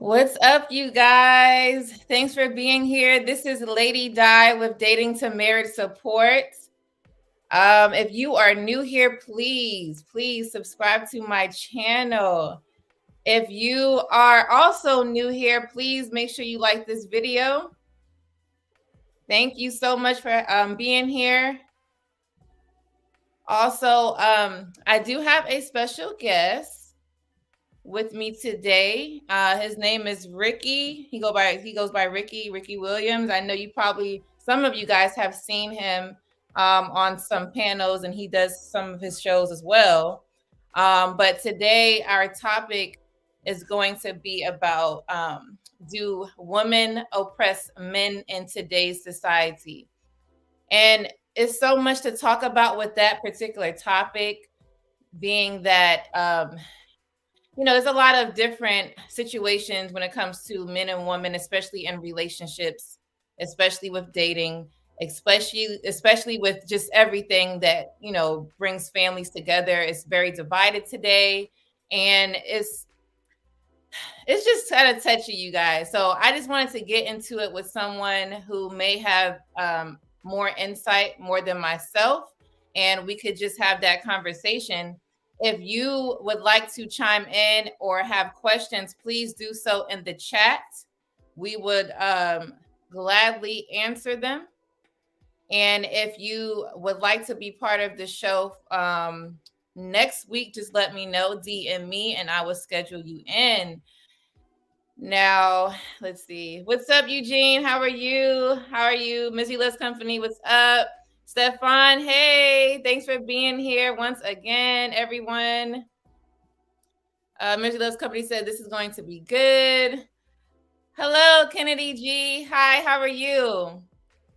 What's up, you guys? Thanks for being here. This is Lady Di with Dating to Marriage Support. If you are new here, please subscribe to my channel. If you are also new here, please make sure you like this video. Thank you so much for being here. Also, I do have a special guest with me today. His name is Ricky. He goes by Ricky Williams. I know some of you guys have seen him on some panels, and he does some of his shows as well. But today our topic is going to be about do women oppress men in today's society? And it's so much to talk about with that particular topic, being that there's a lot of different situations when it comes to men and women, especially in relationships, especially with dating, especially with just everything that, brings families together. It's very divided today. And it's just kind of touchy, you guys. So I just wanted to get into it with someone who may have more insight, more than myself, and we could just have that conversation. If you would like to chime in or have questions, please do so in the chat. We would gladly answer them. And if you would like to be part of the show next week, just let me know, DM me, and I will schedule you in. Now, let's see. What's up, Eugene? How are you? Missy Loves Company, what's up? Stefan, hey, thanks for being here once again, everyone. Missy Loves Company said this is going to be good. Hello, Kennedy G. Hi, how are you?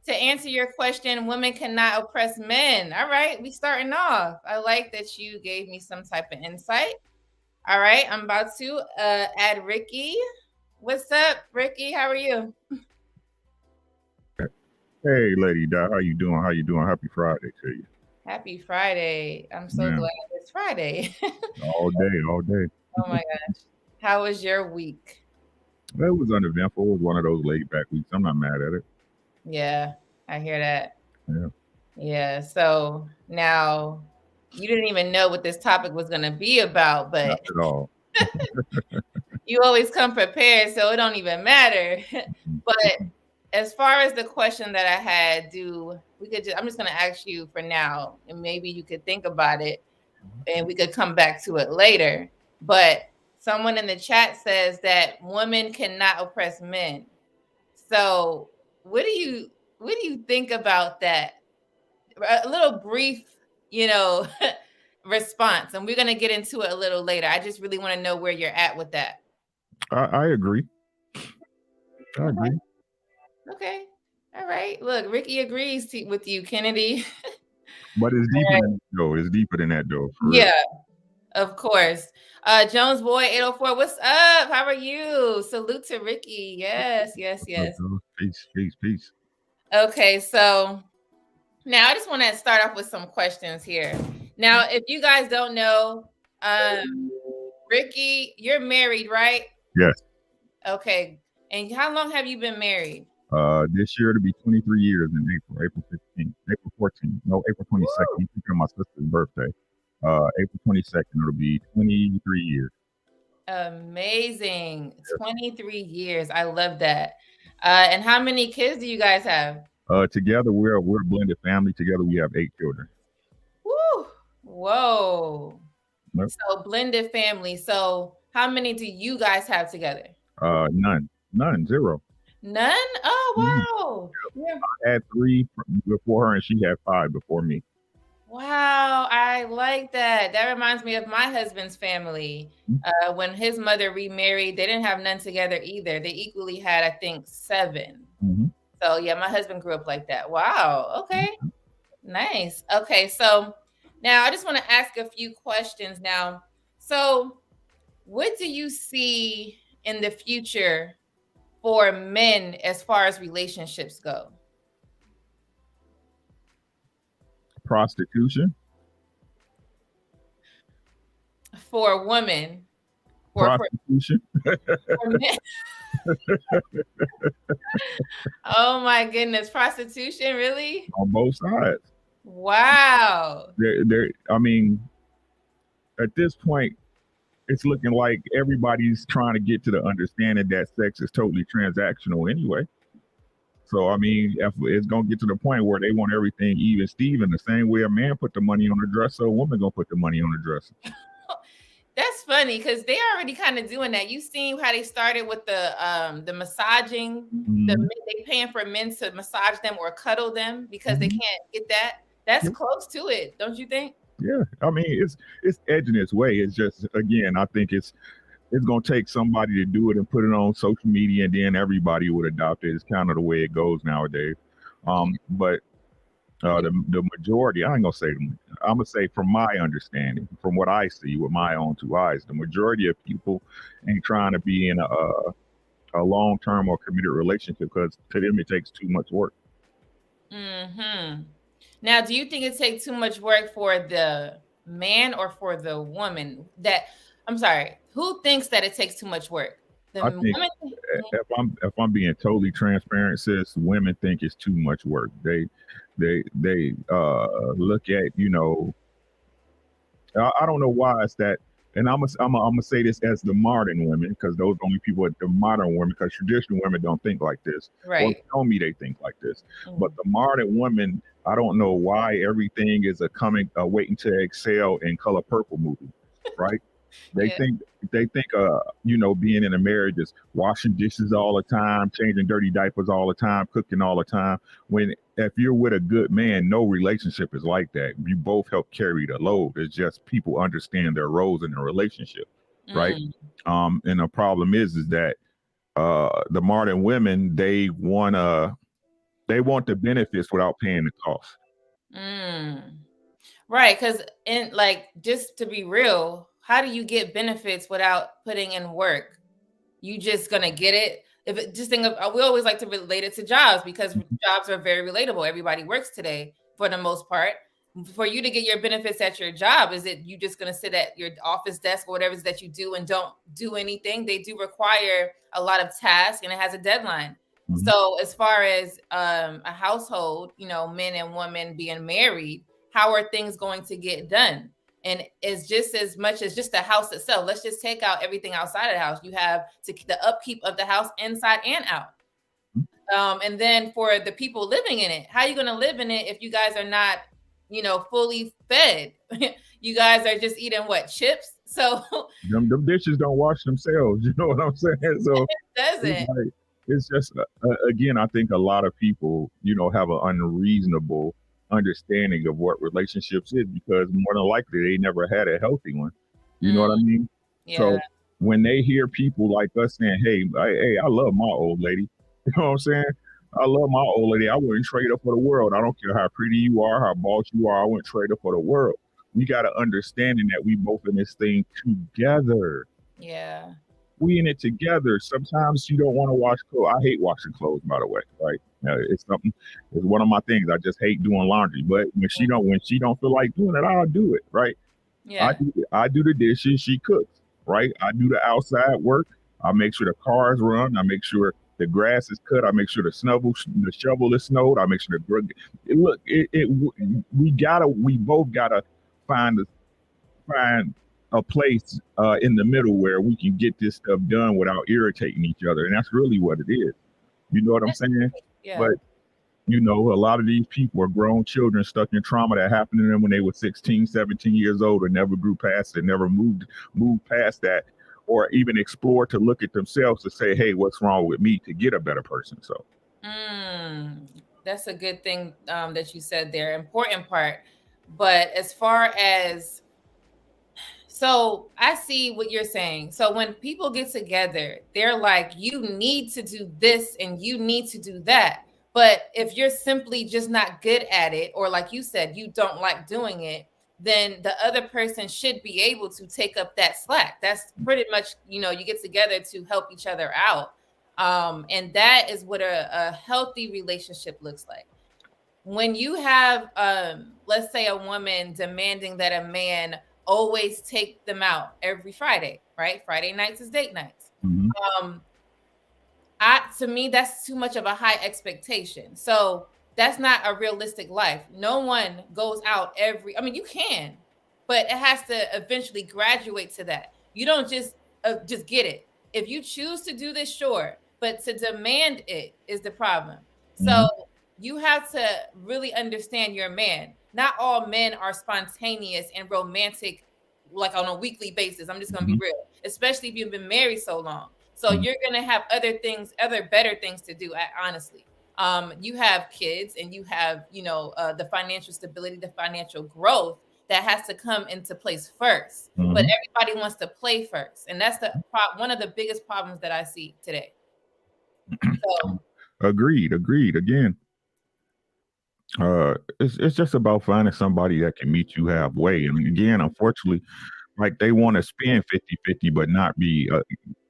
To answer your question, women cannot oppress men. All right, we starting off. I like that you gave me some type of insight. All right, I'm about to add Ricky. What's up, Ricky? How are you? Hey, Lady Di, how you doing? Happy Friday to you. Happy Friday. I'm so glad it's Friday. all day. Oh my gosh. How was your week? It was uneventful. It was one of those laid back weeks. I'm not mad at it. Yeah, I hear that. Yeah. Yeah. So now you didn't even know what this topic was going to be about, but not at all. You always come prepared, so it don't even matter. But as far as the question that I had, I'm just going to ask you for now, and maybe you could think about it and we could come back to it later. But someone in the chat says that women cannot oppress men. So what do you think about that? A little brief, response, and we're going to get into it a little later. I just really want to know where you're at with that. I agree. I agree. Okay. All right. Look, Ricky agrees with you, Kennedy. But it's deeper than that, though. It's deeper than that, though. Yeah, of course. Jones Boy 804, what's up? How are you? Salute to Ricky. Yes. Peace. Okay, so now I just want to start off with some questions here. Now, if you guys don't know, Ricky, you're married, right? Yes. Okay. And how long have you been married? This year it'll be 23 years in April 15th, April 14th. No, April 22nd. It's my sister's birthday. April 22nd, it'll be 23 years. Amazing. Yes. 23 years. I love that. And how many kids do you guys have? Together, we're a blended family. Together, we have 8 children. Woo! Whoa. Yep. So blended family. So how many do you guys have together? None, 0. None? Oh, wow. Yep. Yeah. I had 3 before her, and she had 5 before me. Wow, I like that. That reminds me of my husband's family. When his mother remarried, they didn't have none together either. They equally had, I think, 7. Mm-hmm. So yeah, my husband grew up like that. Wow. Okay. Nice. Okay, so now I just want to ask a few questions now. So, what do you see in the future for men as far as relationships go? Prostitution, For women, prostitution for men. Oh my goodness, prostitution, really? on both sides. Wow. I mean, at this point, it's looking like everybody's trying to get to the understanding that sex is totally transactional anyway. So I mean, if it's gonna get to the point where they want everything even Steven, the same way a man put the money on the dresser, a woman gonna put the money on the dresser. That's funny because they already kind of doing that. You seen how they started with the massaging, Mm-hmm. they paying for men to massage them or cuddle them because they Mm-hmm. can't get that. That's Yeah, close to it, don't you think? yeah. I mean, it's edging its way. It's just again, I think it's gonna take somebody to do it and put it on social media, and then everybody would adopt it. It's kind of the way it goes nowadays. Yeah. But the majority, I ain't gonna say, I'm gonna say from my understanding, from what I see with my own two eyes, the majority of people ain't trying to be in a long term or committed relationship because to them it takes too much work. Mm-hmm. Now, do you think it takes too much work for the man or for the woman? That I'm sorry, who thinks that it takes too much work? The I think woman? if I'm being totally transparent, sis, women think it's too much work. They look at I don't know why it's that. And I'm gonna say this as the modern women, because those are the only people at the modern women, because traditional women don't think like this, or Right. tell me they think like this. But Mm. the modern women, I don't know why everything is a waiting to excel in Color Purple movie, right? They Yeah. think being in a marriage is washing dishes all the time, changing dirty diapers all the time, cooking all the time. When if you're with a good man, no relationship is like that. You both help carry the load. It's just people understand their roles in a relationship, right? Mm. And the problem is that the modern women they want the benefits without paying the cost. Mm. Right, because in like just to be real, how do you get benefits without putting in work? You just gonna get it. If it just think of we always like to relate it to jobs because jobs are very relatable. Everybody works today for the most part. For you to get your benefits at your job, is it you just gonna sit at your office desk or whatever it is that you do and don't do anything? They do require a lot of tasks and it has a deadline. Mhm. So as far as a household, men and women being married, how are things going to get done? And it's just as much as just the house itself. Let's just take out everything outside of the house. You have to the upkeep of the house inside and out. And then for the people living in it, how are you going to live in it if you guys are not, fully fed? You guys are just eating what, chips? So Them dishes don't wash themselves. You know what I'm saying? So it it's doesn't. like it's just again, I think a lot of people, have an unreasonable understanding of what relationships is because more than likely they never had a healthy one. You know Mm, what I mean? yeah, So when they hear people like us saying, "Hey, I love my old lady," you know what I'm saying? I love my old lady. I wouldn't trade her for the world. I don't care how pretty you are, how boss you are. I wouldn't trade her for the world. We got to understanding that we both in this thing together. yeah, We in it together. Sometimes you don't want to wash clothes. I hate washing clothes, by the way. Right? It's something. It's one of my things. I just hate doing laundry. But when she don't feel like doing it, I'll do it. Right? I yeah, do. I do the dishes. She cooks. Right? I do the outside work. I make sure the cars run. I make sure the grass is cut. I make sure the shovel is snowed. I make sure we both gotta find find a place in the middle where we can get this stuff done without irritating each other. And that's really what it is. You know what I'm saying? yeah. But a lot of these people are grown children stuck in trauma that happened to them when they were 16, 17 years old and never grew past it, never moved past that, or even explored to look at themselves to say, hey, what's wrong with me to get a better person? So Mm, that's a good thing that you said there. Important part. But as far as so I see what you're saying. So when people get together, they're like, you need to do this and you need to do that. But if you're simply just not good at it, or like you said, you don't like doing it, then the other person should be able to take up that slack. That's pretty much, you get together to help each other out. And that is what a healthy relationship looks like. When you have, let's say, a woman demanding that a man always take them out every Friday, right? Friday nights is date nights. Mm-hmm. To me, that's too much of a high expectation. So that's not a realistic life. No one goes out you can, but it has to eventually graduate to that. You don't just get it. If you choose to do this, sure, but to demand it is the problem. Mm-hmm. So you have to really understand your man. Not all men are spontaneous and romantic, like on a weekly basis. I'm just going to be real, especially if you've been married so long. So Mm-hmm. you're going to have other better things to do, honestly. You have kids, and you have, the financial stability, the financial growth that has to come into place first. But Mm-hmm. everybody wants to play first. And that's one of the biggest problems that I see today. So Agreed. Again, it's just about finding somebody that can meet you halfway. And again, unfortunately, like they want to spend 50-50, but not be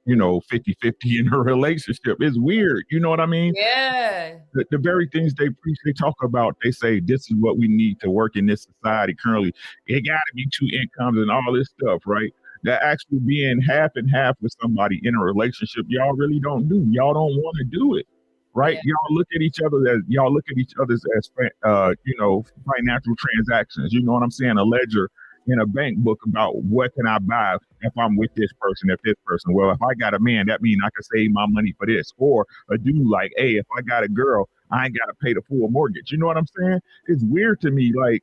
50-50 in a relationship. It's weird. You know what I mean? yeah. The very things they preach, they talk about, they say this is what we need to work in this society currently. It got to be two incomes and all this stuff, right? That actually being half and half with somebody in a relationship, y'all really don't do. Y'all don't want to do it, right? Yeah. Y'all look at each other's as financial transactions. You know what I'm saying? A ledger in a bank book about what can I buy if I'm with this person, if this person. Well, if I got a man, that means I can save my money for this. Or a dude like, hey, if I got a girl, I ain't got to pay the full mortgage. You know what I'm saying? It's weird to me. Like,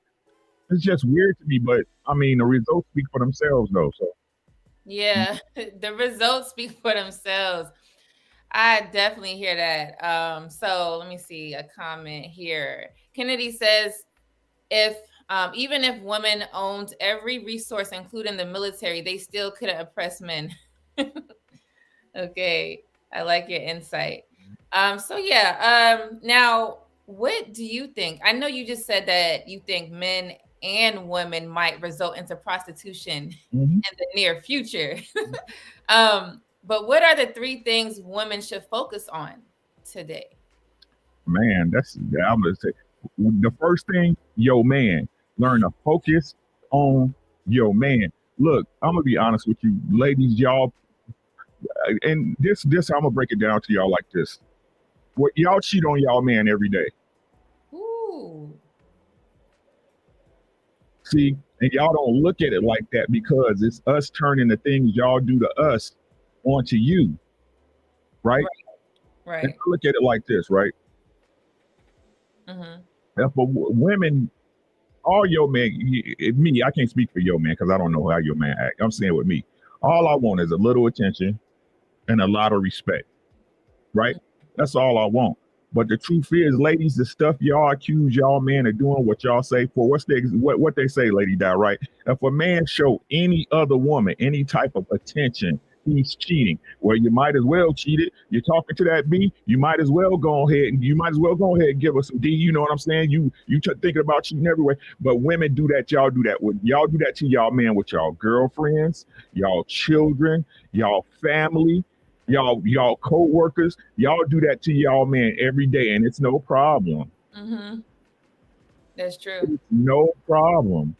it's just weird to me. But I mean, the results speak for themselves, though. So, Yeah. The results speak for themselves. I definitely hear that. So let me see a comment here. Kennedy says, if even if women owned every resource, including the military, they still couldn't oppress men. Okay, I like your insight. So yeah, now what do you think? I know you just said that you think men and women might result into prostitution mm-hmm. in the near future. But what are the three things women should focus on today? Man, I'm gonna say the first thing, yo man, learn to focus on yo man. Look, I'm gonna be honest with you, ladies, y'all, and this I'm gonna break it down to y'all like this. What y'all cheat on y'all man every day. Ooh. See, and y'all don't look at it like that because it's us turning the things y'all do to us onto you, right? Right. And I look at it like this, right? Mm-hmm. If women, all your man, me, I can't speak for your man because I don't know how your man act. I'm saying with me, all I want is a little attention and a lot of respect, right? That's all I want. But the truth is, ladies, the stuff y'all accuse y'all man of doing, what y'all say for, what they say, Lady Di, right? If a man show any other woman any type of attention, he's cheating. Well, you might as well cheat it. You're talking to that B, you might as well go ahead and give us some D. You know what I'm saying? You thinking about cheating everywhere. But women do that. Y'all do that. Y'all do that to y'all man with y'all girlfriends, y'all children, y'all family, y'all co-workers. Y'all do that to y'all man every day, and it's no problem. Mm-hmm. That's true. It's no problem.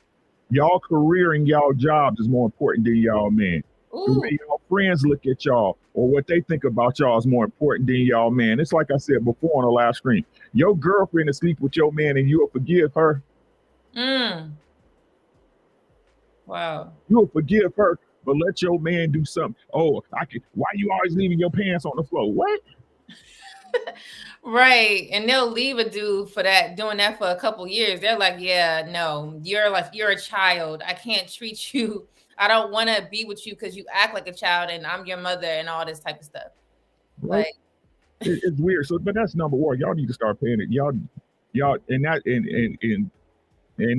Y'all career and y'all jobs is more important than y'all man. The Ooh. way y'all friends look at y'all or what they think about y'all is more important than y'all man. It's like I said before on the last screen. Your girlfriend is sleep with your man and you'll forgive her. Wow. You'll forgive her, but let your man do something. Oh, why you always leaving your pants on the floor? What? Right. And they'll leave a dude for that, doing that for a couple years. They're like, yeah, no, you're a child. I can't treat you. I don't want to be with you because you act like a child and I'm your mother and all this type of stuff. Right? Like, It's weird. So, but that's number one. Y'all need to start paying it. Y'all, and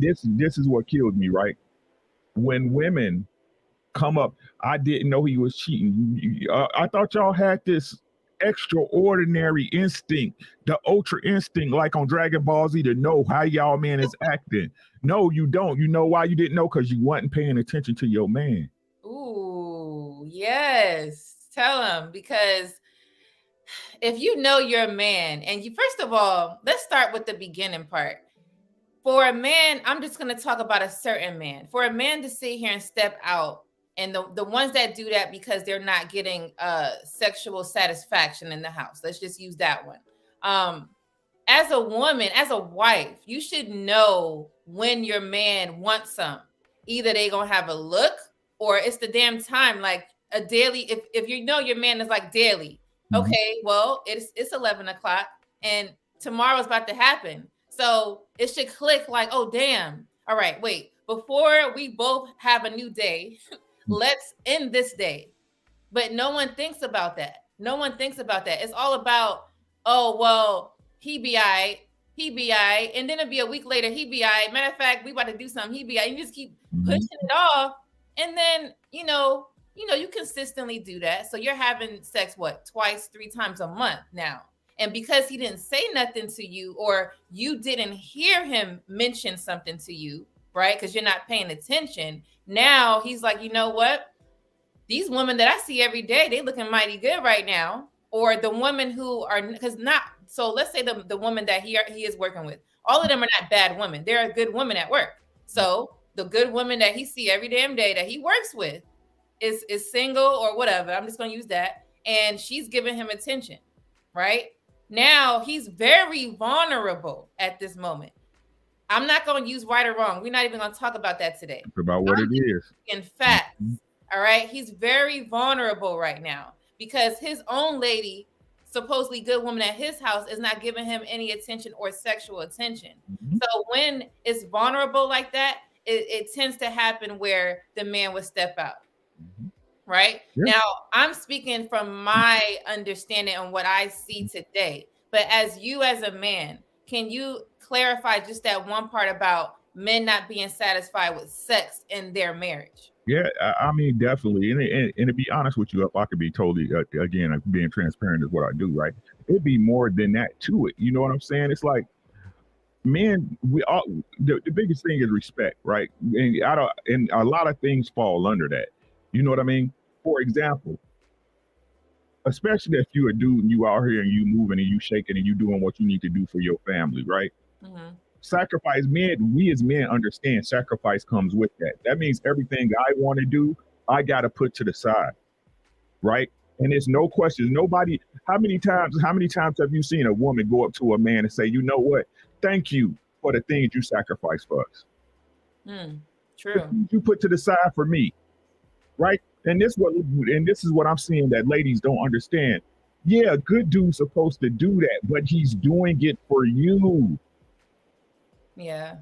this is what kills me, right? When women come up, I didn't know he was cheating. I thought y'all had this extraordinary instinct, the ultra instinct, like on Dragon Ball Z, to know how y'all man is acting. No, you don't. You know why you didn't know? Because you wasn't paying attention to your man. Ooh, yes. Tell him, because if you know your man, and you, first of all, let's start with the beginning part. For a man, I'm just going to talk about a certain man. For a man to sit here and step out, and the ones that do that because they're not getting sexual satisfaction in the house. Let's just use that one. As a woman, as a wife, you should know when your man wants some. Either they gonna have a look, or it's the damn time. Like a daily, if you know your man is like daily, okay, well, it's 11 o'clock and tomorrow's about to happen. So it should click like, oh damn. All right, wait. Before we both have a new day, let's end this day. But no one thinks about that. No one thinks about that. It's all about, oh, well, he be I, he be I, and then it'll be a week later, he be I. Matter of fact, we about to do something, he be I. You just keep pushing it off. And then, you consistently do that. So you're having sex, what, twice, 3 times a month now. And because he didn't say nothing to you, or you didn't hear him mention something to you, right? Because you're not paying attention. Now he's like, you know what? These women that I see every day, they looking mighty good right now. Or the women who are, because not, so let's say the woman that he is working with, all of them are not bad women. They're a good woman at work. So the good woman that he see every damn day that he works with is single or whatever. I'm just going to use that. And she's giving him attention, right? Now he's very vulnerable at this moment. I'm not going to use right or wrong. We're not even going to talk about that today. It's about what it is. In fact, all right, he's very vulnerable right now because his own lady, supposedly good woman at his house, is not giving him any attention or sexual attention. So when it's vulnerable like that, it tends to happen where the man would step out. Right? Yeah. Now, I'm speaking from my understanding on what I see today. But as a man, can you clarify just that one part about men not being satisfied with sex in their marriage? Yeah, I mean, definitely. And to be honest with you, if I could be totally, again, being transparent is what I do, right? It'd be more than that to it. You know what I'm saying? It's like, men, we all, the biggest thing is respect, right? And a lot of things fall under that. You know what I mean? For example, especially if you're a dude and you out here and you moving and you shaking and you doing what you need to do for your family, right? Sacrifice, men, we as men understand sacrifice comes with that. That means everything I want to do, I got to put to the side, right? And there's no question. Nobody, how many times have you seen a woman go up to a man and say, you know what? Thank you for the things you sacrificed for us. True. You put to the side for me, right? And this is what I'm seeing that ladies don't understand. Yeah, a good dude's supposed to do that, but he's doing it for you. Yeah.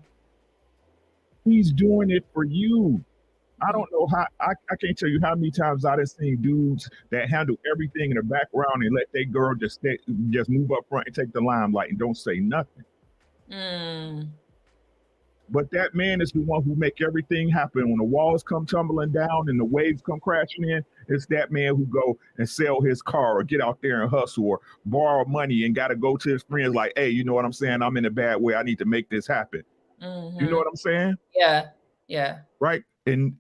He's doing it for you. I don't know how, I can't tell you how many times I done seen dudes that handle everything in the background and let their girl just move up front and take the limelight and don't say nothing. But that man is the one who make everything happen. When the walls come tumbling down and the waves come crashing in, it's that man who go and sell his car or get out there and hustle or borrow money and got to go to his friends like, hey, you know what I'm saying? I'm in a bad way. I need to make this happen. You know what I'm saying? Yeah. Yeah. Right. And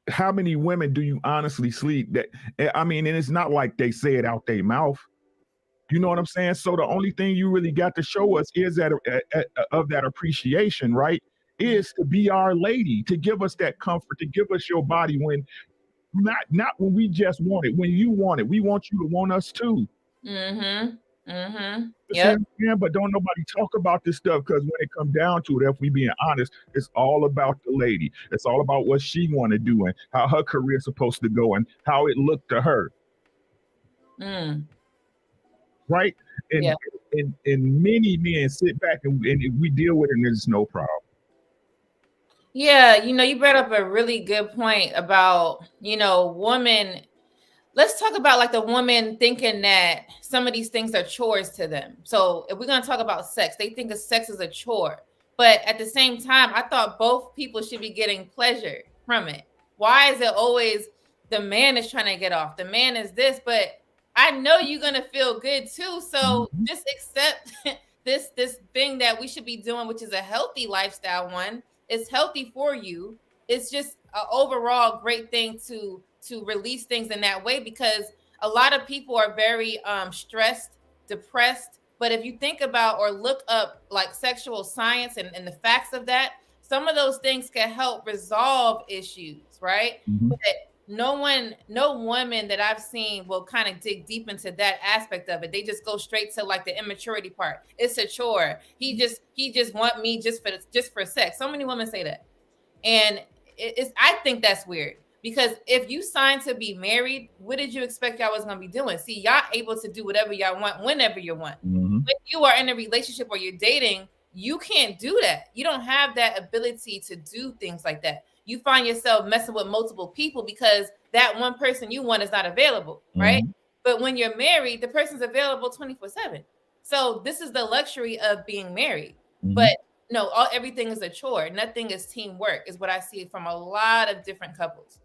how many women do you honestly sleep that, I mean, and it's not like they say it out their mouth. You know what I'm saying? So the only thing you really got to show us is that of that appreciation, right? Is to be our lady, to give us that comfort, to give us your body when not when we just want it, when you want it. We want you to want us too. Yeah. But don't nobody talk about this stuff because when it comes down to it, if we being honest, it's all about the lady. It's all about what she want to do and how her career's supposed to go and how it looked to her. Right? And many men sit back and we deal with it and there's no problem. Yeah, you brought up a really good point about, women. Let's talk about like the woman thinking that some of these things are chores to them. So if we're going to talk about sex, they think of sex as a chore. But at the same time, I thought both people should be getting pleasure from it. Why is it always the man is trying to get off? The man is this, but I know you're gonna feel good too. So Mm-hmm. just accept this thing that we should be doing, which is a healthy lifestyle one. It's healthy for you. It's just an overall great thing to release things in that way, because a lot of people are very stressed, depressed. But if you think about or look up like sexual science and the facts of that, some of those things can help resolve issues, right? Mm-hmm. But no woman that I've seen will kind of dig deep into that aspect of it. They just go straight to like the immaturity part. It's a chore. He just want me just for sex. So many women say that. And it's I think that's weird, because if you signed to be married, what did you expect y'all was gonna be doing? See, y'all able to do whatever y'all want whenever you want. Mm-hmm. When you are in a relationship or you're dating, you can't do that. You don't have that ability to do things like that. You find yourself messing with multiple people because that one person you want is not available, right? Mm-hmm. But when you're married, the person's available 24/7. So this is the luxury of being married. Mm-hmm. But no, everything is a chore. Nothing is teamwork, is what I see from a lot of different couples.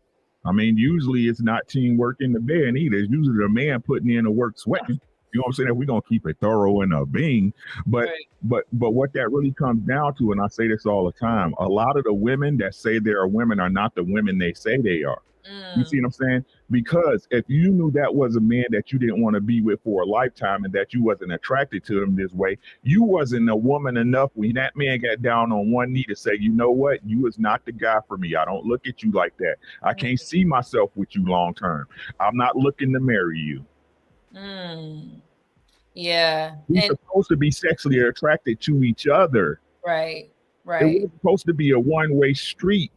I mean, usually it's not teamwork in the bed either. It's usually the man putting in the work sweating. You know what I'm saying? If we're gonna keep it thorough and a being. But Right. but what that really comes down to, and I say this all the time, a lot of the women that say they are women are not the women they say they are. You see Mm, what I'm saying? Because if you knew that was a man that you didn't want to be with for a lifetime and that you wasn't attracted to him this way, you wasn't a woman enough when that man got down on one knee to say, you know what, you is not the guy for me. I don't look at you like that. I mm, can't see myself with you long term. I'm not looking to marry you. mm. Yeah. We're And supposed to be sexually attracted to each other. right, It right. was supposed to be a one-way street,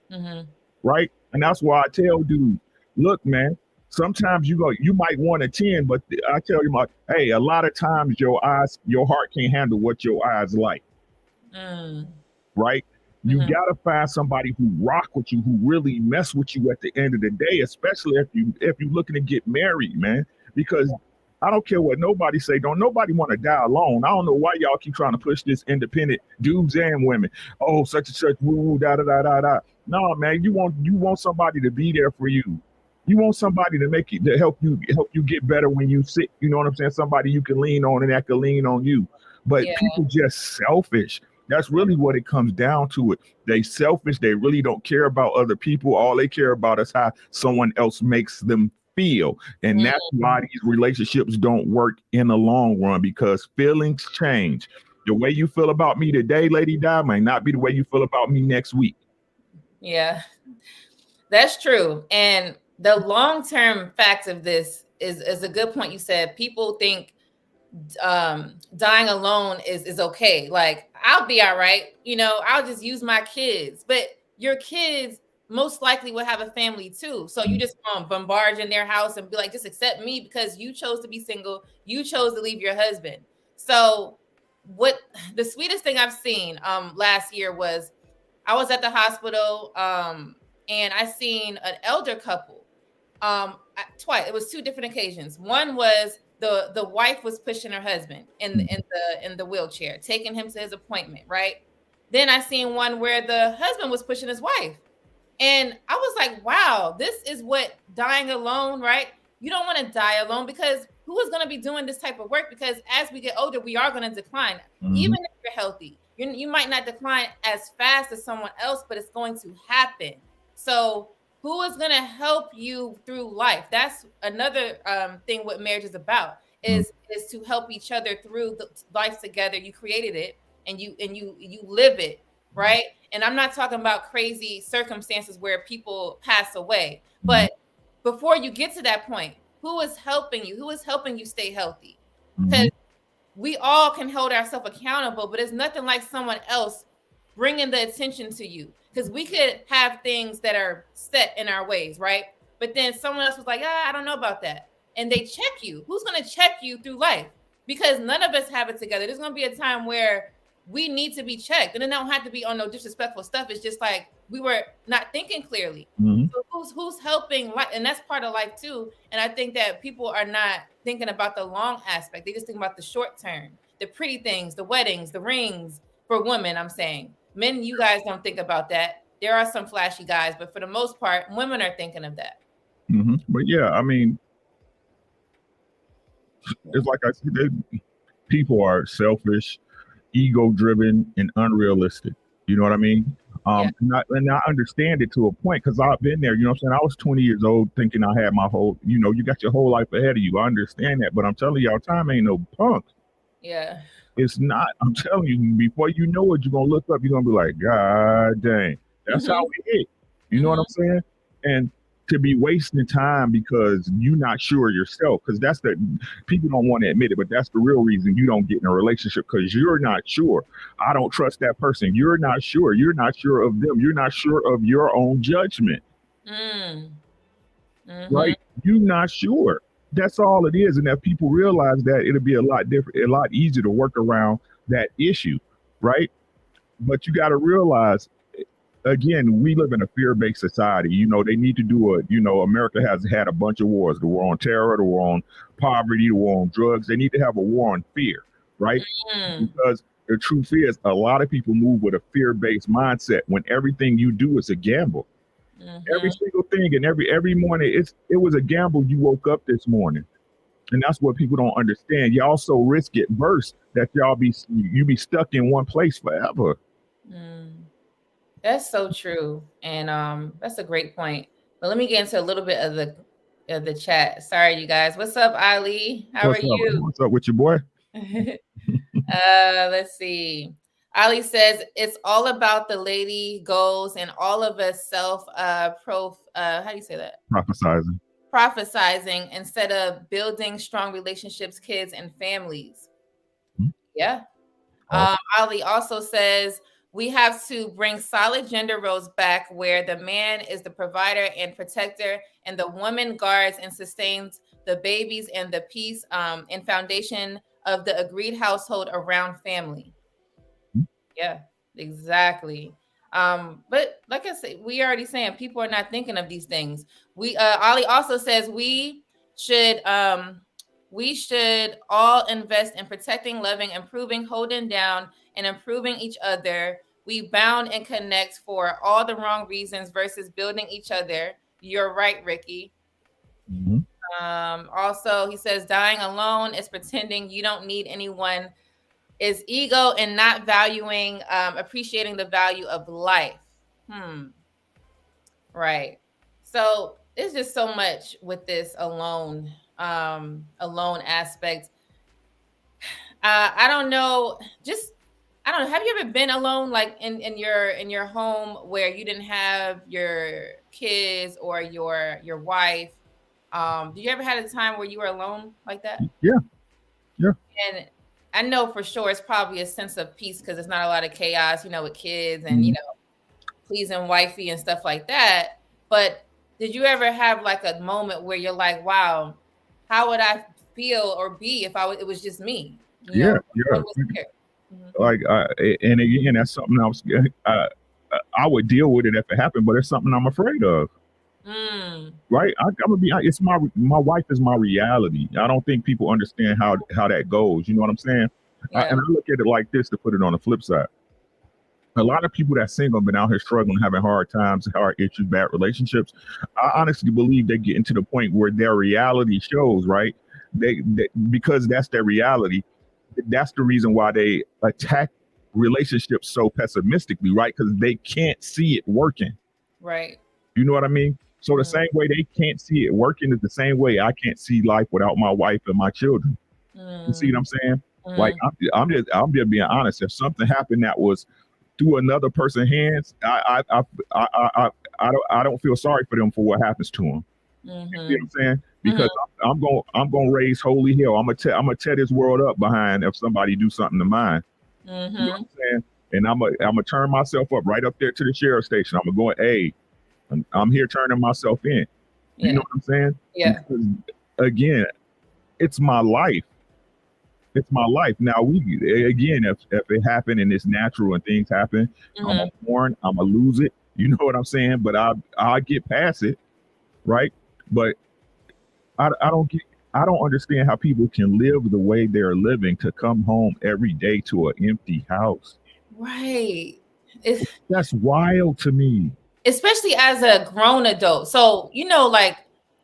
Mm-hmm. right? And that's why I tell dude, look, man, sometimes you might want a 10, but I tell you, hey, a lot of times your heart can't handle what your eyes like, Mm, right? You mm-hmm. gotta find somebody who rock with you, who really mess with you at the end of the day, especially if you're looking to get married, man. Because I don't care what nobody say. Don't nobody want to die alone. I don't know why y'all keep trying to push this independent dudes and women. Oh, such and such, woo, woo, da da da da da. No, man, you want somebody to be there for you. You want somebody to make you to help you get better when you sick. You know what I'm saying? Somebody you can lean on and that can lean on you. But Yeah. people just selfish. That's really what it comes down to. It. They selfish. They really don't care about other people. All they care about is how someone else makes them feel. And that's why these relationships don't work in the long run, because feelings change. The way you feel about me today, Lady Di, might not be the way you feel about me next week. Yeah. That's true. And the long-term facts of this is a good point you said. People think dying alone is okay. Like, I'll be all right, I'll just use my kids. But your kids most likely will have a family too, so you just bombard in their house and be like, just accept me because you chose to be single, you chose to leave your husband. So what the sweetest thing I've seen last year was, I was at the hospital, and I seen an elder couple twice. It was two different occasions. One was the wife was pushing her husband in the wheelchair, taking him to his appointment, right? Then I seen one where the husband was pushing his wife. And I was like, wow, this is what dying alone, right? You don't want to die alone, because who is going to be doing this type of work? Because as we get older, we are going to decline. Mm-hmm. Even if you're healthy, you might not decline as fast as someone else, but it's going to happen. So who is going to help you through life? That's another thing what marriage is about, is to help each other through the life together. You created it, and you live it, right? And I'm not talking about crazy circumstances where people pass away, Mm-hmm. but before you get to that point, who is helping you? Who is helping you stay healthy? Mm-hmm. Because we all can hold ourselves accountable, but it's nothing like someone else bringing the attention to you. Because we could have things that are set in our ways, right? But then someone else was like, I don't know about that. And they check you. Who's going to check you through life? Because none of us have it together. There's going to be a time where we need to be checked. And it don't have to be on no disrespectful stuff. It's just like we were not thinking clearly. Mm-hmm. So who's helping life? And that's part of life too. And I think that people are not thinking about the long aspect. They just think about the short term, the pretty things, the weddings, the rings. For women, I'm saying. Men, you guys don't think about that. There are some flashy guys, but for the most part, women are thinking of that. Mm-hmm. But yeah, I mean, It's like I said, people are selfish, ego driven, and unrealistic. You know what I mean? Yeah. And I understand it to a point because I've been there. You know what I'm saying? I was 20 years old thinking I had my whole, you got your whole life ahead of you. I understand that. But I'm telling y'all, time ain't no punk. Yeah. It's not. I'm telling you, before you know it, you're going to look up, you're going to be like, God dang. That's how Mm-hmm. we hit. You know what I'm Mm-hmm. saying? And to be wasting time because you're not sure yourself, because that's the people don't want to admit it, but that's the real reason you don't get in a relationship because you're not sure. I don't trust that person. You're not sure. You're not sure of them. You're not sure of your own judgment, Mm. Mm-hmm. right? You're not sure. That's all it is. And if people realize that, it'll be a lot different, a lot easier to work around that issue, right? But you got to realize, again, we live in a fear-based society. They need to do America has had a bunch of wars: the war on terror, the war on poverty, the war on drugs. They need to have a war on fear, right? Mm. Because the truth is, a lot of people move with a fear-based mindset when everything you do is a gamble. Every Mm-hmm. single thing, and every morning, it was a gamble. You woke up this morning. And that's what people don't understand. Y'all so risk adverse that you be stuck in one place forever. Mm. That's so true. And that's a great point. But let me get into a little bit of the chat. Sorry, you guys. What's up, Ali? How are What's up? you? What's up with your boy? Let's see. Ali says it's all about the lady goals and all of us self how do you say that? Prophesizing. Prophesizing instead of building strong relationships, kids, and families. Hmm? Yeah. Oh, Ali also says we have to bring solid gender roles back where the man is the provider and protector, and the woman guards and sustains the babies and the peace and foundation of the agreed household around family. hmm? Yeah, exactly. But like I said, we already saying people are not thinking of these things. Ali also says we should all invest in protecting, loving, improving, holding down, and improving each other. We bound and connect for all the wrong reasons versus building each other. You're right, Ricky. Hmm. Also, he says dying alone is pretending you don't need anyone, is ego and not valuing, appreciating the value of life. Hmm. Right. So it's just so much with this alone aspect. I don't know. Just I don't know. Have you ever been alone, like in your home where you didn't have your kids or your wife? Do you ever had a time where you were alone like that? Yeah, yeah. And I know for sure it's probably a sense of peace because there's not a lot of chaos, with kids and Mhm. pleasing wifey and stuff like that. But did you ever have like a moment where you're like, wow, how would I feel or be if it was just me? Yeah, No yeah. one was here. Mhm. Like, and again, that's something I would deal with it if it happened, but it's something I'm afraid of. Mm, Right? I'm gonna be. It's my wife is my reality. I don't think people understand how that goes. You know what I'm saying? yeah, And I look at it like this to put it on the flip side. A lot of people that single been out here struggling, having hard times, hard issues, bad relationships. I honestly believe they get into the point where their reality shows, right? They because that's their reality. That's the reason why they attack relationships so pessimistically, right? Because they can't see it working. right. You know what I mean? So the Mm, same way they can't see it working is the same way I can't see life without my wife and my children. You see mm, what I'm saying? Like mm, I'm just being honest. If something happened that was through another person's hands, I don't feel sorry for them for what happens to them. You see what mm-hmm, I'm saying? mm-hmm, Because I'm gonna raise holy hell. I'm gonna tear this world up behind if somebody do something to mine. You know what mm-hmm. I'm saying? And I'm gonna turn myself up right up there to the sheriff station. I'm gonna go, hey, I'm here turning myself in. You know Yeah, what I'm saying? yeah. Because again, it's my life. It's my life. Now we again, if it happened and it's natural and things happen, I'm Mm-hmm. gonna mourn. I'm gonna lose it. You know what I'm saying? But I get past it, right? But I don't get. I don't understand how people can live the way they're living to come home every day to an empty house. Right. It's That's wild to me. especially as a grown adult. So, like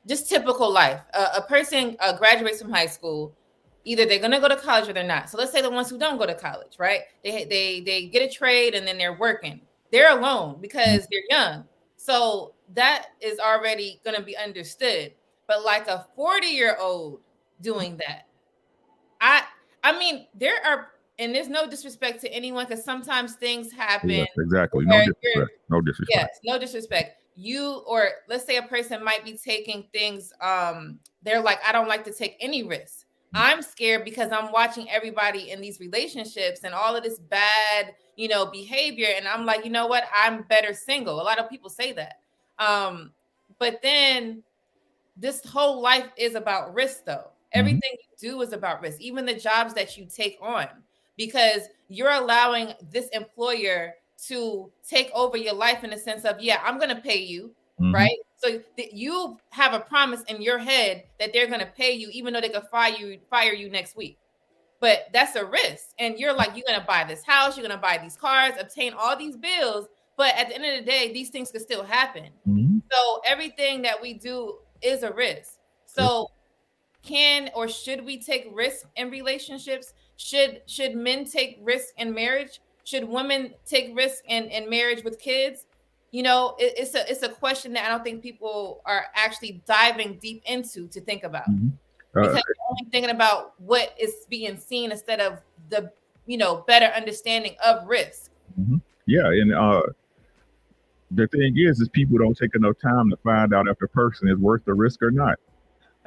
just typical life. A person graduates from high school. Either they're gonna go to college or they're not. So let's say the ones who don't go to college, right? They get a trade and then they're working. They're alone because they're young. So that is already gonna be understood. But like a 40-year-old doing that, I mean, there are, and there's no disrespect to anyone because sometimes things happen Yes, exactly. No where disrespect. No disrespect. yes, no disrespect. You, or let's say a person might be taking things, they're like, I don't like to take any risks. I'm scared because I'm watching everybody in these relationships and all of this bad, behavior. And I'm like, you know what? I'm better single. A lot of people say that. But then this whole life is about risk, though. Everything you do is about risk, even the jobs that you take on, because you're allowing this employer to take over your life in the sense of, yeah, I'm going to pay you, right? So you have a promise in your head that they're going to pay you, even though they could fire you next week. But that's a risk. And you're like, you're going to buy this house, you're going to buy these cars, obtain all these bills. But at the end of the day, these things could still happen. So everything that we do is a risk. So can or should we take risks in relationships? Should men take risks in marriage? Should women take risks in marriage with kids? It's a question that I don't think people are actually diving deep into to think about, because you're only thinking about what is being seen instead of the better understanding of risk. Yeah, and the thing is people don't take enough time to find out if the person is worth the risk or not.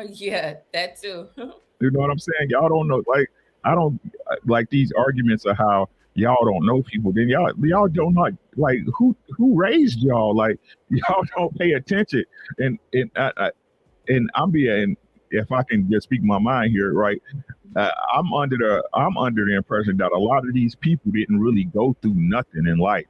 Yeah, that too. You know what I'm saying? Y'all don't know. Like, I don't like these arguments of how y'all don't know people. Then y'all don't know, like, who raised y'all? Like, y'all don't pay attention. And I'm being, if I can just speak my mind here, right? I'm under the impression that a lot of these people didn't really go through nothing in life.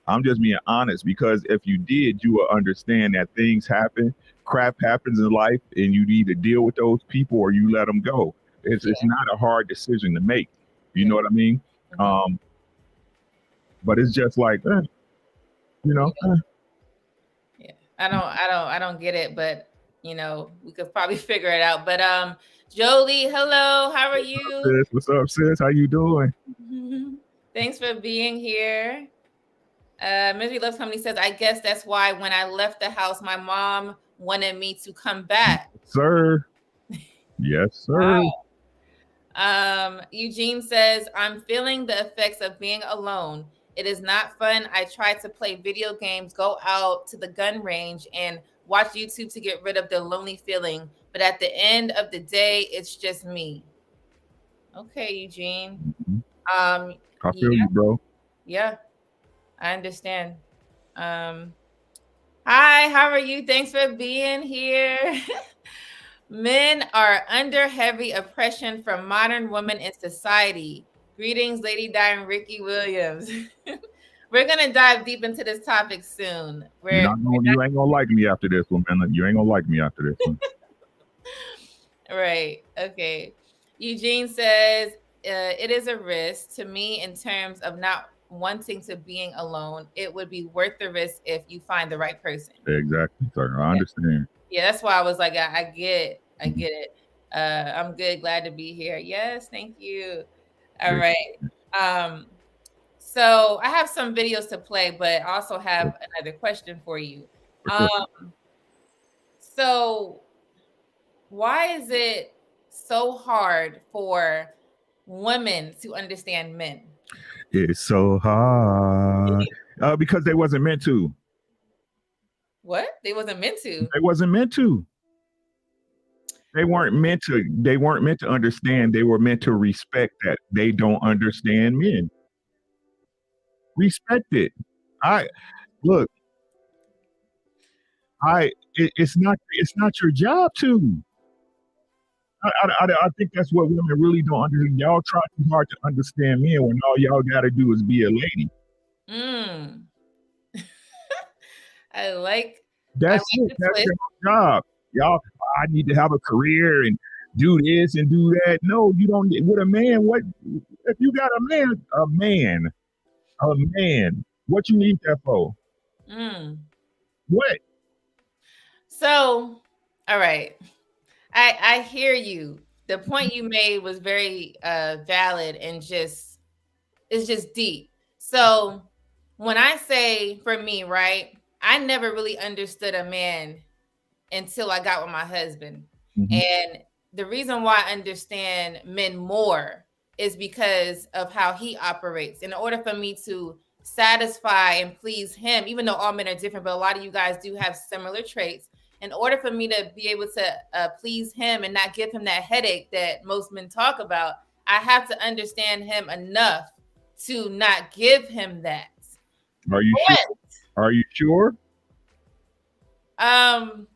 I'm just being honest, because if you did, you would understand that things happen, crap happens in life, and you either deal with those people or you let them go. It's not a hard decision to make. You know what I mean? But it's just like, you know. Yeah, I don't get it, but we could probably figure it out. But Jolie, hello, how are you? What's up, sis? How you doing? Thanks for being here. Misery Loves Company says, I guess that's why when I left the house, my mom wanted me to come back. Sir. Yes, sir. Wow. Eugene says, I'm feeling the effects of being alone. It is not fun. I try to play video games, go out to the gun range, and watch YouTube to get rid of the lonely feeling. But at the end of the day, it's just me. Okay, Eugene. I feel you, bro. Yeah, I understand. Hi, how are you? Thanks for being here. Men are under heavy oppression from modern women in society. Greetings, Lady Di and Ricky Williams. We're gonna dive deep into this topic soon. You ain't gonna like me after this one, man. You ain't gonna like me after this one. Right. Okay. Eugene says it is a risk to me in terms of not wanting to being alone. It would be worth the risk if you find the right person. Exactly, sir. I understand. Yeah, that's why I was like, I get it. I'm good, glad to be here. Yes, thank you. All right. So I have some videos to play, but I also have another question for you. So why is it so hard for women to understand men? It's so hard. Because they wasn't meant to. What? They wasn't meant to. They wasn't meant to. They weren't meant to. They weren't meant to understand. They were meant to respect that they don't understand men. Respect it. Look. It's not your job to. I think that's what women really don't understand. Y'all try too hard to understand men when all y'all got to do is be a lady. I like. That's it. That's your job. Y'all, I need to have a career and do this and do that. No, you don't. With a man, what if you got a man? What you need that for? What? So, all right. I hear you. the point you made was very valid and just it's just deep. So when I say for me, right, I never really understood a man until I got with my husband. Mm-hmm. And the reason why I understand men more is because of how he operates. In order for me to satisfy and please him, even though all men are different, but a lot of you guys do have similar traits. In order for me to be able to please him and not give him that headache that most men talk about, I have to understand him enough to not give him that. Are you sure? Are you sure? Um,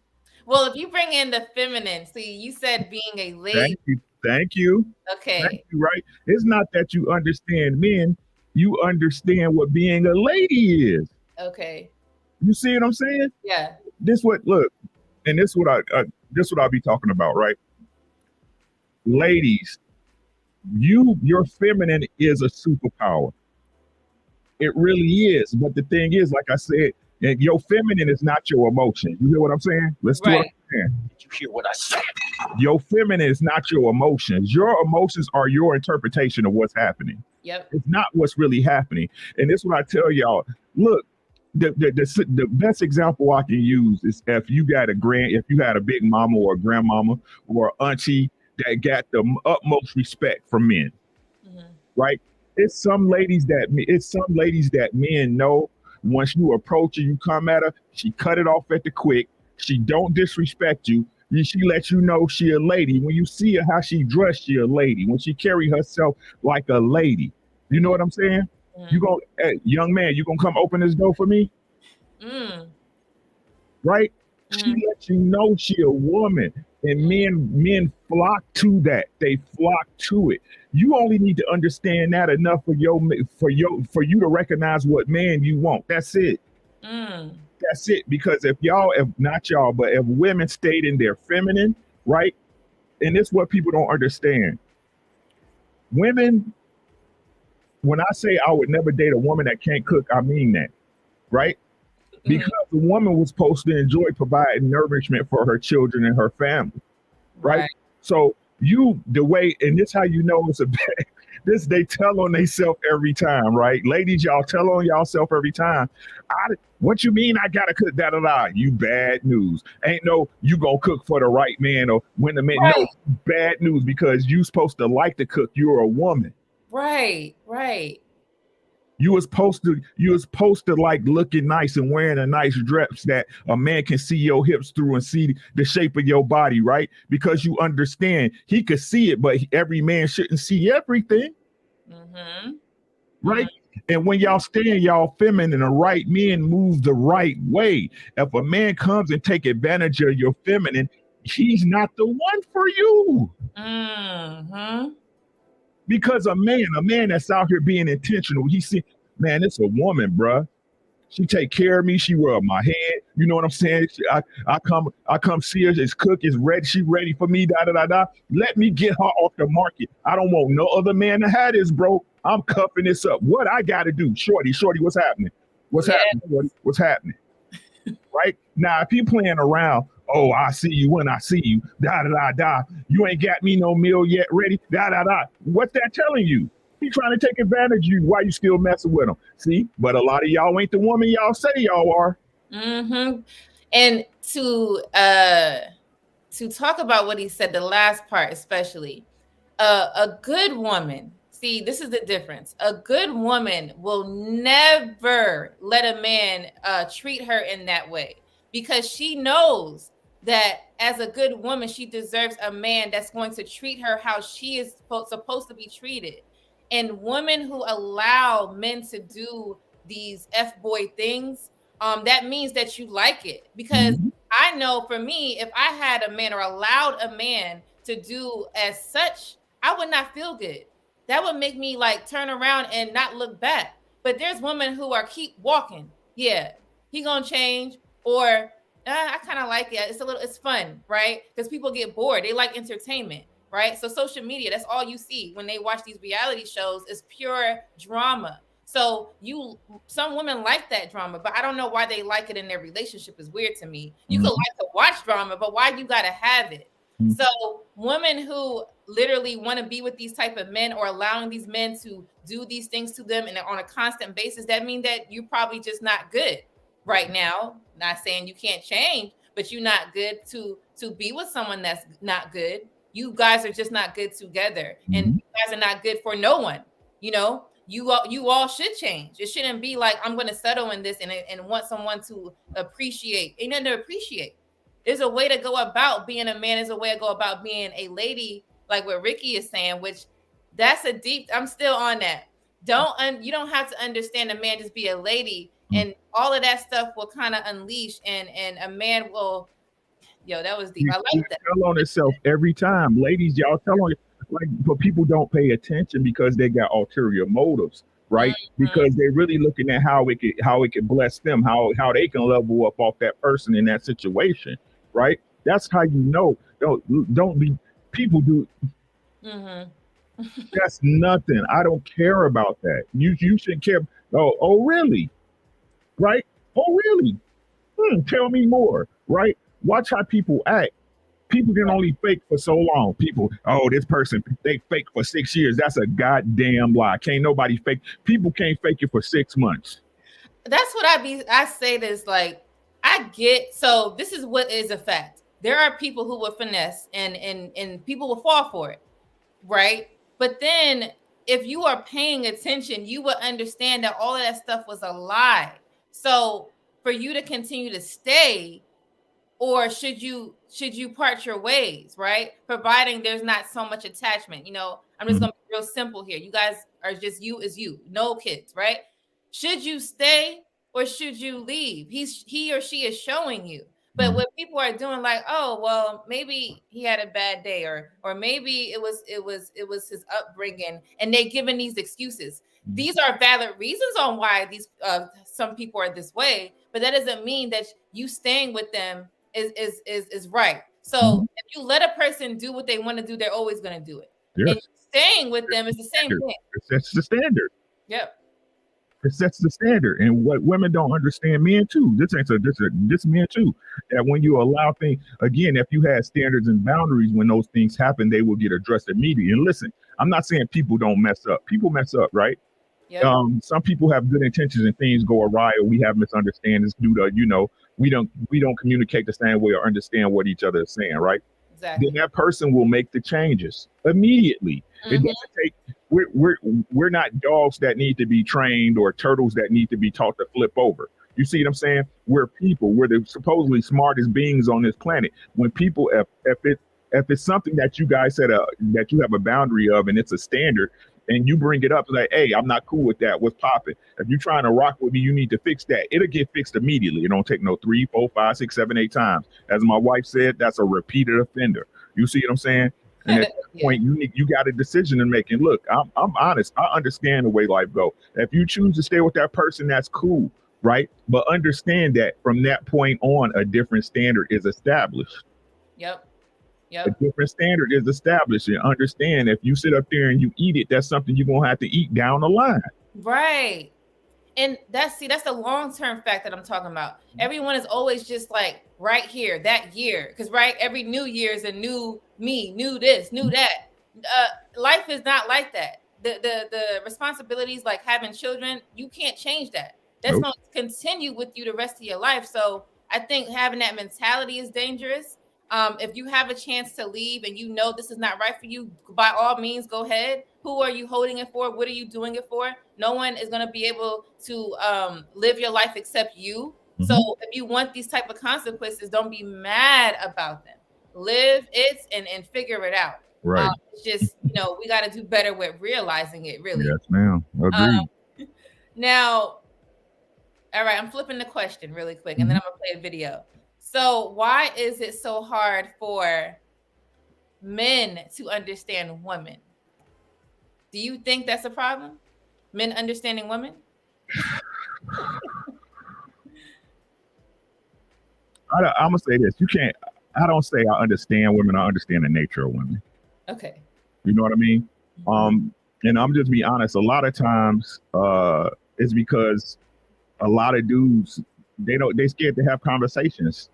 well, if you bring in the feminine, see, you said being a lady. Thank you. Thank you. Thank Okay. you. Right? It's not that you understand men. You understand what being a lady is. Okay. You see what I'm saying? Yeah. This what look, and this what this what I'll be talking about, right? Ladies, your feminine is a superpower. It really is. But the thing is, like I said, and your feminine is not your emotion. You hear what I'm saying? Let's do what Right. I'm saying. Did you hear what I said? Your feminine is not your emotions. Your emotions are your interpretation of what's happening. Yep. It's not what's really happening. And this is what I tell y'all. Look, the best example I can use is if you had a big mama or a grandmama or auntie that got the utmost respect from men, right? It's some ladies that men know. Once you approach her, you come at her, she cut it off at the quick. She don't disrespect you. She lets you know she a lady. When you see her how she dressed, she a lady. When she carry herself like a lady, you know what I'm saying? You go, hey, young man, you gonna come open this door for me, right? She lets you know she a woman, and men flock to that. They flock to it. You only need to understand that enough for you to recognize what man you want. That's it. That's it. Because if not y'all, but if women stayed in their feminine, right? And this is what people don't understand. Women, when I say I would never date a woman that can't cook, I mean that, right? Because the woman was supposed to enjoy providing nourishment for her children and her family, right? So and this how you know it's a bad, this they tell on themselves every time, right? Ladies, y'all tell on yourself every time. What you mean I gotta cook da da da? You bad news. Ain't no you gonna cook for the right man or when the man. No, bad news because you supposed to like to cook. You're a woman. Right. You was supposed to like looking nice and wearing a nice dress that a man can see your hips through and see the shape of your body, right? Because you understand he could see it, but every man shouldn't see everything. Right? And when y'all stand y'all feminine, the right men move the right way. If a man comes and take advantage of your feminine, he's not the one for you. Because a man that's out here being intentional, he see, man, it's a woman, bruh. She take care of me. She rub my head. You know what I'm saying? I come see her. It's cooked. It's ready. She ready for me. Da da da da. Let me get her off the market. I don't want no other man to have this, bro. I'm cuffing this up. What I got to do, shorty, what's happening? Happening? Shorty? What's happening? Right now, if you playing around, oh, I see you when I see you. Da da da da. You ain't got me no meal yet. Ready? Da da da. What's that telling you? He trying to take advantage of you while you still messing with him. See, but a lot of y'all ain't the woman y'all say y'all are. And to talk about what he said, the last part especially, a good woman. See, this is the difference. A good woman will never let a man treat her in that way because she knows that as a good woman, she deserves a man that's going to treat her how she is supposed to be treated. And women who allow men to do these F-boy things, that means that you like it. Because I know for me, if I had a man or allowed a man to do as such, I would not feel good. That would make me like turn around and not look back. But there's women who are keep walking. Yeah, he gonna change, or I kind of like it. It's fun, right? Because people get bored. They like entertainment, right? So social media, that's all you see when they watch these reality shows is pure drama. So some women like that drama, but I don't know why they like it in their relationship. Is weird to me. You could like to watch drama, but why you gotta have it? So women who literally want to be with these type of men, or allowing these men to do these things to them and on a constant basis, that mean that you're probably just not good right now. Not saying you can't change, but you're not good to be with someone that's not good. You guys are just not good together, and Mm-hmm. you guys are not good for no one. You all should change. It shouldn't be like, I'm going to settle in this and want someone to appreciate. Ain't nothing to appreciate. There's a way to go about being a man. There's a way to go about being a lady, like what Ricky is saying, which that's a deep. I'm still on that. You don't have to understand a man, just be a lady, and all of that stuff will kind of unleash, and a man will. Yo, that was deep. I It like that. tell on itself every time. Ladies, y'all tell on, like, but people don't pay attention because they got ulterior motives, right? Mm-hmm. Because they're really looking at how it could bless them, how they can level up off that person in that situation, right? That's how you know. Don't be people do. Mm-hmm. That's nothing. I don't care about that. You should care. Oh really? Right? Oh really? Tell me more. Right? Watch how people act. People can only fake for so long. People, oh, this person, they fake for 6 years. That's a goddamn lie. Can't nobody fake. People can't fake it for 6 months. That's what I say this, like, I get. So this is what is a fact. There are people who will finesse, and people will fall for it, right? But then if you are paying attention, you will understand that all of that stuff was a lie. So for you to continue to stay, or should you part your ways, right? Providing there's not so much attachment. I'm just Mhm. gonna be real simple here. You guys are just you as you, no kids, right? Should you stay or should you leave? He or she is showing you. But Mhm. what people are doing, like, oh well, maybe he had a bad day, or maybe it was his upbringing, and they giving these excuses. Mhm. These are valid reasons on why these some people are this way, but that doesn't mean that you staying with them is right. So Mhm. if you let a person do what they want to do, they're always going to do it. And Yes, staying with it's them the is the same standard. thing. It sets the standard. Yep. It sets the standard. And what women don't understand, men too. This men too. That when you allow things again, if you had standards and boundaries, when those things happen, they will get addressed immediately. And listen, I'm not saying people don't mess up. People mess up, right? Yep. Some people have good intentions and things go awry, or we have misunderstandings due to we don't communicate the same way or understand what each other is saying, right? Then Exactly. that person will make the changes immediately. It Mm-hmm. doesn't take. We're not dogs that need to be trained or turtles that need to be taught to flip over. You see what I'm saying? We're people. We're the supposedly smartest beings on this planet. When people, if it's something that you guys that you have a boundary of, and it's a standard, and you bring it up like, hey, I'm not cool with that. What's popping? If you're trying to rock with me, you need to fix that. It'll get fixed immediately. It don't take no 3, 4, 5, 6, 7, 8 times. As my wife said, that's a repeated offender. You see what I'm saying? And at that Yeah. point, you got a decision to make. And look, I'm honest. I understand the way life go. If you choose to stay with that person, that's cool, right? But understand that from that point on, a different standard is established. Yep. A Yep. different standard is established. And understand, if you sit up there and you eat it, that's something you're gonna have to eat down the line. Right. And that's the long-term fact that I'm talking about. Everyone is always just like right here that year, because right, every new year is a new me, new this, new that. Life is not like that. The responsibilities, like having children, you can't change that. That's Nope. going to continue with you the rest of your life. So I think having that mentality is dangerous. If you have a chance to leave and you know this is not right for you, by all means, go ahead. Who are you holding it for? What are you doing it for? No one is going to be able to live your life except you. So Mm-hmm. if you want these type of consequences, don't be mad about them. Live it and figure it out. Right. It's just, we got to do better with realizing it, really. Yes, ma'am. Um, Agreed. now, all right, I'm flipping the question really quick, and then Mm-hmm. I'm gonna play a video. So why is it so hard for men to understand women? Do you think that's a problem? Men understanding women? I'm gonna say this. You can't. I don't say I understand women. I understand the nature of women. Okay. You know what I mean? Mhm. Um, and I'm just be honest. A lot of times, it's because a lot of dudes they scared to have conversations.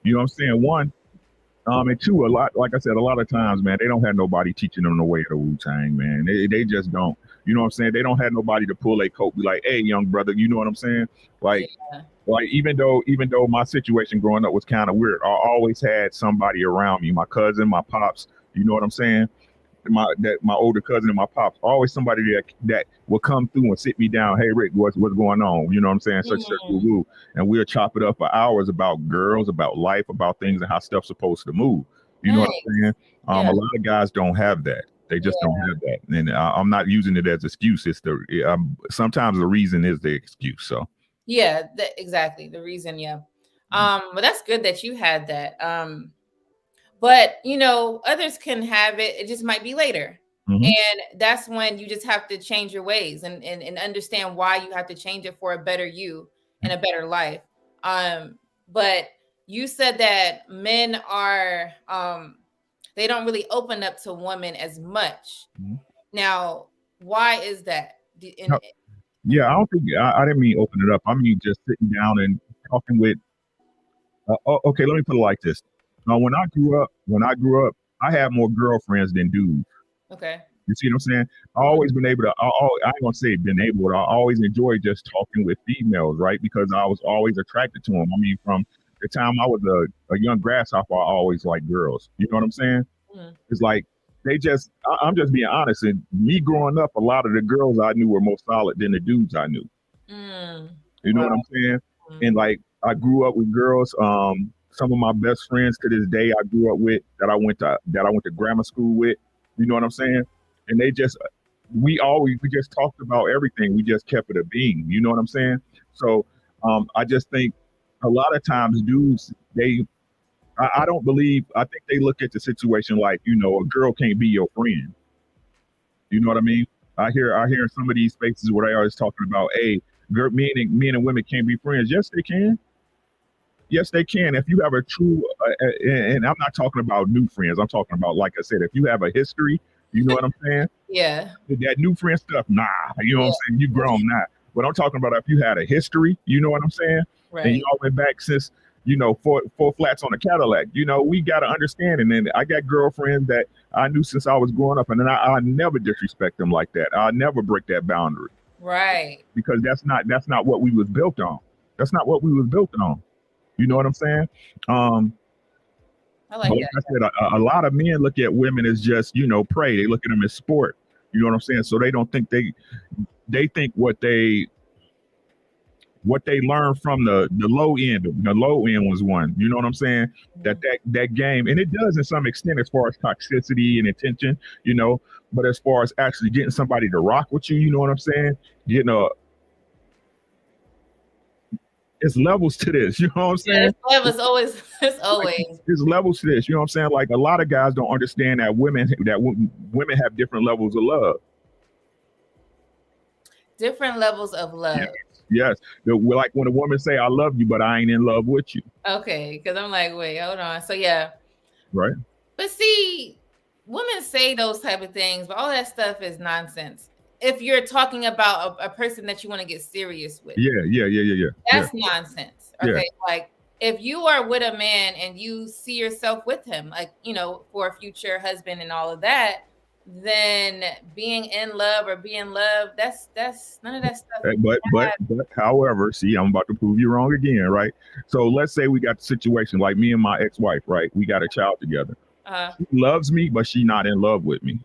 You know what I'm saying? One, And two, a lot, like I said, a lot of times, man, they don't have nobody teaching them the way of the Wu Tang, man. They just don't. You know what I'm saying? They don't have nobody to pull a coat, be like, "Hey, young brother," you know what I'm saying? Yeah. Like even though my situation growing up was kind of weird, I always had somebody around me, my cousin, my pops. You know what I'm saying? My older cousin and my pops, always somebody that will come through and sit me down. Hey Rick, what's going on? You know what I'm saying? Such woo Mm, woo, and we'll chop it up for hours about girls, about life, about things and how stuff's supposed to move. You know what I'm nice. saying? A Yeah. lot of guys don't have that. They just don't Yeah. have that, and I'm not using it as excuse. It's the sometimes the reason is the excuse. So Yeah, exactly. The reason, yeah. But that's good that you had that. But others can have it. It just might be later. mhm. And that's when you just have to change your ways and understand why you have to change it for a better you and a better life. But you said that men are they don't really open up to women as much. Mhm. Now, why is that? Yeah, I don't think I didn't mean open it up. I mean just sitting down and talking with. Okay, let me put it like this. When I grew up, I had more girlfriends than dudes. Okay. You see what I'm saying? I Mhm. always been able to. I ain't gonna say been able, but I always enjoyed just talking with females, right? Because I was always attracted to them. I mean, from the time I was a young grasshopper, I always liked girls. You know what I'm saying? Mhm. It's like I'm just being honest. And me growing up, a lot of the girls I knew were more solid than the dudes I knew. Mm. You know Wow. what I'm saying? Mhm. And like I grew up with girls. Some of my best friends to this day I grew up with that I went to grammar school with. You know what I'm saying? And we just talked about everything. We just kept it a being. You know what I'm saying? So I just think a lot of times dudes I don't believe I think they look at the situation like a girl can't be your friend. You know what I mean? I hear in some of these spaces where they always talking about, hey, men and women can't be friends. Yes, they can. Yes, they can. If you have a true, and I'm not talking about new friends. I'm talking about, like I said, if you have a history, you know what I'm saying? Yeah. That new friend stuff, nah. You know what I'm Yeah. saying? You grown now. But I'm talking about if you had a history, you know what I'm saying? And Right. y'all went back since, four flats on a Cadillac. We got to understand. And then I got girlfriends that I knew since I was growing up, and then I never disrespect them like that. I never break that boundary Right. because that's not what we was built on. That's not what we was built on. You know what I'm saying? Um, I but like like that. I said, a lot of men look at women as just prey. They look at them as sport. You know what I'm saying? So they don't think they think what they learned from the low end. The low end was one. You know what I'm saying? That Mhm. that that game, and it does in some extent as far as toxicity and attention. But as far as actually getting somebody to rock with you, you know what I'm saying? Getting a It's levels to this. You know what I'm Yeah, saying? it's love is always it's Like always there's levels to this. You know what I'm saying? Like a lot of guys don't understand that women have different levels of love. different levels of Yes, love. yes. We're like when a woman say I love you, but I ain't in love with you, Okay, because I'm like, wait, hold on. So yeah, right? but see, women say those type of things, but all that stuff is nonsense. If you're talking about a person that you want to get serious with, Yeah, yeah, yeah, yeah, yeah, yeah, that's nonsense. yeah. Okay, like if you are with a man and you see yourself with him, like for a future husband and all of that, then being in love or being loved, that's none of that stuff. But however, see, I'm about to prove you wrong again, right? So let's say we got the situation like me and my ex-wife, right? We got a child together. Uh, She loves me, but she not in love with me.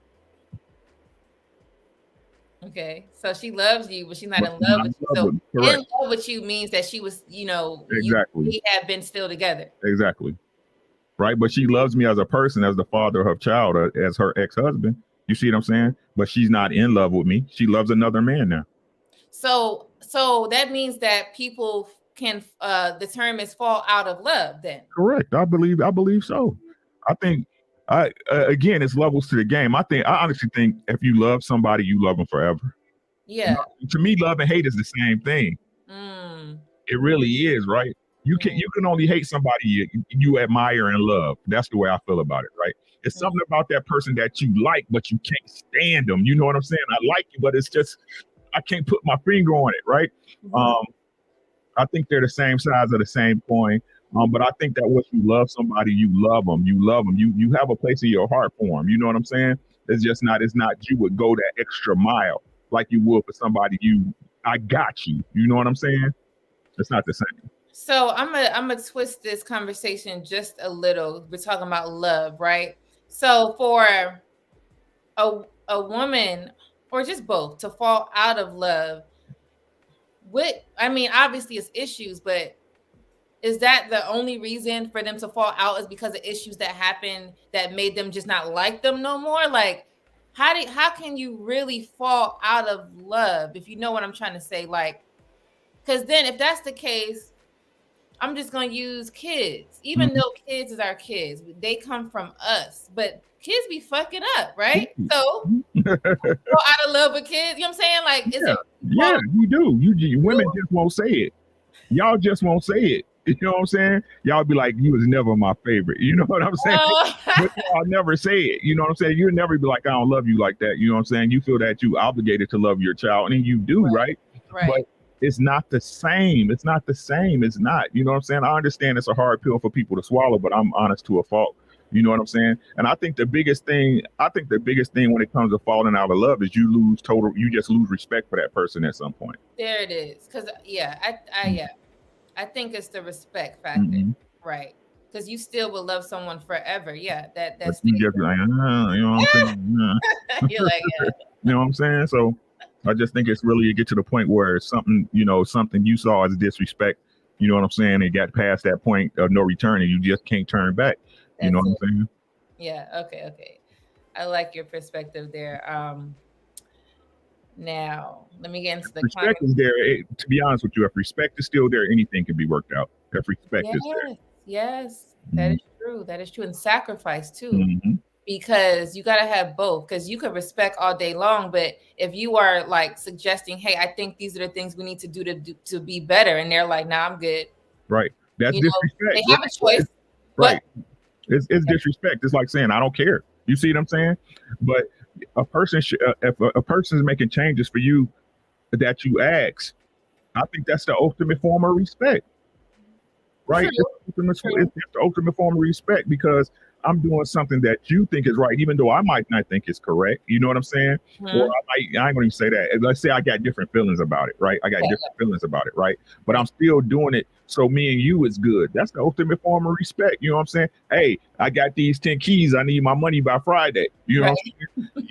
okay, so she loves you, but she's not But in she's love not with in you. love So with me. in Correct. love with you means that she was, you Exactly. we have been still together. Exactly. Right? But she loves me as a person, as the father of her child, as her ex-husband. You see what I'm saying? But she's not in love with me. She loves another man now. So that means that people can the term is fall out of love then. Correct. I believe so. I think I again, it's levels to the game. I honestly think if you love somebody, you love them forever. Yeah. To me, love and hate is the same thing. Mm. It really is, right? You can only hate somebody you admire and love. That's the way I feel about it, right? It's something about that person that you like, but you can't stand them. You know what I'm saying? I like you, but it's just I can't put my finger on it, right? Mhm. Um, I think they're the same size of the same coin. But I think that once you love somebody, you love them. You love them. You have a place in your heart for them. You know what I'm saying? It's just not. It's not. You would go that extra mile like you would for somebody. I got you. You know what I'm saying? It's not the same. So I'm gonna twist this conversation just a little. We're talking about love, right? So for a woman or just both to fall out of love, what I mean, obviously it's issues, but is that the only reason for them to fall out is because of issues that happened that made them just not like them no more? Like how can you really fall out of love, if you know what I'm trying to say? Like, because then if that's the case, I'm just gonna use kids. Even Mhm. though kids is our kids, they come from us, but kids be fucking up, right? So fall out of love with kids. You know what I'm saying? Like, is Yeah, it yeah, fall you do. Women through? just won't say it. Y'all just won't say it. You know what I'm saying? Y'all be like, you was never my favorite. You know what I'm saying? Oh, But y'all never say it. You know what I'm saying? You'll never be like, I don't love you like that. You know what I'm saying? You feel that you obligated to love your child, and you do, right, right? But right. it's not the same. It's not the same. It's not. You know what I'm saying? I understand it's a hard pill for people to swallow, but I'm honest to a fault. You know what I'm saying? And I think the biggest thing when it comes to falling out of love is you just lose respect for that person at some point. There it is. Cause yeah, yeah, I think it's the respect factor, Mm-hmm. right? Because you still will love someone forever. Yeah, that But you stays. just be like, you know what I'm saying? You're like, You know what I'm saying? So I just think it's really, you get to the point where it's something, something you saw as disrespect, you know what I'm saying? It got past that point of no return and you just can't turn back. You know that's what I'm it. saying? Yeah. Okay. Okay. I like your perspective there. Now let me get into the Respect conversation. is there. To be honest with you, if respect is still there, anything can be worked out. If respect is Yes. Yes. there. That is true. That is true. And sacrifice too, Mm-hmm. because you got to have both. Because you could respect all day long, but if you are like suggesting, hey, I think these are the things we need to to be better, and they're like, nah, I'm good. Right. That's You know, they disrespect. have a choice, but Right. It's disrespect. It's like saying I don't care. You see what I'm saying? But if a person is making changes for you that you ask, I think that's the ultimate form of respect, true, right? true. It's the ultimate form of respect because I'm doing something that you think is right, even though I might not think it's correct. You know what I'm saying? Or Mhm. I ain't going to say that. Let's say I got different feelings about it, right? I got Yeah, different feelings about it, right? But yeah, I'm still doing it so me and you is good. That's the ultimate form of respect. You know what I'm saying? Hey, I got these 10 keys. I need my money by Friday. You know what right, I'm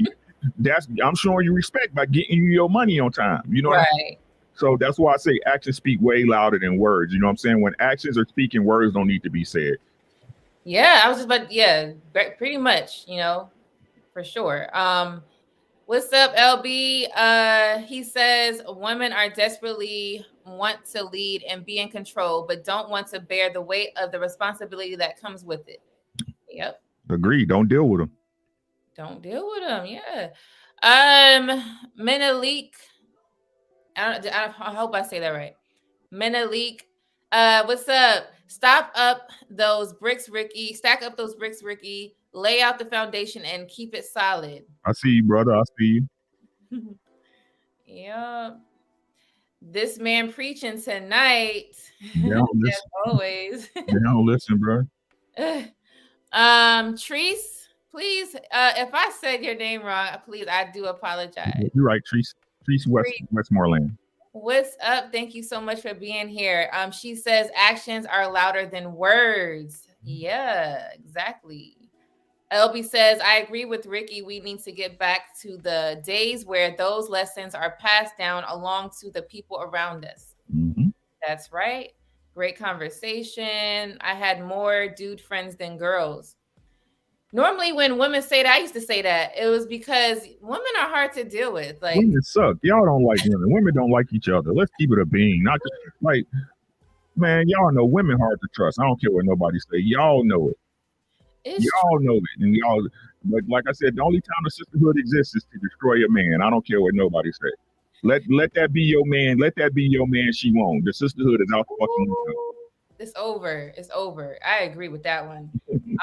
saying? I'm showing you respect by getting you your money on time. You know what I'm saying? right. So that's why I say actions speak way louder than words. You know what I'm saying? When actions are speaking, words don't need to be said. Yeah, I was just about yeah, pretty much, for sure. What's up, LB? He says women are desperately want to lead and be in control, but don't want to bear the weight of the responsibility that comes with it. Yep. Agree. Don't deal with them. Don't deal with them. Yeah. Menelik. I hope I say that right. Menelik. What's up? Stop up those bricks, Ricky. Stack up those bricks, Ricky. Lay out the foundation and keep it solid. I see you, brother. I see you. Yeah. This man preaching tonight. They As don't listen. always. They don't listen, bro. Treese, please, if I said your name wrong, please, I do apologize. You're right, Treese. Treese Treese, Westmoreland. what's up? Thank you so much for being here. She says actions are louder than words. Yeah, exactly. LB says, I agree with Ricky. We need to get back to the days where those lessons are passed down along to the people around us. Mm-hmm. That's right. Great conversation. I had more dude friends than girls. Normally, when women say that, I used to say that it was because women are hard to deal with. Like, Women suck. Y'all don't like women. Women don't like each other. Let's keep it a being. Not just like, man, y'all know women hard to trust. I don't care what nobody say. Y'all know it. it's Y'all know it. And y'all, but like I said, the only time the sisterhood exists is to destroy a man. I don't care what nobody say. Let that be your man. Let that be your man she won't. The sisterhood is out the fucking window. true. It's over. It's over. I agree with that one.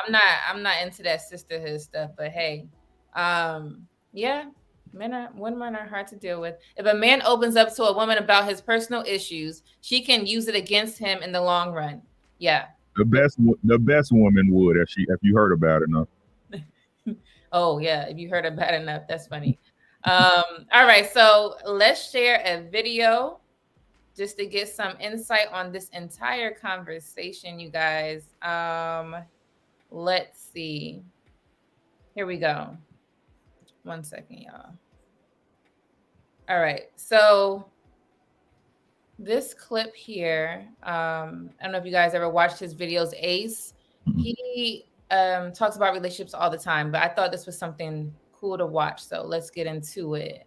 I'm not into that sisterhood stuff, but hey, yeah, women are hard to deal with. If a man opens up to a woman about his personal issues, she can use it against him in the long run. Yeah. The best woman would if you heard about it enough. Oh yeah, if you heard it bad enough, that's funny. All right, so let's share a video just to get some insight on this entire conversation, you guys. Let's see. Here we go. 1 second, y'all. All right, so this clip here, I don't know if you guys ever watched his videos, Ace. He talks about relationships all the time, but I thought this was something cool to watch. So let's get into it.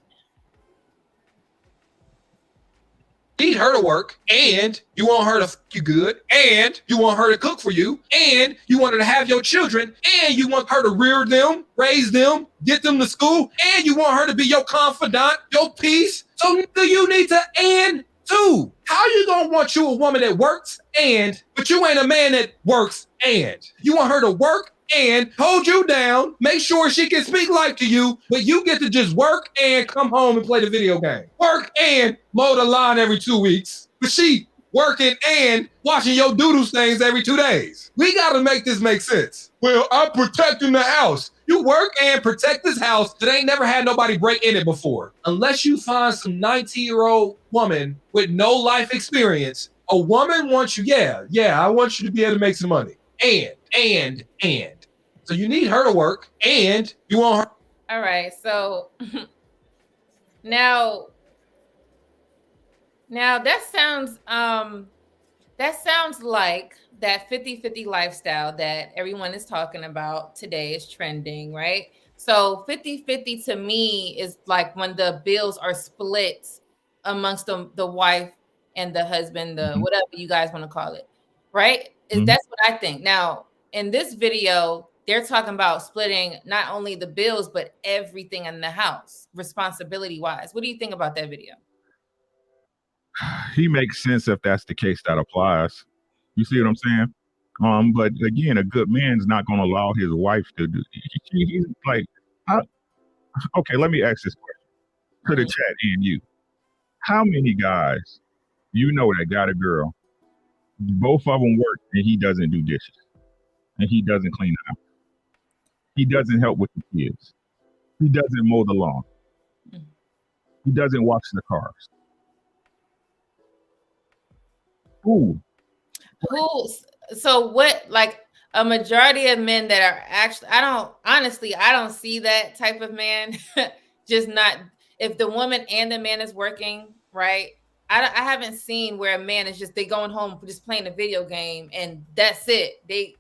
Need her to work, and you want her to fuck you good, and you want her to cook for you, and you want her to have your children, and you want her to rear them, raise them, get them to school, and you want her to be your confidant, your peace. So you need to and too. How you gonna want you a woman that works but you ain't a man that works and? You want her to work and hold you down, make sure she can speak life to you, but you get to just work and come home and play the video game. Work and mow the lawn every 2 weeks, but she working and washing your doodle stains every 2 days. We gotta make this make sense. Well, I'm protecting the house. You work and protect this house that ain't never had nobody break in it before. Unless you find some 19-year-old woman with no life experience, a woman wants you, yeah, I want you to be able to make some money. And. So you need her to work, and you want her. All right, so now that sounds like that 50-50 lifestyle that everyone is talking about today is trending, right? So 50-50 to me is like when the bills are split amongst the wife and the husband, the whatever you guys want to call it, right? That's what I think. Now, in this video, they're talking about splitting not only the bills, but everything in the house, responsibility-wise. What do you think about that video? He makes sense if that's the case that applies. You see what I'm saying? But again, a good man's not going to allow his wife to do. He's like, okay, let me ask this question to the chat and you. How many guys you know that got a girl, both of them work, and he doesn't do dishes, and he doesn't clean the house, he doesn't help with the kids, he doesn't mow the lawn, he doesn't wash the cars? Who? So what, like a majority of men that are actually, I don't see that type of man. Just not, if the woman and the man is working, right? I haven't seen where a man is just, they going home just playing a video game and that's it. They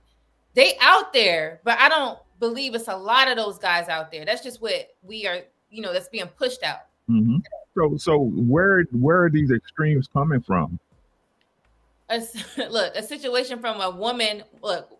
out there, but I don't believe it's a lot of those guys out there. That's just what we are, that's being pushed out. So where are these extremes coming from? A situation from a woman,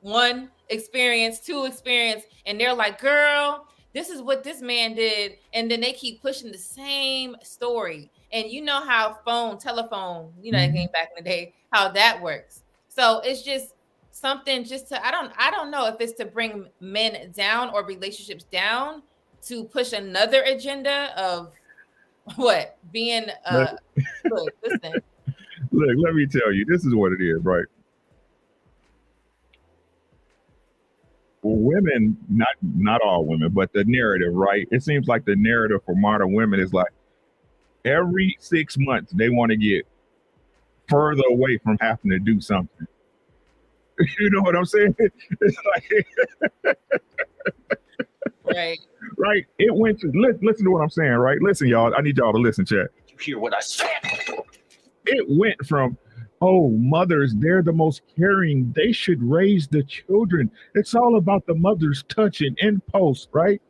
one experience, two experience, and they're like, girl, this is what this man did. And then they keep pushing the same story. And you know how telephone, that came back in the day, how that works. So it's just something just to, I don't know if it's to bring men down or relationships down to push another agenda of what? Being, listen. Look, let me tell you, this is what it is, right? Women, not all women, but the narrative, right? It seems like the narrative for modern women is like every 6 months they want to get further away from having to do something. You know what I'm saying? It's like right. It went to listen to what I'm saying, right? Listen, y'all. I need y'all to listen, chat. You hear what I said? It went from, oh, mothers, they're the most caring, they should raise the children. It's all about the mother's touching in post, right?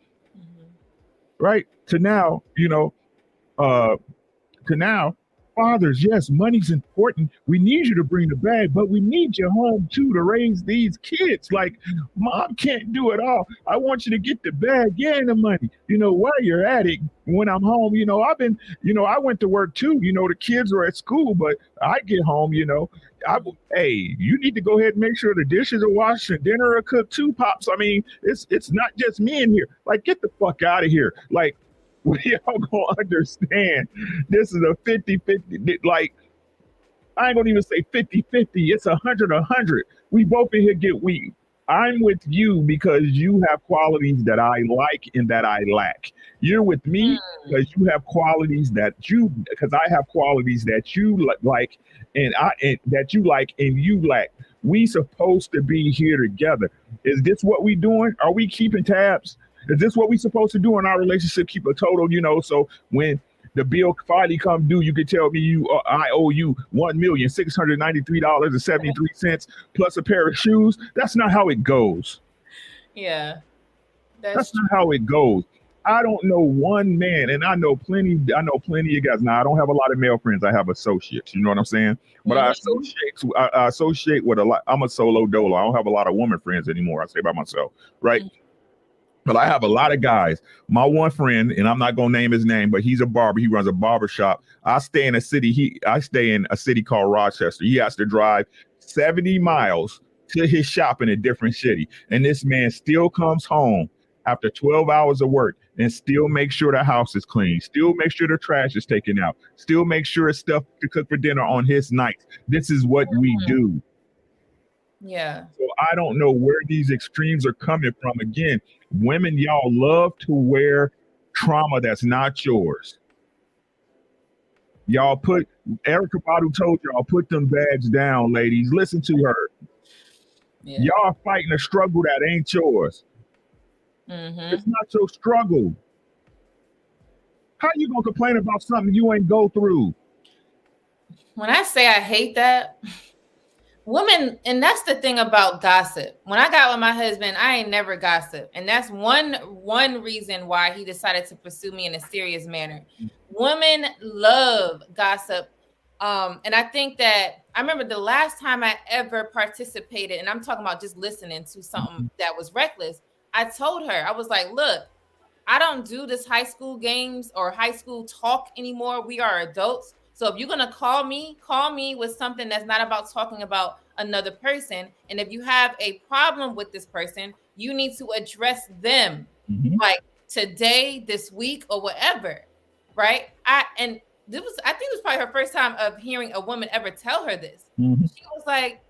Right? To now, fathers, yes, money's important. We need you to bring the bag, but we need you home too to raise these kids. Like, mom can't do it all. I want you to get the bag and the money. While you're at it, when I'm home, I've been, I went to work too. The kids are at school, but I get home, hey, you need to go ahead and make sure the dishes are washed and dinner are cooked too, Pops. I mean, it's not just me in here. Like, get the fuck out of here. Like, we all gonna understand this is a 50-50, like I ain't gonna even say 50-50. It's 100-100. We both in here get weak. I'm with you because you have qualities that I like and that I lack. You're with me because you have qualities because I have qualities that you like and that you like and you lack. We supposed to be here together. Is this what we doing? Are we keeping tabs? Is this what we supposed to do in our relationship? Keep a total, so when the bill finally come due, you can tell me I owe you $1,693.73 plus a pair of shoes. That's not how it goes. Yeah, that's not how it goes. I don't know one man, and I know plenty of guys. Now I don't have a lot of male friends. I have associates. You know what I'm saying? But I associate with a lot. I'm a solo dolo. I don't have a lot of woman friends anymore. I stay by myself, right? But I have a lot of guys. My one friend, and I'm not gonna name his name, but he's a barber. He runs a barber shop. I stay in a city called Rochester. He has to drive 70 miles to his shop in a different city. And this man still comes home after 12 hours of work and still make sure the house is clean, still make sure the trash is taken out, still make sure it's stuff to cook for dinner on his nights. This is what we do. Yeah. So I don't know where these extremes are coming from. Again, women, y'all love to wear trauma that's not yours. Y'all Erykah Badu told y'all, put them bags down, ladies. Listen to her. Yeah. Y'all fighting a struggle that ain't yours. It's not your struggle. How you gonna complain about something you ain't go through? When I say I hate that, women, and that's the thing about gossip. When I got with my husband, I ain't never gossip. And that's one reason why he decided to pursue me in a serious manner. Women love gossip. And I think that I remember the last time I ever participated, and I'm talking about just listening to something that was reckless. I told her, I was like, look, I don't do this high school games or high school talk anymore. We are adults. So if you're going to call me with something that's not about talking about another person. And if you have a problem with this person, you need to address them like today, this week, or whatever. Right. I think it was probably her first time of hearing a woman ever tell her this. She was like,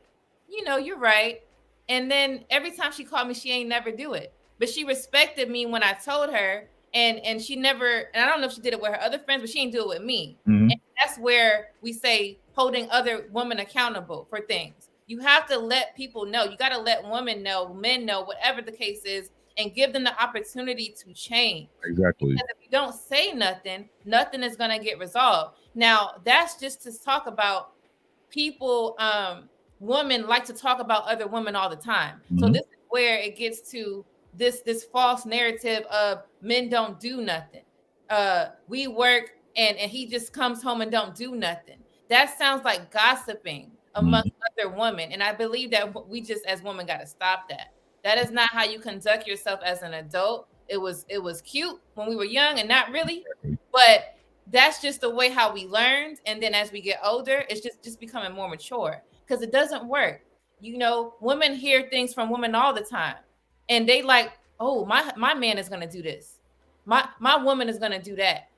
you're right. And then every time she called me, she ain't never do it. But she respected me when I told her, and she never, and I don't know if she did it with her other friends, but she didn't do it with me. And that's where we say holding other women accountable for things. You have to let people know. You got to let women know, men know, whatever the case is, and give them the opportunity to change. Exactly. Because if you don't say nothing is going to get resolved. Now, that's just to talk about people. Women like to talk about other women all the time. So this is where it gets to this false narrative of men don't do nothing. We work and he just comes home and don't do nothing. That sounds like gossiping amongst other women. And I believe that we just as women got to stop that. That is not how you conduct yourself as an adult. It was cute when we were young and not really, but that's just the way how we learned. And then as we get older, it's just becoming more mature because it doesn't work. Women hear things from women all the time. And they like, oh, my man is going to do this. My woman is going to do that.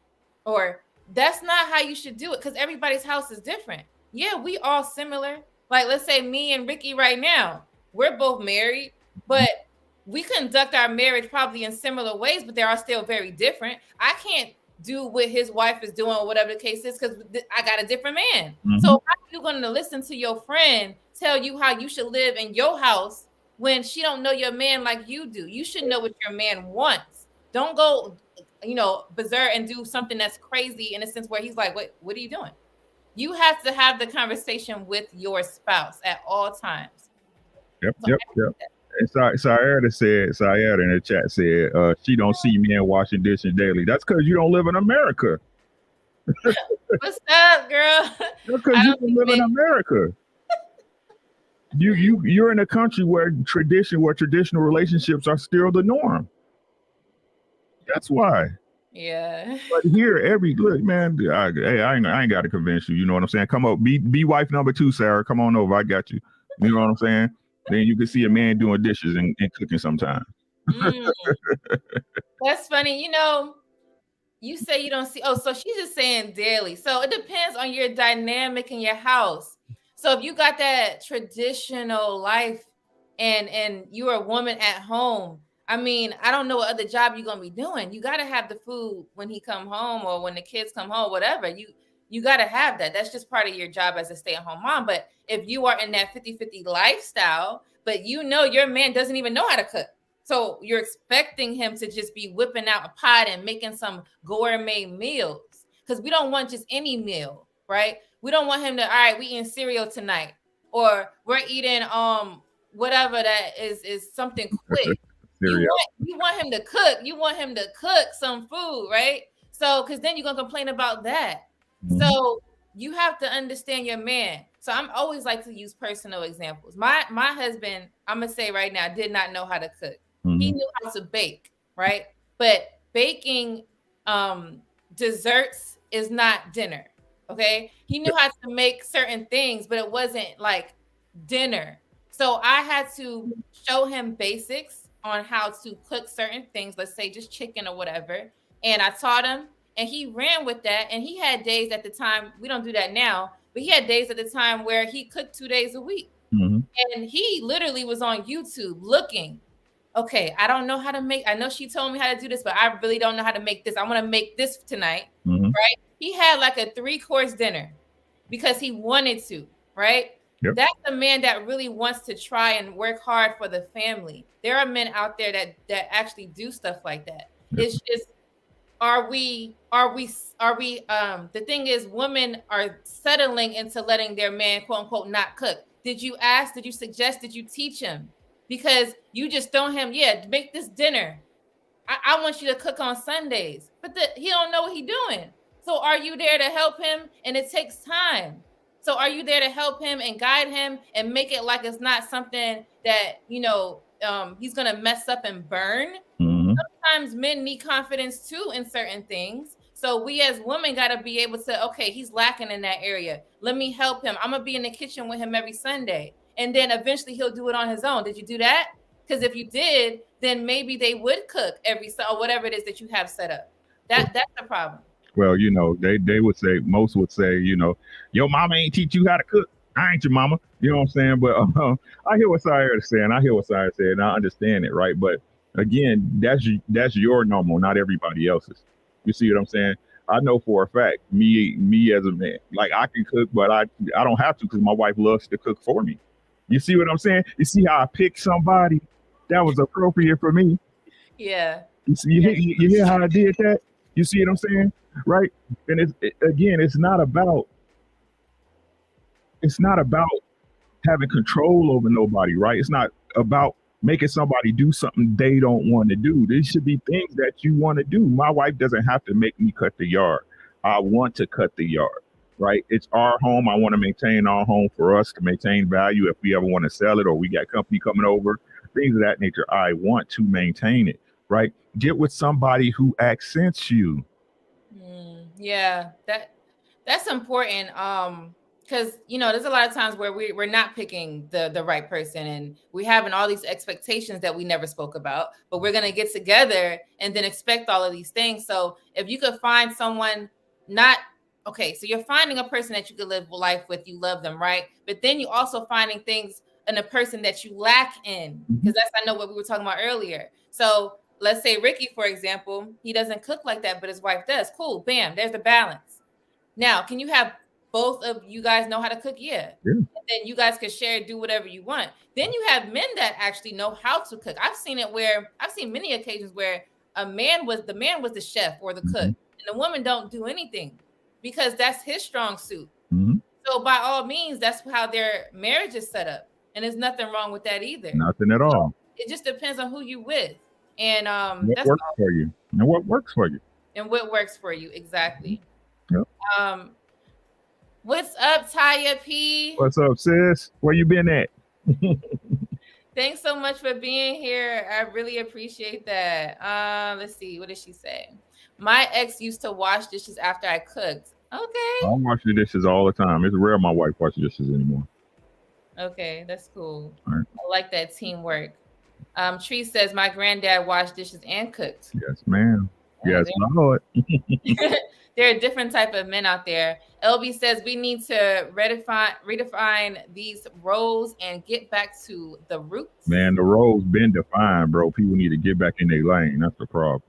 Or that's not how you should do it because everybody's house is different. Yeah, we all similar. Like, let's say me and Ricky right now, we're both married, but we conduct our marriage probably in similar ways, but they are still very different. I can't do what his wife is doing or whatever the case is because I got a different man. So how are you going to listen to your friend tell you how you should live in your house when she don't know your man like you do? You should know what your man wants. Don't go, berserk and do something that's crazy in a sense where he's like, what are you doing? You have to have the conversation with your spouse at all times. Yep. And Sayada in the chat said, she don't see men washing dishes daily. That's because you don't live in America. What's up, girl? That's because you don't live in America. You're in a country where traditional relationships are still the norm. That's why. Yeah. But here, look, man, I ain't got to convince you. You know what I'm saying? Come up, be wife number 2, Sarah. Come on over. I got you. You know what I'm saying? Then you can see a man doing dishes and cooking sometimes. That's funny. You say you don't see. Oh, so she's just saying daily. So it depends on your dynamic in your house. So if you got that traditional life and you're a woman at home, I mean, I don't know what other job you're gonna be doing. You gotta have the food when he come home or when the kids come home, whatever. You gotta have that. That's just part of your job as a stay-at-home mom. But if you are in that 50-50 lifestyle, but you know your man doesn't even know how to cook. So you're expecting him to just be whipping out a pot and making some gourmet meals. Because we don't want just any meal, right? We don't want him to, all right, we eating cereal tonight. Or we're eating whatever that is something quick. You want him to cook. You want him to cook some food, right? So, because then you're gonna complain about that. Mm-hmm. So you have to understand your man. So I'm always like to use personal examples. My husband, I'm gonna say right now, did not know how to cook. Mm-hmm. He knew how to bake, right? But baking desserts is not dinner. Okay. He knew how to make certain things, but it wasn't like dinner. So I had to show him basics on how to cook certain things, let's say just chicken or whatever. And I taught him and he ran with that. And he had days at the time, we don't do that now, but he had days at the time where he cooked 2 days a week. Mm-hmm. And he literally was on YouTube looking, okay, I don't know how to make, I know she told me how to do this, but I really don't know how to make this. I want to make this tonight, mm-hmm. right? He had like a 3-course dinner because he wanted to, right? Yep. That's a man that really wants to try and work hard for the family. There are men out there that actually do stuff like that. Yep. It's just, the thing is, women are settling into letting their man, quote unquote, not cook. Did you ask? Did you suggest? Did you teach him? Because you just throw him, make this dinner. I want you to cook on Sundays, but he don't know what he's doing. So are you there to help him? And it takes time. So are you there to help him and guide him and make it like it's not something that, he's going to mess up and burn? Mm-hmm. Sometimes men need confidence too in certain things. So we as women got to be able to, okay, he's lacking in that area. Let me help him. I'm going to be in the kitchen with him every Sunday. And then eventually he'll do it on his own. Did you do that? Because if you did, then maybe they would cook every Sunday or whatever it is that you have set up. That's the problem. Well, they would say, most would say, your mama ain't teach you how to cook. I ain't your mama. You know what I'm saying? But I hear what Sire is saying. And I understand it, right? But again, that's your normal, not everybody else's. You see what I'm saying? I know for a fact, me as a man, like I can cook, but I don't have to because my wife loves to cook for me. You see what I'm saying? You see how I picked somebody that was appropriate for me? Yeah. You hear how I did that? You see what I'm saying? Right? And it's not about having control over nobody, right? It's not about making somebody do something they don't want to do. There should be things that you want to do. My wife doesn't have to make me cut the yard. I want to cut the yard, right? It's our home. I want to maintain our home for us to maintain value if we ever want to sell it or we got company coming over, things of that nature. I want to maintain it, right? Get with somebody who accents you. Yeah, that's important. Because there's a lot of times where we're not picking the right person and we're having all these expectations that we never spoke about, but we're gonna get together and then expect all of these things. So if you could find someone so you're finding a person that you could live life with, you love them, right? But then you also finding things in a person that you lack in, because I know what we were talking about earlier. So let's say Ricky, for example, he doesn't cook like that, but his wife does. Cool, bam, there's the balance. Now, can you have both of you guys know how to cook? Yeah. And then you guys can share, do whatever you want. Then you have men that actually know how to cook. I've seen many occasions where the man was the chef or the cook, and the woman don't do anything because that's his strong suit. Mm-hmm. So by all means, that's how their marriage is set up. And there's nothing wrong with that either. Nothing at all. It just depends on who you with. And what works for you. And what works for you. And what works for you, exactly. Yep. What's up, Taya P? What's up, sis? Where you been at? Thanks so much for being here. I really appreciate that. Let's see. What did she say? My ex used to wash dishes after I cooked. Okay. I wash the dishes all the time. It's rare my wife washes dishes anymore. Okay, that's cool. Right. I like that teamwork. Tree says my granddad washed dishes and cooked. Yes, ma'am. Yes, Lord. there are different type of men out there. LB says we need to redefine these roles and get back to the roots. Man, the role's been defined, bro. People need to get back in their lane. That's the problem.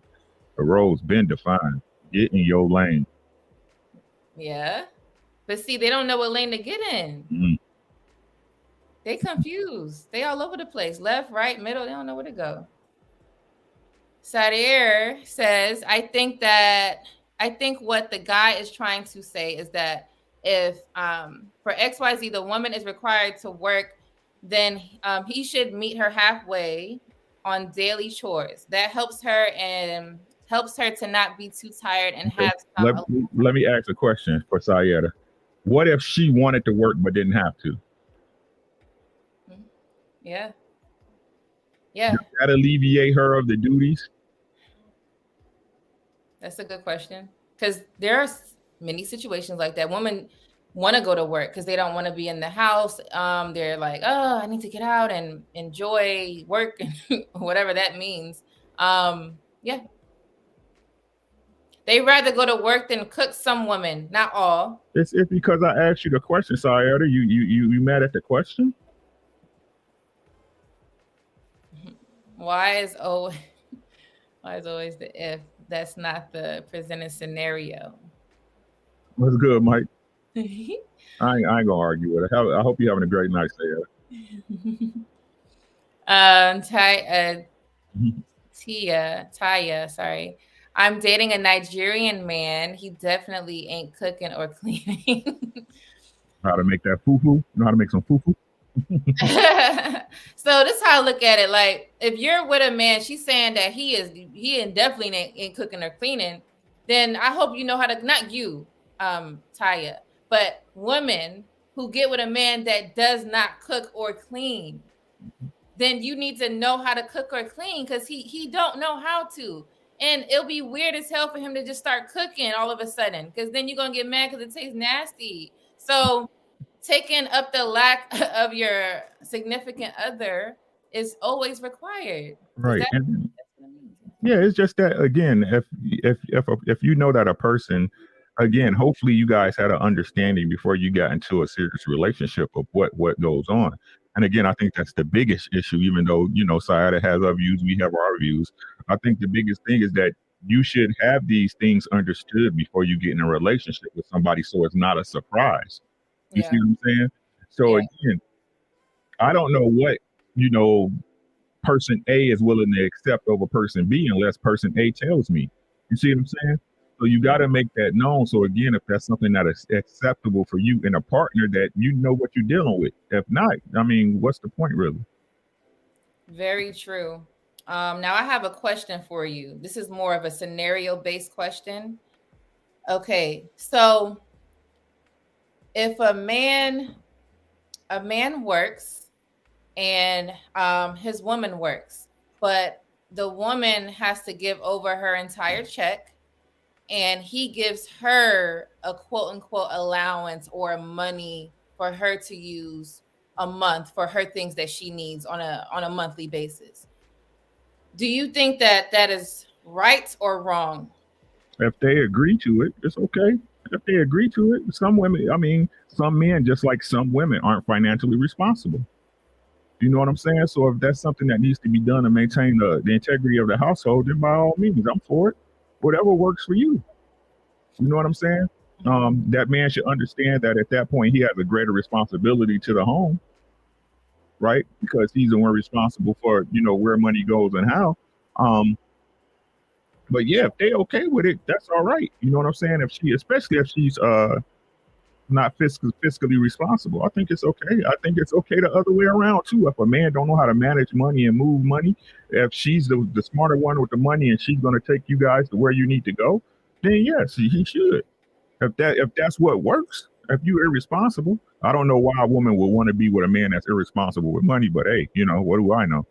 The role's been defined. Get in your lane. Yeah. But see, they don't know what lane to get in. Mm. They confused. They all over the place. Left, right, middle. They don't know where to go. Sadier says, I think what the guy is trying to say is that if for XYZ the woman is required to work, then he should meet her halfway on daily chores. That helps her and helps her to not be too tired and Okay. have some. Let me ask a question for Sayeda. What if she wanted to work but didn't have to? Yeah. Yeah. Does that alleviate her of the duties? That's a good question. Because there are many situations like that. Women want to go to work because they don't want to be in the house. They're like, oh, I need to get out and enjoy work and whatever that means. Yeah. They rather go to work than cook. Some women, not all. It's because I asked you the question, Sayeda. You mad at the question? Why is always the if? That's not the presented scenario. What's good, Mike? I ain't gonna argue with it. I hope you're having a great night, Sayeda. Taya, sorry. I'm dating a Nigerian man. He definitely ain't cooking or cleaning. How to make that fufu? Know how to make some fufu? So this is how I look at it. Like, if you're with a man, she's saying that he definitely ain't cooking or cleaning, then I hope you know how to, not you, Taya, but women who get with a man that does not cook or clean, then you need to know how to cook or clean because he don't know how to. And it'll be weird as hell for him to just start cooking all of a sudden, because then you're gonna get mad because it tastes nasty. So taking up the lack of your significant other is always required. Right. Yeah, it's just that, again, if you know that a person, again, hopefully you guys had an understanding before you got into a serious relationship of what goes on. And again, I think that's the biggest issue, even though, Sayada has our views, we have our views. I think the biggest thing is that you should have these things understood before you get in a relationship with somebody, so it's not a surprise. You see what I'm saying? So again, I don't know what, person A is willing to accept over person B unless person A tells me. You see what I'm saying? So you got to make that known. So again, if that's something that is acceptable for you and a partner, that you know what you're dealing with. If not, I mean, what's the point really? Very true. Now I have a question for you. This is more of a scenario-based question. Okay, so if a man works and his woman works, but the woman has to give over her entire check and he gives her a quote unquote allowance or money for her to use a month for her things that she needs on a monthly basis. Do you think that is right or wrong? If they agree to it, it's okay. If they agree to it, some men, just like some women, aren't financially responsible. You know what I'm saying? So if that's something that needs to be done to maintain the integrity of the household, then by all means, I'm for it. Whatever works for you. You know what I'm saying? That man should understand that at that point he has a greater responsibility to the home, right? Because he's the one responsible for, where money goes and how. But yeah, if they okay with it, that's all right. You know what I'm saying? Especially if she's not fiscally responsible, I think it's okay. I think it's okay the other way around too. If a man don't know how to manage money and move money, if she's the smarter one with the money and she's going to take you guys to where you need to go, then yes, he should. If that's what works. If you're irresponsible, I don't know why a woman would want to be with a man that's irresponsible with money. But hey, what do I know?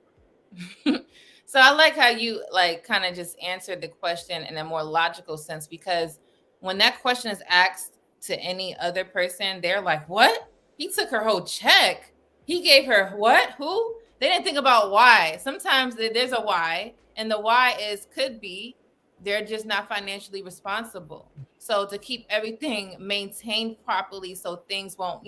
So I like how you kind of just answered the question in a more logical sense, because when that question is asked to any other person, they're like, what? He took her whole check. He gave her what? Who? They didn't think about why. Sometimes there's a why, and the why could be they're just not financially responsible. So to keep everything maintained properly so things won't,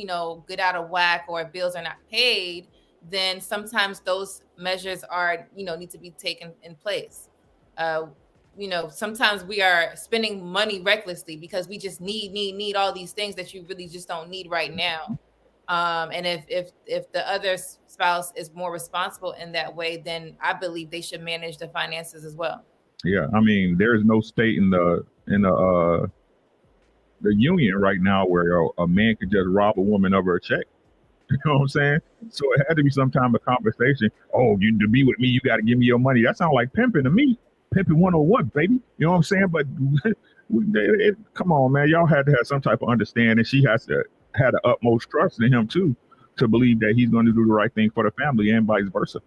get out of whack or bills are not paid, then sometimes those measures are, need to be taken in place. Uh, sometimes we are spending money recklessly because we just need all these things that you really just don't need right now. And if the other spouse is more responsible in that way, then I believe they should manage the finances as well. Yeah, I mean, there's no state in the union right now where a man could just rob a woman of her check. You know what I'm saying? So it had to be some kind of conversation. Oh, you to be with me, you got to give me your money. That sounds like pimping to me. Pimping 101, baby. You know what I'm saying? But come on, man. Y'all had to have some type of understanding. She has to have the utmost trust in him too, to believe that he's going to do the right thing for the family and vice versa.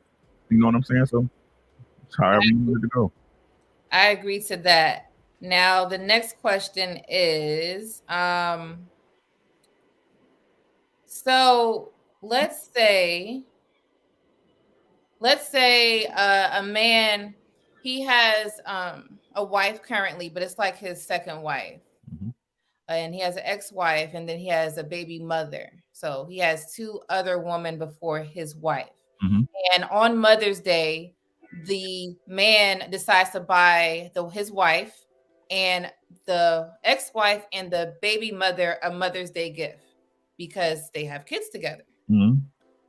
You know what I'm saying? So it's however you want it to go. I agree to that. Now the next question is, so let's say a man, he has a wife currently, but it's like his second wife. Mhm. And he has an ex-wife, and then he has a baby mother. So he has two other women before his wife. Mhm. And on Mother's Day, the man decides to buy his wife and the ex-wife and the baby mother a Mother's Day gift because they have kids together. Mhm.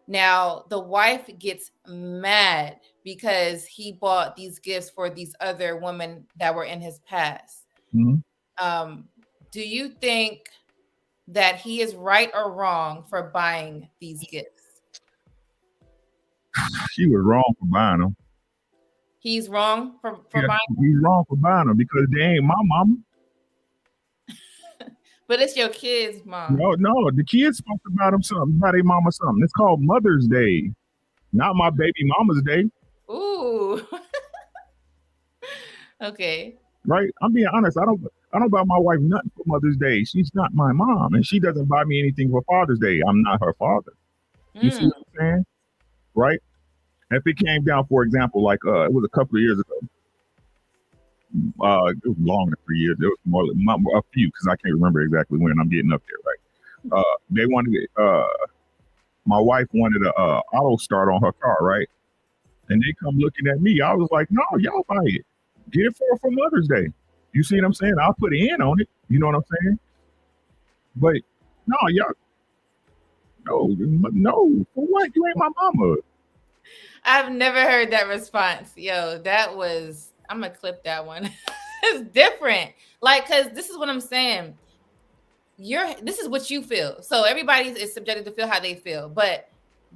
Now, the wife gets mad because he bought these gifts for these other women that were in his past. Mhm. Do you think that he is right or wrong for buying these gifts? She was wrong for buying them. He's wrong for Yeah, buying, he's wrong for buying them because they ain't my mama. but it's your kids, mom. No, the kids supposed to buy them something, buy their mama something. It's called Mother's Day, not my baby mama's day. Ooh. Okay. Right? I'm being honest. I don't buy my wife nothing for Mother's Day. She's not my mom, and she doesn't buy me anything for Father's Day. I'm not her father. You see what I'm saying? Right? If it came down, for example, like it was a couple of years ago. It was longer than 3 years. It was more a few because I can't remember exactly when. I'm getting up there, right? They wanted my wife wanted a auto start on her car, right? And they come looking at me. I was like, no, y'all buy it. Get it for Mother's Day. You see what I'm saying? I'll put an in on it. You know what I'm saying? But no, y'all, no, for what? You ain't my mama. I've never heard that response. Yo, that was, I'm gonna clip that one. It's different. Like, cause this is what I'm saying. This is what you feel. So everybody is subjected to feel how they feel. But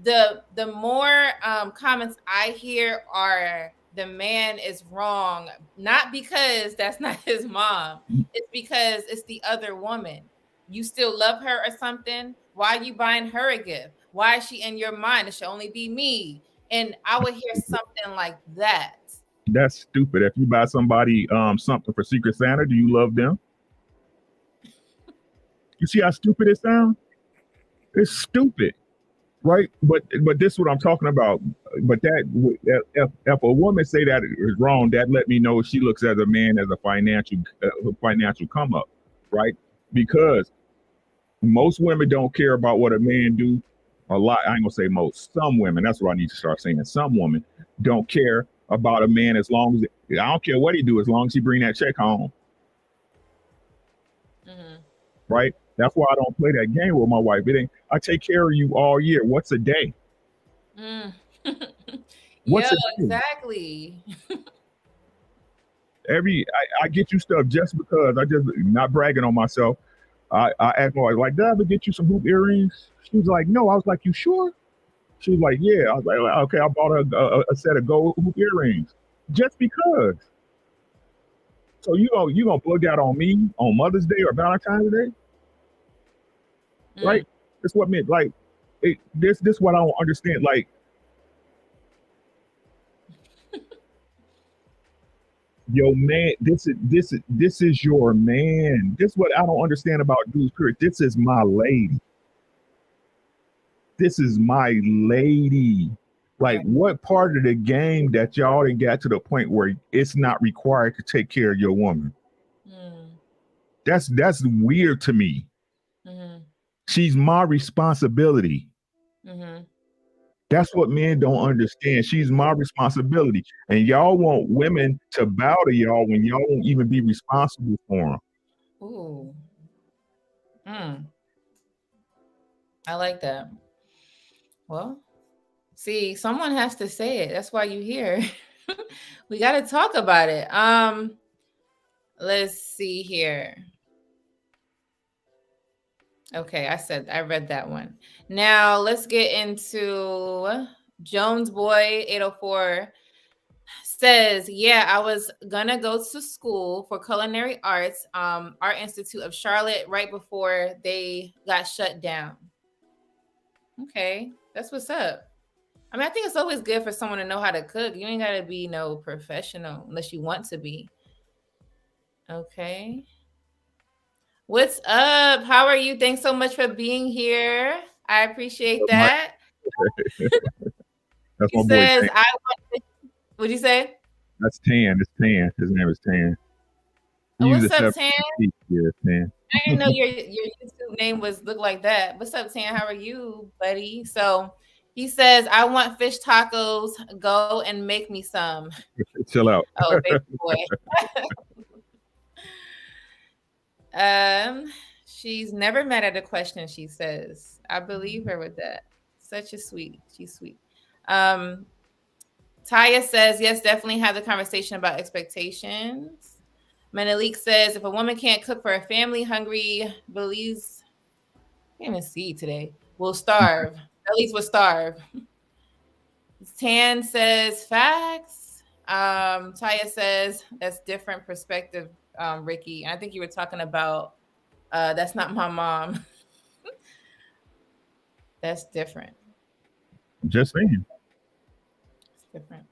the more comments I hear are the man is wrong, not because that's not his mom. It's because it's the other woman. You still love her or something. Why are you buying her a gift? Why is she in your mind? It should only be me. And I would hear something like that. That's stupid. If you buy somebody something for Secret Santa, do you love them? You see how stupid it sounds? It's stupid, right? But this is what I'm talking about. But if a woman say that is wrong, that let me know she looks at a man as a financial come up, right? Because most women don't care about what a man do. A lot, I ain't gonna say most. Some women, that's what I need to start saying. Some women don't care about a man as long as I don't care what he do, as long as he bring that check home. Mm-hmm. Right? That's why I don't play that game with my wife. It ain't. I take care of you all year. What's a day? What's Yeah, a day? exactly. I get you stuff just because I just not bragging on myself. I asked my wife, like, did I ever get you some hoop earrings? She was like, no. I was like, you sure? She was like, yeah. I was like, okay. I bought her a set of gold hoop earrings just because. So you gonna plug that on me on Mother's Day or Valentine's Day, right? That's what meant like this what I don't understand. Like your man, this is your man. This is what I don't understand about dudes. Period. This is my lady. This is my lady. Like, what part of the game that y'all didn't get to the point where it's not required to take care of your woman? That's weird to me. Mm-hmm. She's my responsibility. Mm-hmm. That's what men don't understand. She's my responsibility. And y'all want women to bow to y'all when y'all won't even be responsible for them. Ooh. I like that. Well, see, someone has to say it. That's why you're here. We got to talk about it. Let's see here. Okay, I read that one. Now let's get into Jones Boy 804 says, yeah, I was gonna go to school for culinary arts, Art Institute of Charlotte, right before they got shut down. Okay, that's what's up. I mean, I think it's always good for someone to know how to cook. You ain't gotta be no professional unless you want to be. Okay. What's up? How are you? Thanks so much for being here. I appreciate that. That's He my boy. says, Tan. I want. What'd you say? That's Tan. It's Tan. His name is Tan. He used What's a up, 7 Tan? Yeah, Tan. I didn't know your YouTube name was look like that. What's up, Tan? How are you, buddy? So he says, I want fish tacos. Go and make me some. Chill out. Oh, baby boy. She's never mad at a question, she says. I believe her with that. She's sweet. Taya says, yes, definitely have the conversation about expectations. Menelik says, if a woman can't cook for a family, hungry, believes, I can't even see today, will starve. At least will starve. Tan says, facts. Taya says, that's different perspective, Ricky. And I think you were talking about, that's not my mom. That's different. Just saying. It's different.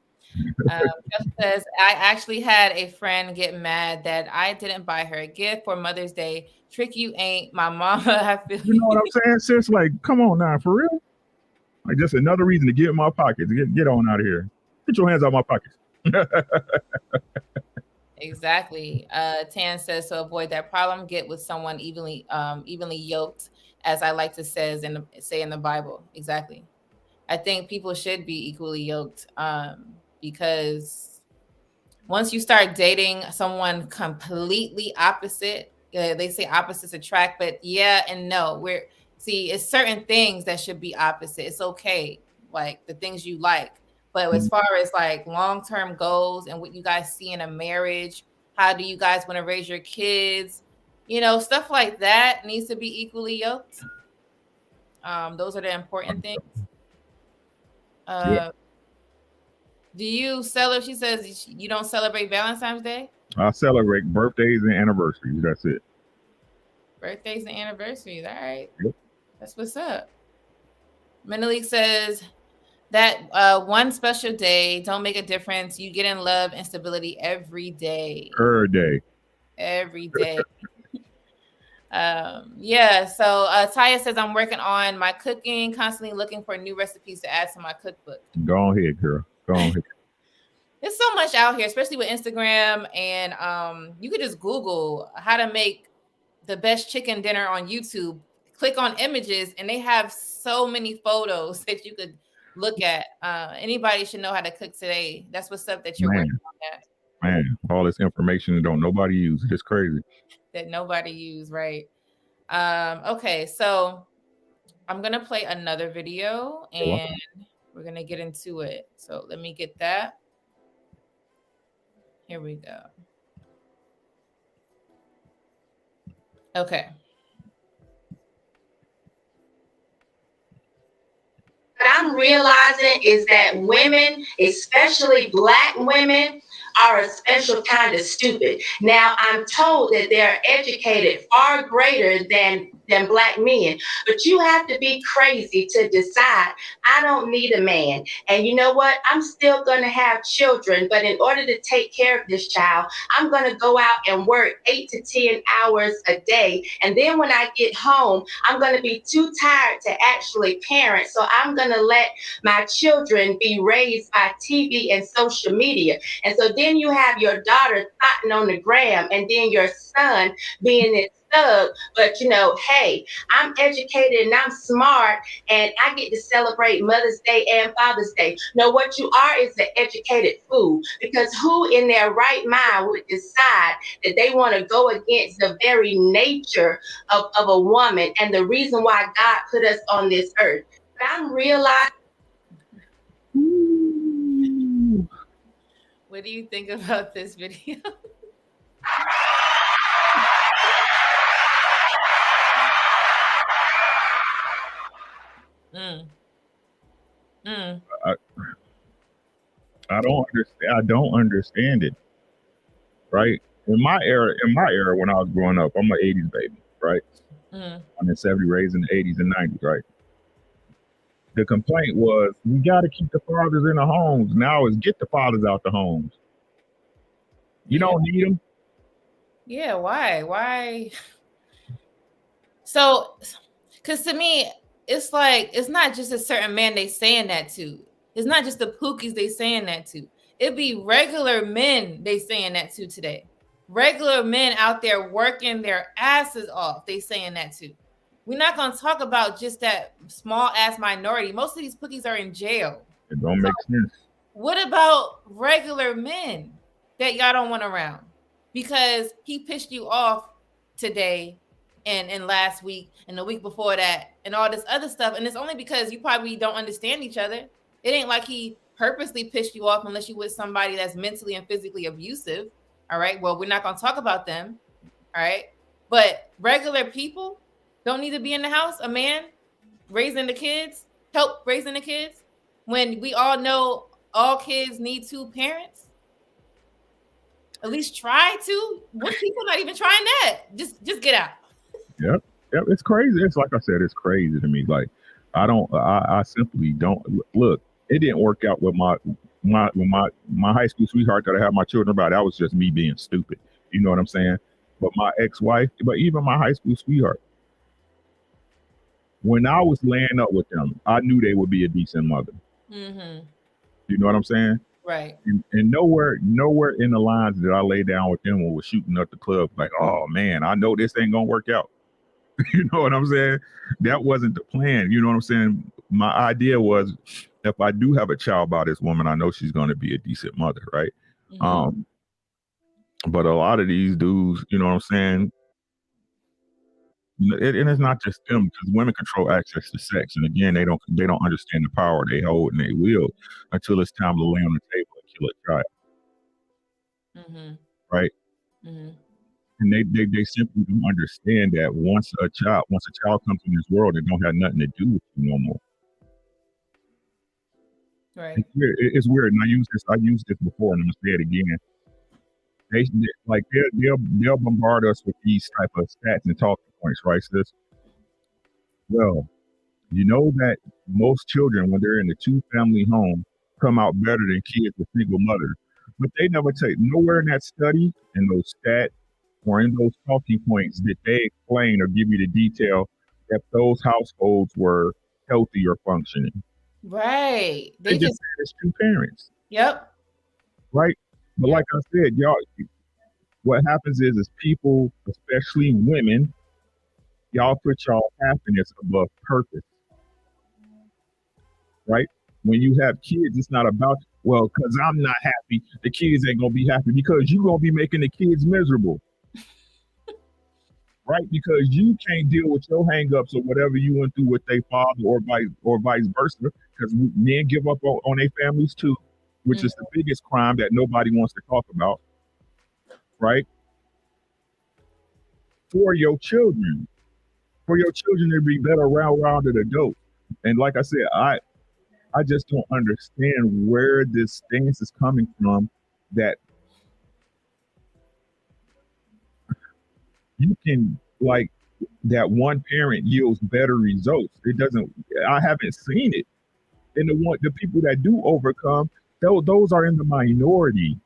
Jeff says, I actually had a friend get mad that I didn't buy her a gift for Mother's Day. Trick you ain't, my mama. I feel You know what I'm saying, sis? Like, come on now, for real? Like, just another reason to get in my pockets. Get on out of here. Get your hands out of my pockets. Exactly. Tan says, to avoid that problem, get with someone evenly yoked, as I like to say in the Bible. Exactly. I think people should be equally yoked, because once you start dating someone completely opposite, they say opposites attract, but yeah and no. It's certain things that should be opposite. It's okay, like the things you like. But as far as like long-term goals and what you guys see in a marriage, how do you guys want to raise your kids? Stuff like that needs to be equally yoked. Those are the important things. Yeah. Do you celebrate? She says you don't celebrate Valentine's Day? I celebrate birthdays and anniversaries. That's it. Birthdays and anniversaries. All right. Yep. That's what's up. Menelik says that one special day don't make a difference. You get in love and stability every day. Every day. Yeah. So Taya says, I'm working on my cooking, constantly looking for new recipes to add to my cookbook. Go ahead, girl. Go ahead. There's so much out here, especially with Instagram, and you could just Google how to make the best chicken dinner on YouTube. Click on images, and they have so many photos that you could look at. Anybody should know how to cook today. That's what's up that you're working on that. Man, all this information don't nobody use. It's crazy. That nobody use, right? Okay, so I'm gonna play another video, and we're gonna get into it. So let me get that. Here we go. Okay. What I'm realizing is that women, especially Black women, are a special kind of stupid. Now, I'm told that they're educated far greater than than black men. But you have to be crazy to decide, I don't need a man. And you know what? I'm still going to have children, but in order to take care of this child, I'm going to go out and work 8 to 10 hours a day. And then when I get home, I'm going to be too tired to actually parent. So I'm going to let my children be raised by TV and social media. And so then you have your daughter thotting on the gram, and then your son being this thug. But you know, hey, I'm educated and I'm smart, and I get to celebrate Mother's Day and Father's Day. No, what you are is an educated fool. Because who in their right mind would decide that they want to go against the very nature of a woman and the reason why God put us on this earth? But I'm realizing. What do you think about this video? I don't understand. I don't understand it. Right? In my era, when I was growing up, I'm an '80s baby. Right? I'm in '70s, raised in the '80s and '90s. Right? The complaint was, we got to keep the fathers in the homes. Now is get the fathers out the homes. You don't need them. Yeah, why? So, because to me, it's like, it's not just a certain man they saying that to. It's not just the pookies they saying that to. It be regular men they saying that to today. Regular men out there working their asses off, they saying that to. We're not going to talk about just that small ass minority. Most of these pookies are in jail. It don't make sense. What about regular men that y'all don't want around? Because he pissed you off today and last week and the week before that and all this other stuff. And it's only because you probably don't understand each other. It ain't like he purposely pissed you off unless you with somebody that's mentally and physically abusive. All right. Well, we're not going to talk about them. All right. But regular people don't need to be in the house. A man raising the kids, help raising the kids, when we all know all kids need two parents. At least try to. Most people not even trying that. Just get out. Yep. It's crazy. It's like I said, it's crazy to me. Like, I simply don't look. It didn't work out with my high school sweetheart that I had my children about. That was just me being stupid. You know what I'm saying? But my ex-wife, but even my high school sweetheart, when I was laying up with them, I knew they would be a decent mother. Mm-hmm. You know what I'm saying? Right. And nowhere in the lines that I lay down with them when we're shooting up the club, like, oh man, I know this ain't gonna work out. You know what I'm saying? That wasn't the plan. You know what I'm saying? My idea was, if I do have a child by this woman, I know she's gonna be a decent mother, right? Mm-hmm. But a lot of these dudes, you know what I'm saying? And it's not just them, because women control access to sex, and again, they don't understand the power they hold and they wield until it's time to lay on the table and kill a child. Mm-hmm. Right? Mm-hmm. And they simply don't understand that once a child comes in this world, it don't have nothing to do with you no more. Right. It's weird, and I used this before, and I'm gonna say it again. They'll bombard us with these type of stats and talking points, right, sis? Well, you know that most children, when they're in a two-family home, come out better than kids with single mothers. But they never take nowhere in that study, in those stats, or in those talking points that they explain or give you the detail that those households were healthy or functioning. Right. They just said it's two parents. Yep. Right? But like I said, y'all, what happens is people, especially women, y'all put y'all happiness above purpose. Right? When you have kids, it's not about, well, because I'm not happy, the kids ain't going to be happy, because you're going to be making the kids miserable. Right? Because you can't deal with your hangups or whatever you went through with their father or vice versa, because men give up on their families too, which is the biggest crime that nobody wants to talk about. Right? For your children to be better rounded adults. And like I said, I just don't understand where this stance is coming from, that you can, like, that one parent yields better results. It doesn't. I haven't seen it. And the people that do overcome, those are in the minority.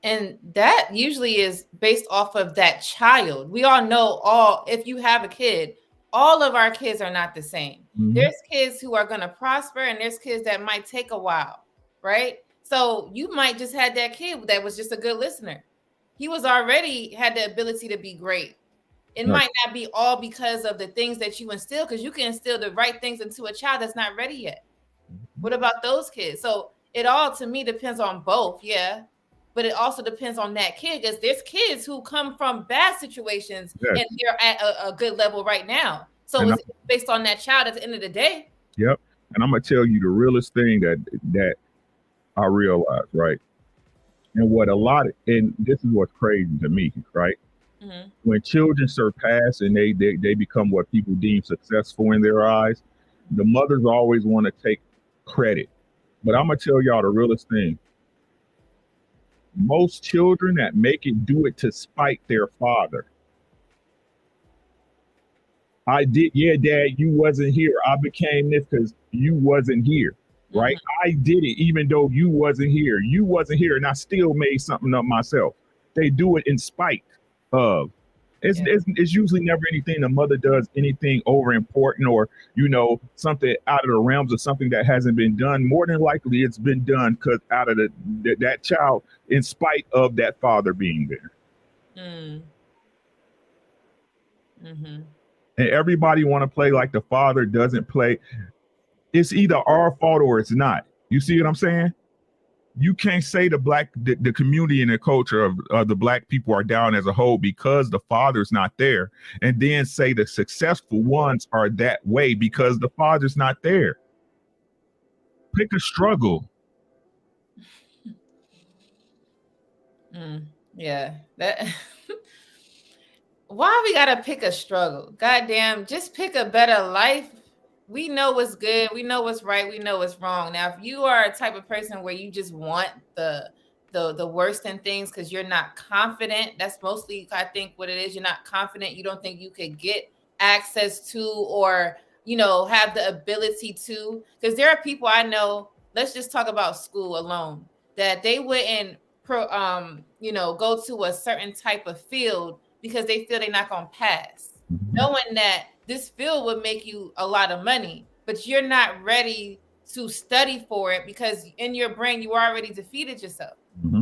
And that usually is based off of that child. We all know if you have a kid, all of our kids are not the same. Mm-hmm. There's kids who are going to prosper and there's kids that might take a while, right? So you might just had that kid that was just a good listener. He was already had the ability to be great. It might not be all because of the things that you instill, because you can instill the right things into a child that's not ready yet. What about those kids? So it all, to me, depends on both. Yeah. But it also depends on that kid, because there's kids who come from bad situations and they're at a good level right now. So it's based on that child at the end of the day. Yep. And I'm going to tell you the realest thing that I realized, right? And and this is what's crazy to me, right? Mm-hmm. When children surpass and they become what people deem successful in their eyes, the mothers always want to take credit. But I'm going to tell y'all the realest thing. Most children that make it do it to spite their father. I did, yeah, Dad, you wasn't here. I became this because you wasn't here, right? Mm-hmm. I did it even though you wasn't here. You wasn't here, and I still made something up myself. They do it in spite of. It's usually never anything the mother does, anything over important or, something out of the realms of something that hasn't been done. More than likely, it's been done because out of that child, in spite of that father being there. Mm. Mm-hmm. And everybody want to play like the father doesn't play. It's either our fault or it's not. You see what I'm saying? You can't say the community and the culture of the black people are down as a whole because the father's not there, and then say the successful ones are that way because the father's not there. Pick a struggle. Yeah, that. Why we gotta pick a struggle? Goddamn, just pick a better life. We know what's good. We know what's right. We know what's wrong. Now, if you are a type of person where you just want the worst in things because you're not confident, that's mostly, I think, what it is. You're not confident. You don't think you could get access to or, have the ability to. Because there are people I know, let's just talk about school alone, that they wouldn't, go to a certain type of field because they feel they're not going to pass. Knowing that this field would make you a lot of money, but you're not ready to study for it because in your brain, you already defeated yourself. Mm-hmm.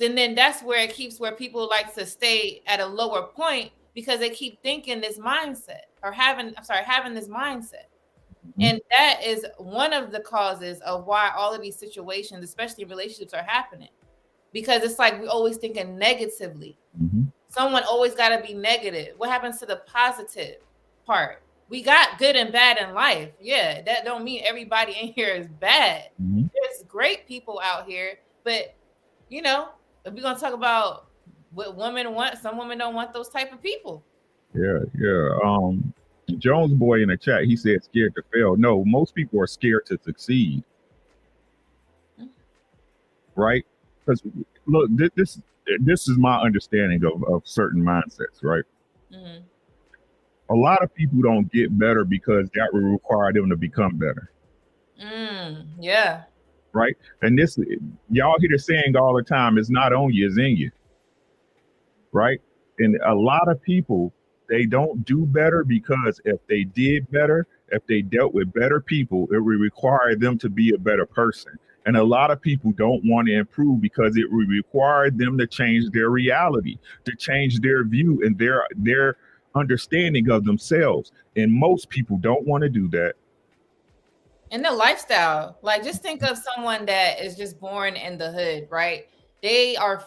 And then that's where people like to stay at a lower point because they keep thinking this mindset or having this mindset. Mm-hmm. And that is one of the causes of why all of these situations, especially relationships, are happening. Because it's like we're always thinking negatively. Mm-hmm. Someone always got to be negative. What happens to the positive part? We got good and bad in life. Yeah, that don't mean everybody in here is bad. Mm-hmm. There's great people out here. But, if we're going to talk about what women want, some women don't want those type of people. Yeah. Jones boy in the chat, he said scared to fail. No, most people are scared to succeed. Mm-hmm. Right? Because look, this is my understanding of certain mindsets, right? Mm-hmm. A lot of people don't get better because that will require them to become better. Yeah. Right? And this, y'all hear the saying all the time, it's not on you, it's in you. Right? And a lot of people, they don't do better because if they did better, if they dealt with better people, it would require them to be a better person. And a lot of people don't want to improve because it would require them to change their reality, to change their view and their understanding of themselves. And most people don't want to do that. And the lifestyle, like just think of someone that is just born in the hood, right? They are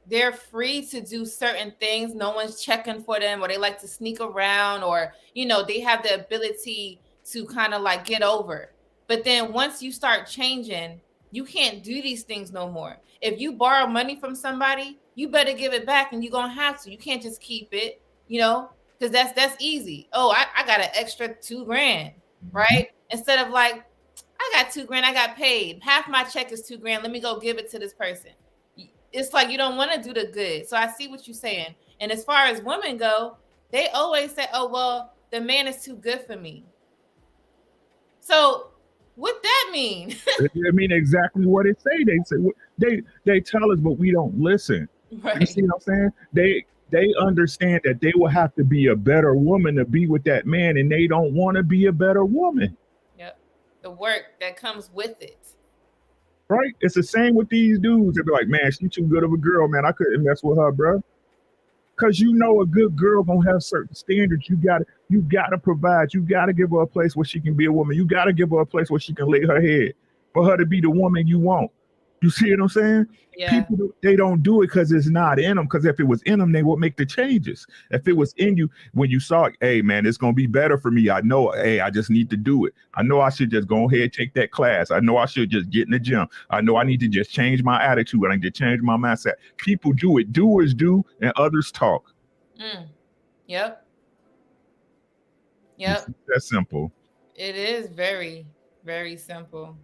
they're free to do certain things. No one's checking for them, or they like to sneak around, or they have the ability to kind of like get over. But then once you start changing, you can't do these things no more. If you borrow money from somebody, you better give it back, and you're gonna have to. You can't just keep it, because that's easy. Oh, I got an extra $2,000, right? Instead of like, I got $2,000, I got paid. Half my check is $2,000. Let me go give it to this person. It's like you don't want to do the good. So I see what you're saying. And as far as women go, they always say, oh, well, the man is too good for me. So what that mean? I mean exactly what it say. They say they tell us, but we don't listen. You Right. see what I'm saying? They understand that they will have to be a better woman to be with that man, and they don't want to be a better woman. Yep. The work that comes with it. Right? It's the same with these dudes. They'll be like, man, she too good of a girl, man. I couldn't mess with her, bro. Cause you know a good girl gonna have certain standards. You gotta provide. You gotta give her a place where she can be a woman. You gotta give her a place where she can lay her head for her to be the woman you want. You see what I'm saying? Yeah. People, they don't do it because it's not in them. Because if it was in them, they would make the changes. If it was in you, when you saw it, hey man, it's gonna be better for me. I know. Hey, I just need to do it. I know I should just go ahead and take that class. I know I should just get in the gym. I know I need to just change my attitude. I need to change my mindset. People do it. Doers do, and others talk. Yep. It's Yep. that simple. It is very, very simple.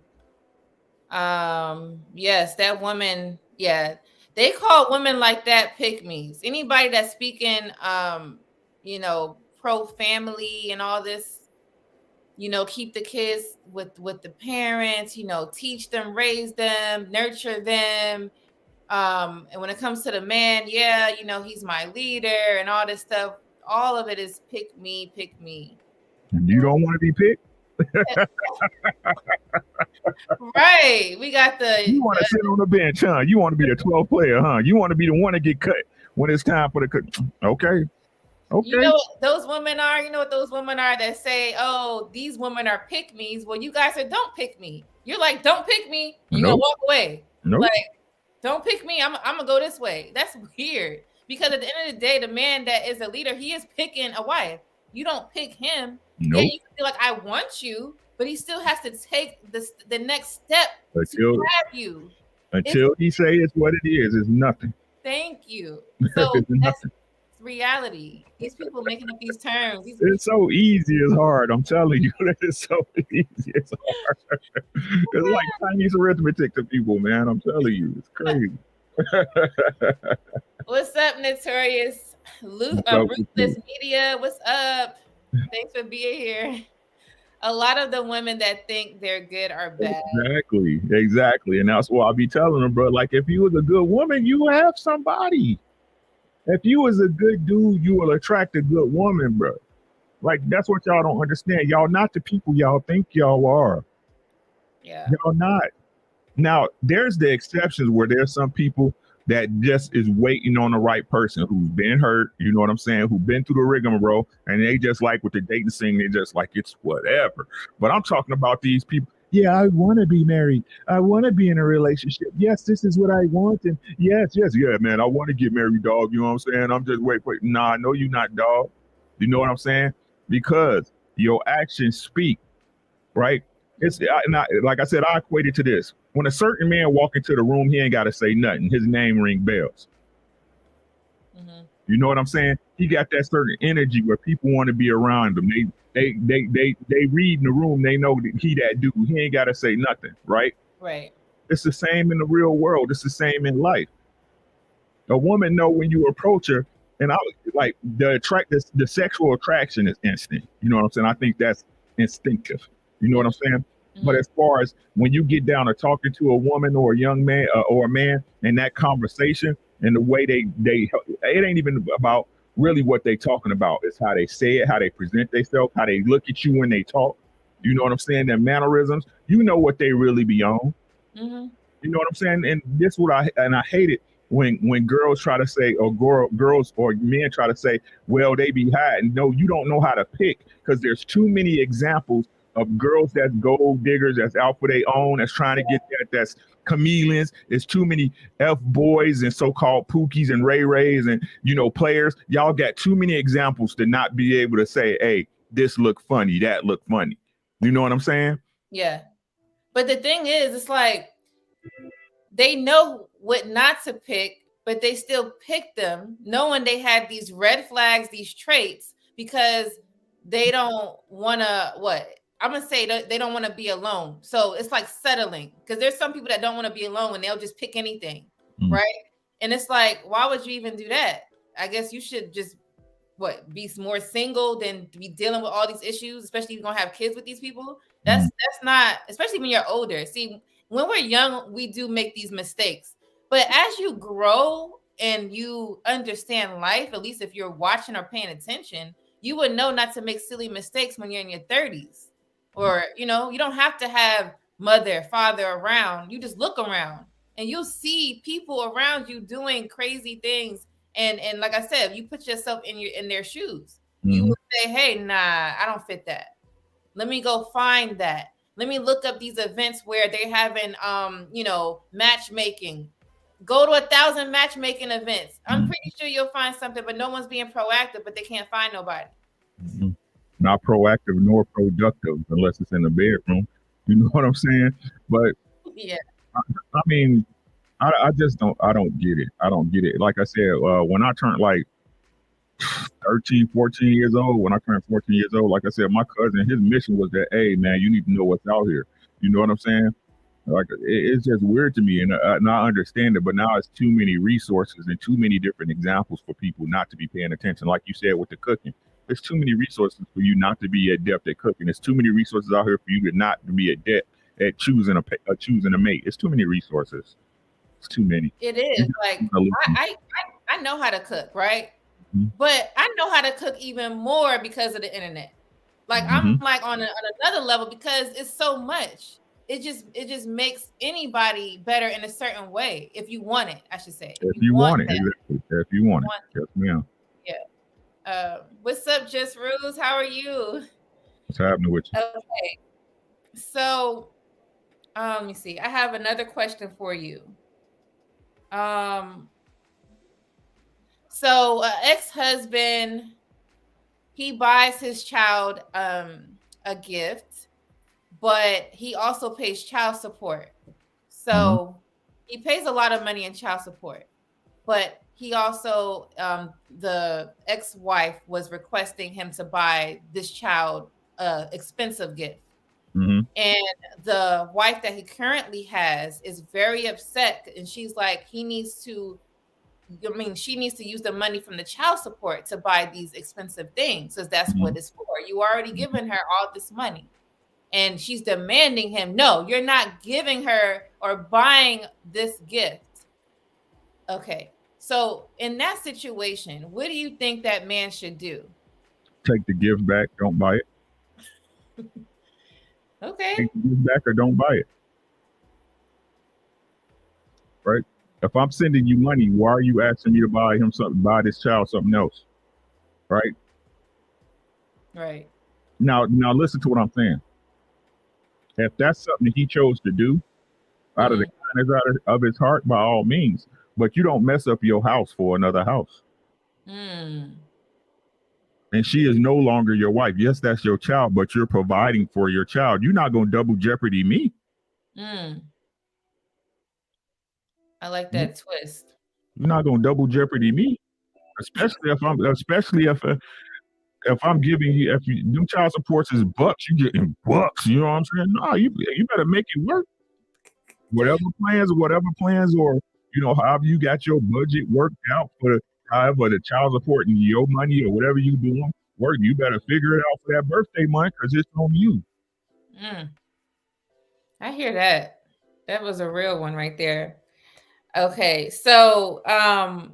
Yes, that woman, yeah. They call women like that pick-me's. Anybody that's speaking pro family and all this, keep the kids with the parents, teach them, raise them, nurture them. And when it comes to the man, yeah, he's my leader and all this stuff. All of it is pick me, pick me. You don't want to be picked. Right. We got You want to sit on the bench, huh? You want to be the 12th player, huh? You want to be the one to get cut when it's time for the cut. Okay. Okay. You know what those women are? You know what those women are that say, oh, these women are pick-me's? Well, you guys are don't pick me. You're like, don't pick me. You're Nope. gonna walk away. Nope. Like, don't pick me. I'm gonna go this way. That's weird. Because at the end of the day, the man that is a leader, he is picking a wife. You don't pick him. Nope. Yeah, you can feel like I want you, but he still has to take the next step Until, to have you. Until he say it's what it is, it's nothing. Thank you. So It's that's nothing. reality. These people making up these terms. It's so easy, it's hard. I'm telling you, it's so easy, it's hard. It's like Chinese arithmetic to people, man. I'm telling you, it's crazy. What's up, Notorious? Ruthless Media, what's up? Thanks for being here. A lot of the women that think they're good are bad. Exactly. And that's why I be telling them, bro, like if you was a good woman, you have somebody. If you was a good dude, you will attract a good woman, bro. Like that's what y'all don't understand. Y'all not the people y'all think y'all are. Yeah. Y'all not. Now, there's the exceptions where there's some people that just is waiting on the right person who's been hurt, you know what I'm saying, who've been through the rigmarole, and they just like with the dating scene, they just like it's whatever. But I'm talking about these people. Yeah, I want to be married. I want to be in a relationship. Yes, this is what I want. And yes, yeah, man, I want to get married, dog. You know what I'm saying? I'm just wait. Nah, no, you not, dog. You know what I'm saying? Because your actions speak, right? Like I said, I equate it to this. When a certain man walk into the room, he ain't got to say nothing. His name ring bells. Mm-hmm. You know what I'm saying? He got that certain energy where people want to be around him. They read in the room. They know that he that dude. He ain't got to say nothing, right? Right. It's the same in the real world. It's the same in life. A woman know when you approach her, and I like the sexual attraction is instant. You know what I'm saying? I think that's instinctive. You know what I'm saying? Mm-hmm. But as far as when you get down to talking to a woman or a young man or a man, and that conversation and the way they it ain't even about really what they talking about. It's how they say it, how they present themselves, how they look at you when they talk. You know what I'm saying? Their mannerisms. You know what they really be on. Mm-hmm. You know what I'm saying? And this what I hate it when girls try to say, or girls or men try to say, well, they be hiding. No, you don't know how to pick, because there's too many examples of girls that's gold diggers, that's out for their own, that's trying to get that's chameleons. It's too many F boys and so-called Pookies and Ray Rays and, players. Y'all got too many examples to not be able to say, hey, this look funny, that look funny. You know what I'm saying? Yeah. But the thing is, it's like they know what not to pick, but they still pick them knowing they had these red flags, these traits, because they don't want to, I'm going to say they don't want to be alone. So it's like settling, because there's some people that don't want to be alone and they'll just pick anything, right? And it's like, why would you even do that? I guess you should just be more single than to be dealing with all these issues, especially if you're gonna have kids with these people. Mm-hmm. That's not, especially when you're older. See, when we're young, we do make these mistakes. But as you grow and you understand life, at least if you're watching or paying attention, you would know not to make silly mistakes when you're in your 30s. Or, you don't have to have mother, father around. You just look around and you'll see people around you doing crazy things. And like I said, you put yourself in their shoes. You Mm-hmm. would say, hey, nah, I don't fit that. Let me go find that. Let me look up these events where they're having matchmaking. Go to 1,000 matchmaking events. I'm pretty sure you'll find something, but no one's being proactive, but they can't find nobody. Mm-hmm. Not proactive nor productive unless it's in the bedroom. You know what I'm saying? But yeah, I mean, I just don't get it. I don't get it. Like I said, when I turned like 13, 14 years old, when I turned 14 years old, like I said, my cousin, his mission was that, hey, man, you need to know what's out here. You know what I'm saying? Like, it's just weird to me, and I understand it, but now it's too many resources and too many different examples for people not to be paying attention. Like you said with the cooking, there's too many resources for you not to be adept at cooking. There's too many resources out here for you to not be adept at choosing a mate. It's too many resources. It's too many. It is. Like I know how to cook, right? Mm-hmm. But I know how to cook even more because of the internet. Like I'm like on another level because it's so much. It just makes anybody better in a certain way if you want it. I should say. If you want it, exactly. If you want it, yes, ma'am. Yeah. What's up, Just Rules? How are you? What's happening with you? Okay. So, let me see. I have another question for you. So ex-husband, he buys his child a gift, but he also pays child support. So he pays a lot of money in child support, but he also the ex-wife was requesting him to buy this child expensive gift. And the wife that he currently has is very upset, and she's like, she needs to use the money from the child support to buy these expensive things because that's what it's for. You already given her all this money. And she's demanding him, no, you're not giving her or buying this gift. Okay. So in that situation, what do you think that man should do? Take the gift back. Don't buy it. Okay. Take the gift back or don't buy it. Right? If I'm sending you money, why are you asking me to buy this child something else? Right? Right. Now listen to what I'm saying. If that's something that he chose to do out of the kindness of his heart, by all means. But you don't mess up your house for another house. And she is no longer your wife. Yes, that's your child, but you're providing for your child. You're not going to double jeopardy me. I like that twist. You're not going to double jeopardy me, especially if I'm giving you, if you do child supports is bucks, you getting bucks. You know what I'm saying? No, you better make it work. Whatever plans, or however you got your budget worked out for however the child support and your money or whatever you doing work, you better figure it out for that birthday month because it's on you. I hear that. That was a real one right there. Okay, so now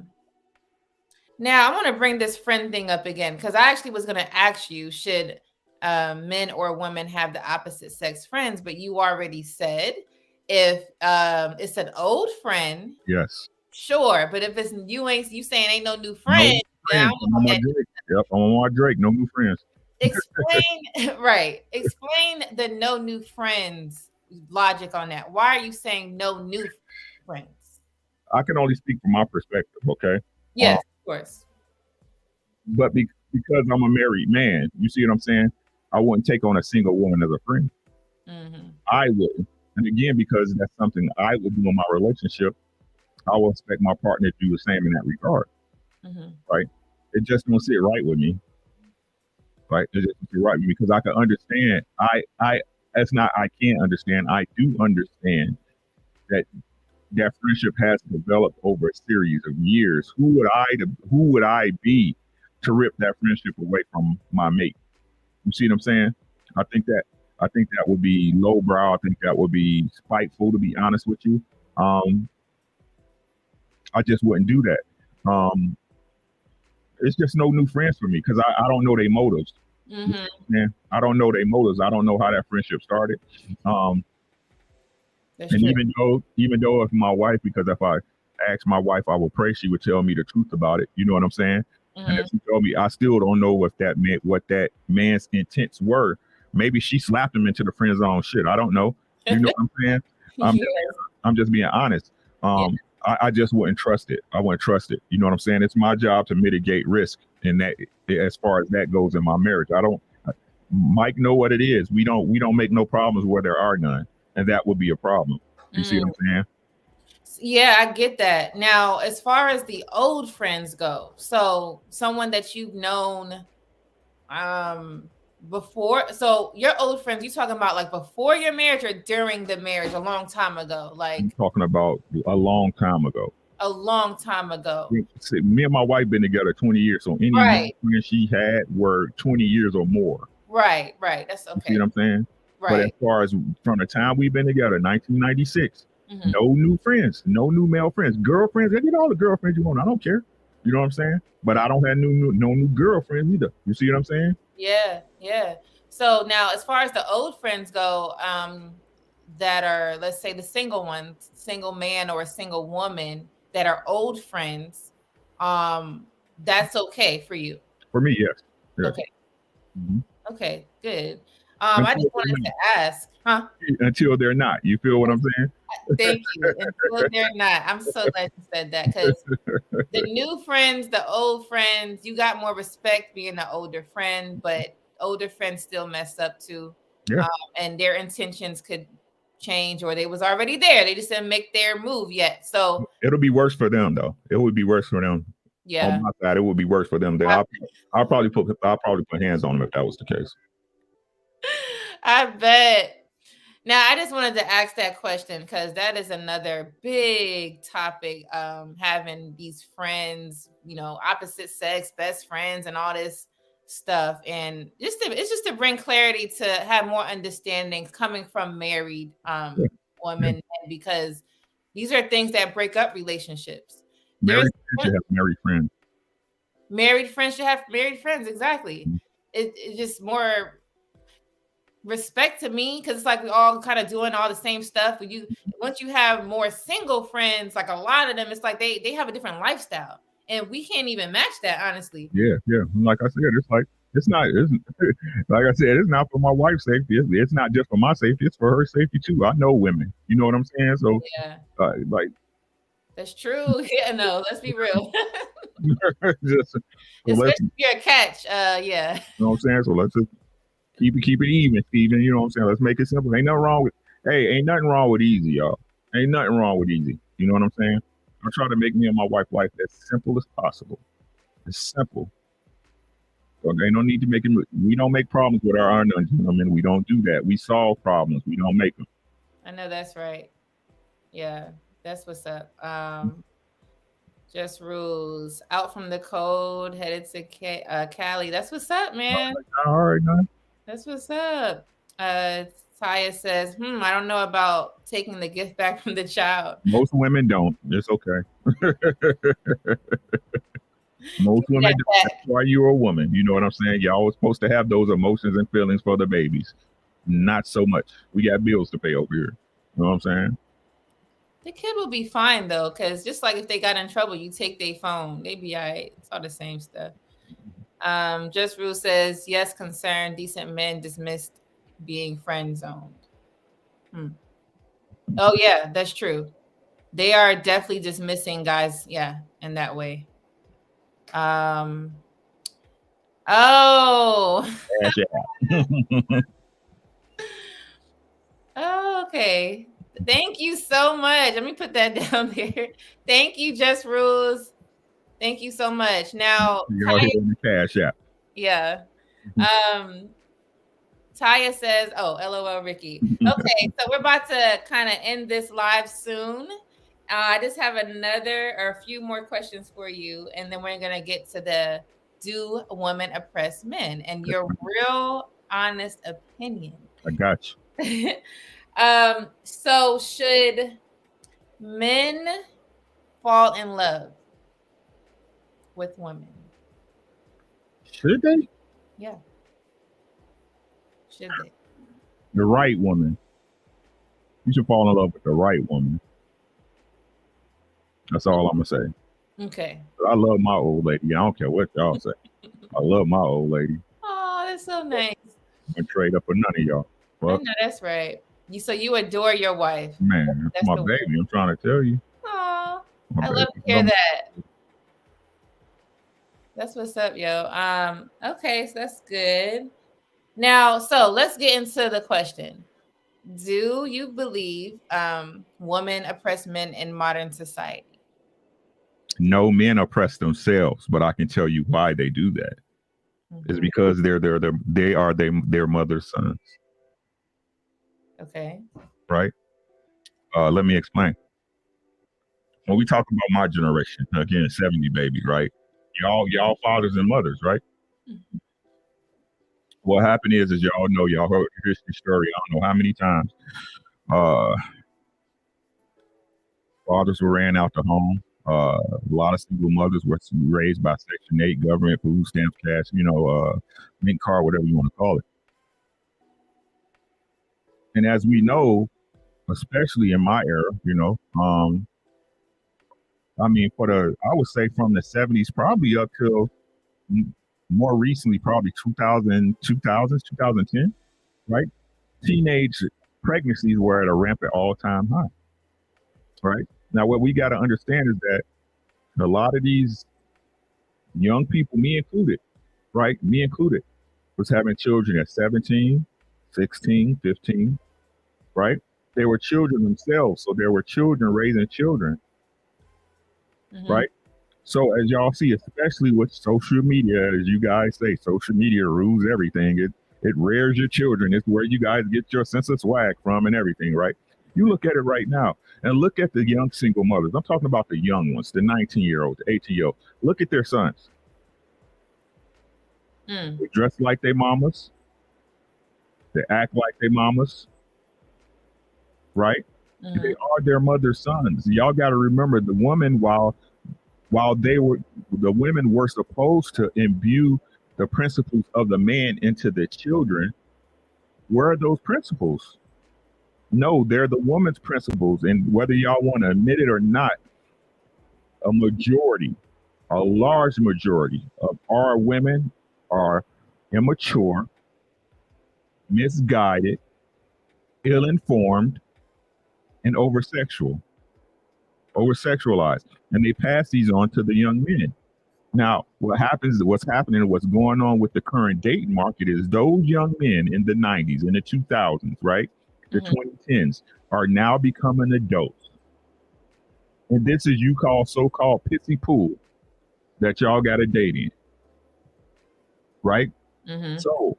I want to bring this friend thing up again because I actually was going to ask you, should men or women have the opposite sex friends? But you already said if it's an old friend, yes, sure. But if it's you saying ain't no new friend, I'm on my Drake. No new friends. Explain right. Explain the no new friends logic on that. Why are you saying no new friends? I can only speak from my perspective, okay? Yes, of course. But because I'm a married man, you see what I'm saying? I wouldn't take on a single woman as a friend. I wouldn't. And again, because that's something I would do in my relationship, I will expect my partner to do the same in that regard. Right? It just don't sit right with me. Right? It just don't sit right with me because I can understand. I can't understand. I do understand that friendship has developed over a series of years. Who would I be to rip that friendship away from my mate. You see what I'm saying? I think that I think that would be lowbrow. I think that would be spiteful, to be honest with you. Um, I just wouldn't do that. It's just no new friends for me because I don't know their motives. Mm-hmm. Yeah, I don't know their motives. I don't know how that friendship started. Um, That's and true. even though if my wife, because if I asked my wife, I would pray she would tell me the truth about it. You know what I'm saying? And Mm-hmm. if she told me, I still don't know what that meant, what that man's intents were. Maybe she slapped him into the friend zone. Shit, I don't know. You know what I'm saying? I'm Yes. I'm just being honest. Yeah. I just wouldn't trust it. I wouldn't trust it. You know what I'm saying? It's my job to mitigate risk in that, as far as that goes in my marriage. I don't. Mike know what it is. We don't make no problems where there are none, and that would be a problem. You see what I'm saying? Yeah, I get that. Now, as far as the old friends go, so someone that you've known before, so your old friends, you talking about like before your marriage or during the marriage, a long time ago, like I'm talking about a long time ago. a long time ago. See, me and my wife been together 20 years, so any Right. friends she had were 20 years or more. Right. That's You see okay. what I'm saying? But as Right. far as from the time we've been together, 1996, Mm-hmm. no new friends, no new male friends, girlfriends. I get all the girlfriends you want. I don't care. You know what I'm saying? But I don't have no new girlfriends either. You see what I'm saying? Yeah. So now, as far as the old friends go, that are, let's say, the single ones, single man or a single woman that are old friends, that's okay for you. For me, yes. Okay. Mm-hmm. Okay, good. I just wanted to ask, huh? Until they're not. You feel what I'm saying? Thank you. Until they're not. I'm so glad you said that, because the new friends, the old friends, you got more respect being an older friend, but older friends still mess up too. Yeah. And their intentions could change, or they was already there. They just didn't make their move yet. So it'll be worse for them though. It would be worse for them. yeah. On my side, it would be worse for them. I'll probably put hands on them if that was the case. I bet. Now, I just wanted to ask that question because that is another big topic. Having these friends, opposite sex, best friends, and all this stuff, and it's just to bring clarity, to have more understanding coming from married women, because these are things that break up relationships. Married friends should have married friends. Married friends should have married friends. Exactly. Mm-hmm. It's just more respect to me, because it's like we all kind of doing all the same stuff. Once you have more single friends, like a lot of them, it's like they have a different lifestyle, and we can't even match that, honestly. Yeah. Like I said, it's not like I said, it's not for my wife's safety. It's not just for my safety. It's for her safety too. I know women. You know what I'm saying? So Yeah, like that's true. Yeah, no, let's be real. just Especially if you're a catch. Yeah. You know what I'm saying? So let's just keep it even, Steven. You know what I'm saying? Let's make it simple. Ain't nothing wrong with easy, y'all. Ain't nothing wrong with easy. You know what I'm saying? I try to make me and my wife life as simple as possible. It's simple. So ain't no need to make it. We don't make problems with our unknown gentlemen. We don't do that. We solve problems. We don't make them. I know that's right. Yeah, that's what's up. Just rules out from the code, headed to Cali. That's what's up, man. All right, man. That's what's up. Taya says, I don't know about taking the gift back from the child. Most women don't. It's okay. Most women don't. That's why you're a woman. You know what I'm saying? You're always supposed to have those emotions and feelings for the babies. Not so much. We got bills to pay over here. You know what I'm saying? The kid will be fine though, because just like if they got in trouble, you take their phone. They be all right. It's all the same stuff. Just Rule says, yes, concerned, decent men dismissed being friend zoned. Oh yeah, that's true. They are definitely dismissing guys, yeah, in that way. Oh. Oh, okay. Thank you so much. Let me put that down there. Thank you, Just Rules. Thank you so much. Now, y'all hit on the cash app. Yeah. Taya says, oh, LOL, Ricky. Okay, so we're about to kind of end this live soon. I just have a few more questions for you, and then we're going to get to do women oppress men? And your real honest opinion. I got you. So should men fall in love with women? Should they? Yeah. Should they? The right woman. You should fall in love with the right woman. That's all I'm gonna say. Okay. I love my old lady. I don't care what y'all say. I love my old lady. Oh, that's so nice. I'm gonna trade up for none of y'all. I know that's right. So you adore your wife. Man, that's my baby. I'm trying to tell you. Oh, I love to hear that. That's what's up, yo. Okay, so that's good. Now, so let's get into the question. Do you believe women oppress men in modern society? No, men oppress themselves, but I can tell you why they do that. It's because they are their mother's sons. Okay. Right. Let me explain. When we talk about my generation, again, 70 babies, right? Y'all fathers and mothers, right? Mm-hmm. What happened is y'all know, y'all heard the history story. I don't know how many times. Fathers were ran out the home. A lot of single mothers were raised by Section 8, government, food stamps, cash, mint card, whatever you want to call it. And as we know, especially in my era, I would say from the 70s, probably up till more recently, probably 2010, right? Teenage pregnancies were at a rampant all-time high, right? Now, what we got to understand is that a lot of these young people, me included, was having children at 17, 16, 15, right? They were children themselves, so there were children raising children, right? So as y'all see, especially with social media, as you guys say, social media rules everything. It rears your children. It's where you guys get your sense of swag from and everything, right? You look at it right now and look at the young single mothers. I'm talking about the young ones, the 19-year-olds, the 18-year-olds. Look at their sons. They dress like their mamas. They act like their mamas, right? They are their mother's sons. Y'all got to remember the woman, while the women were supposed to imbue the principles of the man into the children, where are those principles? No, they're the woman's principles. And whether y'all want to admit it or not, a large majority of our women are immature, misguided, ill-informed, and over-sexualized. And they pass these on to the young men. Now, what's happening, what's going on with the current dating market is those young men in the 90s, in the 2000s, right? The 2010s are now becoming adults. And this is so-called pissy pool that y'all got to date in, right? So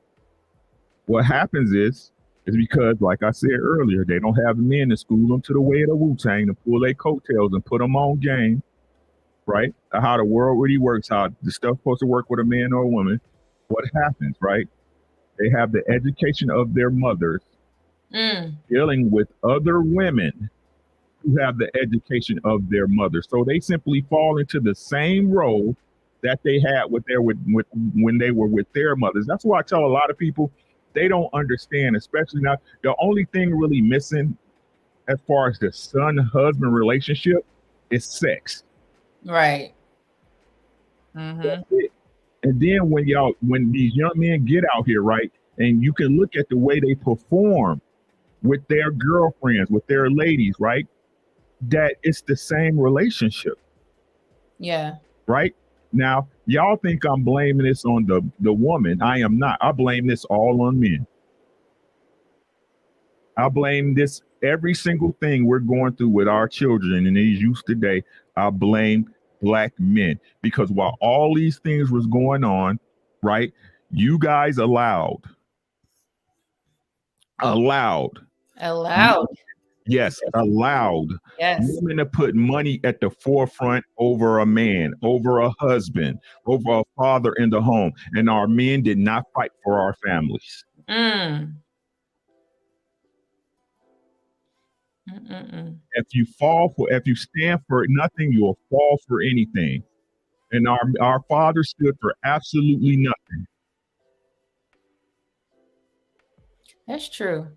what happens is because, like I said earlier, they don't have men to school them to the way of the Wu-Tang to pull their coattails and put them on game, right? How the world really works, how the stuff supposed to work with a man or a woman. What happens, right? They have the education of their mothers dealing with other women who have the education of their mothers. So they simply fall into the same role that they had when they were with their mothers. That's why I tell a lot of people, they don't understand, especially now. The only thing really missing as far as the son-husband relationship is sex. Right. That's it. And then when these young men get out here, right, and you can look at the way they perform with their girlfriends, with their ladies, right, that it's the same relationship. Yeah. Right? Now, y'all think I'm blaming this on the woman. I am not. I blame this all on men. I blame this, every single thing we're going through with our children and these youth today, I blame Black men. Because while all these things was going on, right, you guys allowed Yes, allowed Yes. women to put money at the forefront over a man, over a husband, over a father in the home. And our men did not fight for our families. Mm. Mm-mm-mm. If you stand for nothing, you'll fall for anything. And our father stood for absolutely nothing. That's true.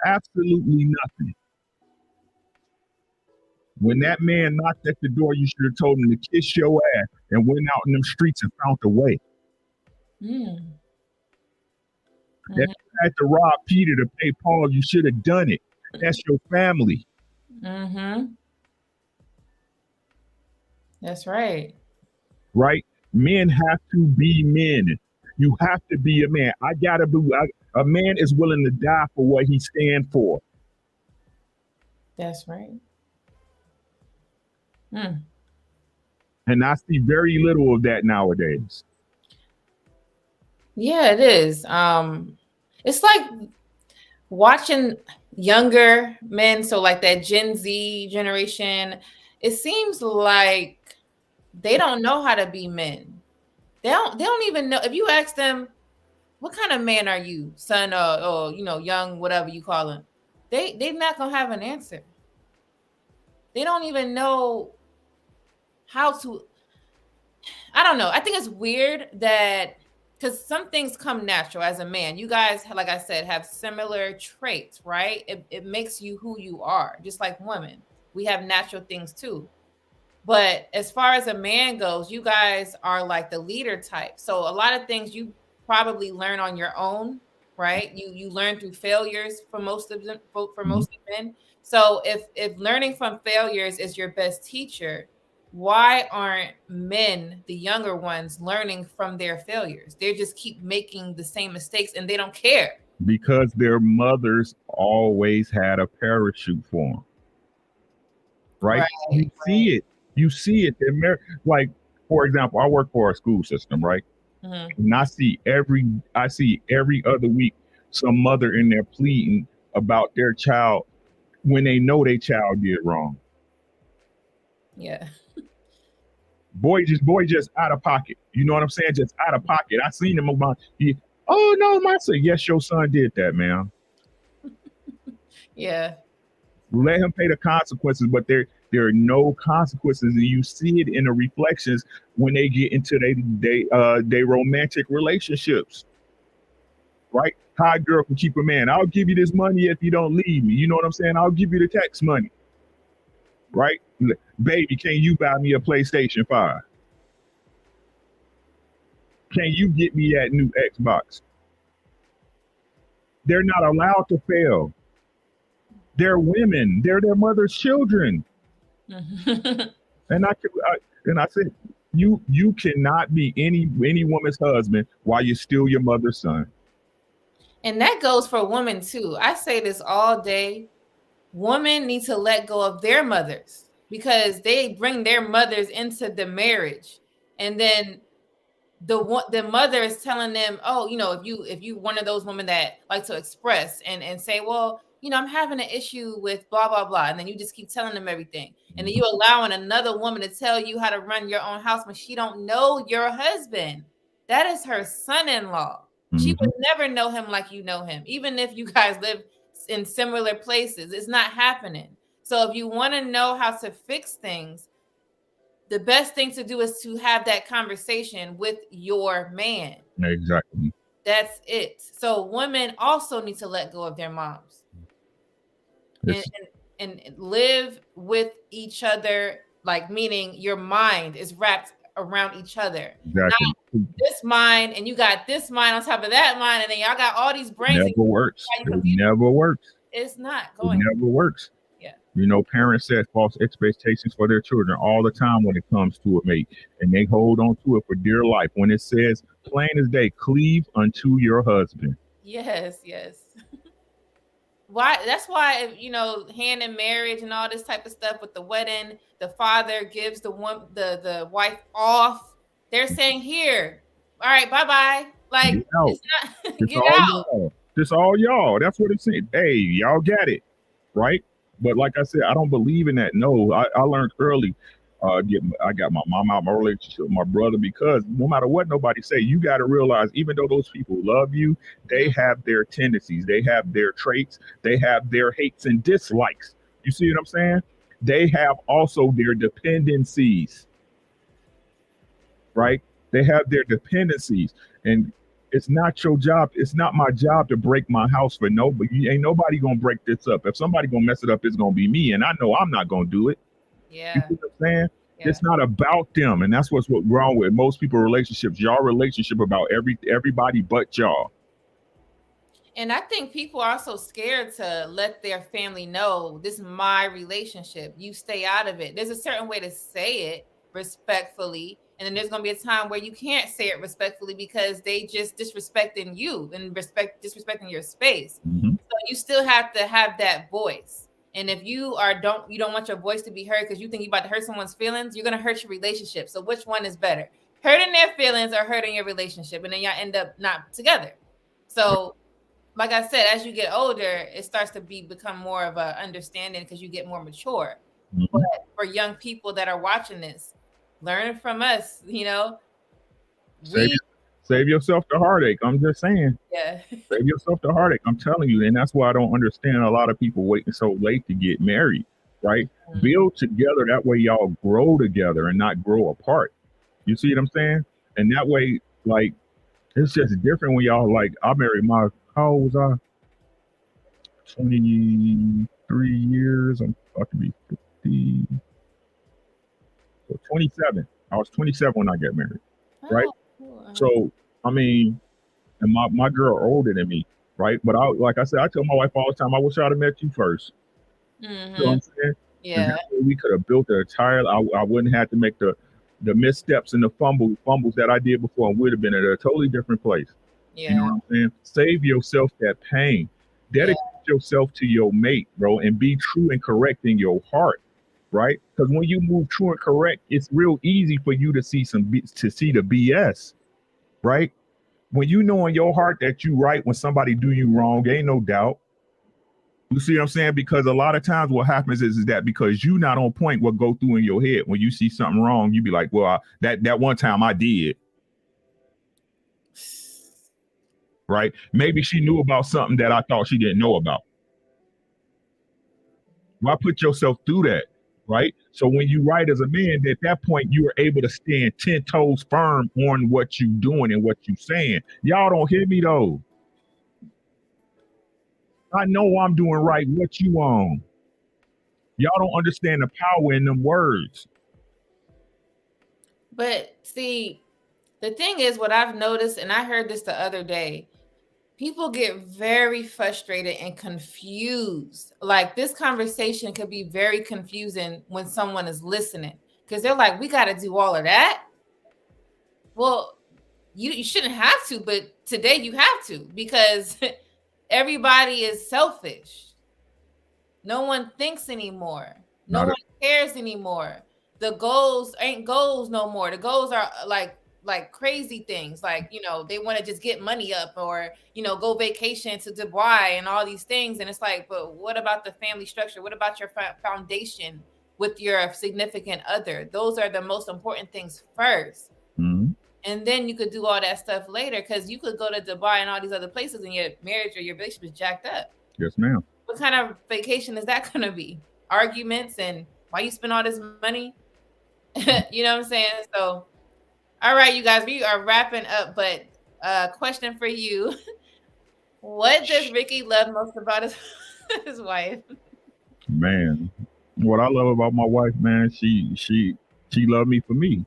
Absolutely nothing. When that man knocked at the door, you should have told him to kiss your ass and went out in them streets and found a way. Mm. If you had to rob Peter to pay Paul, you should have done it. That's your family. Mm-hmm. That's right. Right? Men have to be men. You have to be a man. A man is willing to die for what he stands for. That's right. Mm. And I see very little of that nowadays. Yeah, it is. It's like watching younger men, so like that Gen Z generation, it seems like they don't know how to be men. They don't even know. If you ask them, what kind of man are you, son, or young, whatever you call him, they're not gonna have an answer. They don't even know how to. I don't know. I think it's weird that because some things come natural as a man. You guys, like I said, have similar traits, right? It makes you who you are, just like women. We have natural things too. But as far as a man goes, you guys are like the leader type. So a lot of things you probably learn on your own, right? You learn through failures for most of them, for most of men. So if learning from failures is your best teacher, why aren't men, the younger ones, learning from their failures? They just keep making the same mistakes and they don't care. Because their mothers always had a parachute for them. Right? You see it. You see it. Like, for example, I work for a school system, right? Mm-hmm. And I see every other week some mother in there pleading about their child when they know their child did wrong. Yeah. Boy just out of pocket. You know what I'm saying? Just out of pocket. I seen him about oh no, my son. Yes, your son did that, man. Yeah. Let him pay the consequences, but there are no consequences, and you see it in the reflections when they get into they romantic relationships. Right? How a girl can keep a man. I'll give you this money if you don't leave me. You know what I'm saying? I'll give you the tax money. Right? Baby, can you buy me a PlayStation 5? Can you get me that new Xbox? They're not allowed to fail. They're women. They're their mother's children. And I said, you cannot be any woman's husband while you're still your mother's son. And that goes for women too. I say this all day. Women need to let go of their mothers because they bring their mothers into the marriage, and then the mother is telling them, oh, if you one of those women that like to express and say, well, I'm having an issue with blah blah blah, and then you just keep telling them everything, and then you allowing another woman to tell you how to run your own house when she don't know your husband. That is her son-in-law. She would never know him like you know him, even if you guys live in similar places. It's not happening. So if you want to know how to fix things, the best thing to do is to have that conversation with your man. Exactly. That's it. So women also need to let go of their moms and live with each other, like meaning your mind is wrapped around each other. Exactly. Not this mind and you got this mind on top of that mind, and then y'all got all these brains. It never works. It never works. It's not going. It never works. Yeah. Parents set false expectations for their children all the time when it comes to a mate, and they hold on to it for dear life. When it says plain as day, cleave unto your husband. Yes. Why? That's why, hand in marriage and all this type of stuff with the wedding, the father gives the wife off. They're saying, here, all right, bye. Like, get out. It's not, get out. Just all y'all. That's what it's saying. Hey, y'all got it, right? But like I said, I don't believe in that. No, I learned early. I got my mom out my relationship with my brother, because no matter what nobody say, you got to realize, even though those people love you, they have their tendencies, they have their traits, they have their hates and dislikes. You see what I'm saying? They have also their dependencies, right? They have their dependencies, and it's not your job. It's not my job to break my house for nobody. Ain't nobody gonna break this up. If somebody gonna mess it up, it's gonna be me, and I know I'm not gonna do it. You Yeah. see what I'm saying? Yeah. It's not about them, and that's what's wrong with most people relationships. Y'all relationship about everybody but y'all. And I think people are also scared to let their family know, this is my relationship. You stay out of it. There's a certain way to say it respectfully. And then there's going to be a time where you can't say it respectfully because they just disrespecting you and disrespecting your space. Mm-hmm. So you still have to have that voice. And if you don't want your voice to be heard because you think you're about to hurt someone's feelings, you're going to hurt your relationship. So which one is better? Hurting their feelings or hurting your relationship? And then y'all end up not together. So like I said, as you get older, it starts to become more of a understanding because you get more mature. Mm-hmm. But for young people that are watching this, learn from us, Save yourself the heartache. I'm just saying. Yeah. Save yourself the heartache. I'm telling you. And that's why I don't understand a lot of people waiting so late to get married, right? Mm-hmm. Build together. That way y'all grow together and not grow apart. You see what I'm saying? And that way, like, it's just different when y'all, like, I married how old was I? 23 years. I'm about to be 50. So 27. I was 27 when I got married, right? Cool. So, I mean, and my girl older than me, right? But like I said, I tell my wife all the time, I wish I'd have met you first. Mm-hmm. You know what I'm saying? Yeah. We could have built an entire, I wouldn't have to make the missteps and the fumbles that I did before, and would have been at a totally different place. Yeah. You know what I'm saying? Save yourself that pain. Dedicate yourself to your mate, bro, and be true and correct in your heart, right? Because when you move true and correct, it's real easy for you to see the BS, right? When you know in your heart that you right when somebody do you wrong, ain't no doubt. You see what I'm saying? Because a lot of times what happens is that because you not on point, what go through in your head when you see something wrong, you be like, well, that one time I did. Right? Maybe she knew about something that I thought she didn't know about. Why put yourself through that? Right? So when you right as a man, at that point, you are able to stand 10 toes firm on what you doing and what you saying. Y'all don't hear me though. I know I'm doing right. What you on? Y'all don't understand the power in them words. But see, the thing is, what I've noticed, and I heard this the other day, people get very frustrated and confused. Like this conversation could be very confusing when someone is listening because they're like, we got to do all of that. Well, you shouldn't have to, but today you have to because everybody is selfish. No one thinks anymore. No one cares anymore. The goals ain't goals no more. The goals are like crazy things. Like, they want to just get money up or, go vacation to Dubai and all these things. And it's like, but what about the family structure? What about your foundation with your significant other? Those are the most important things first. Mm-hmm. And then you could do all that stuff later because you could go to Dubai and all these other places and your marriage or your relationship is jacked up. Yes, ma'am. What kind of vacation is that going to be? Arguments and why you spend all this money? You know what I'm saying? So, all right, you guys, we are wrapping up, but question for you. What does Ricky love most about his wife? Man, what I love about my wife, man, she loved me for me.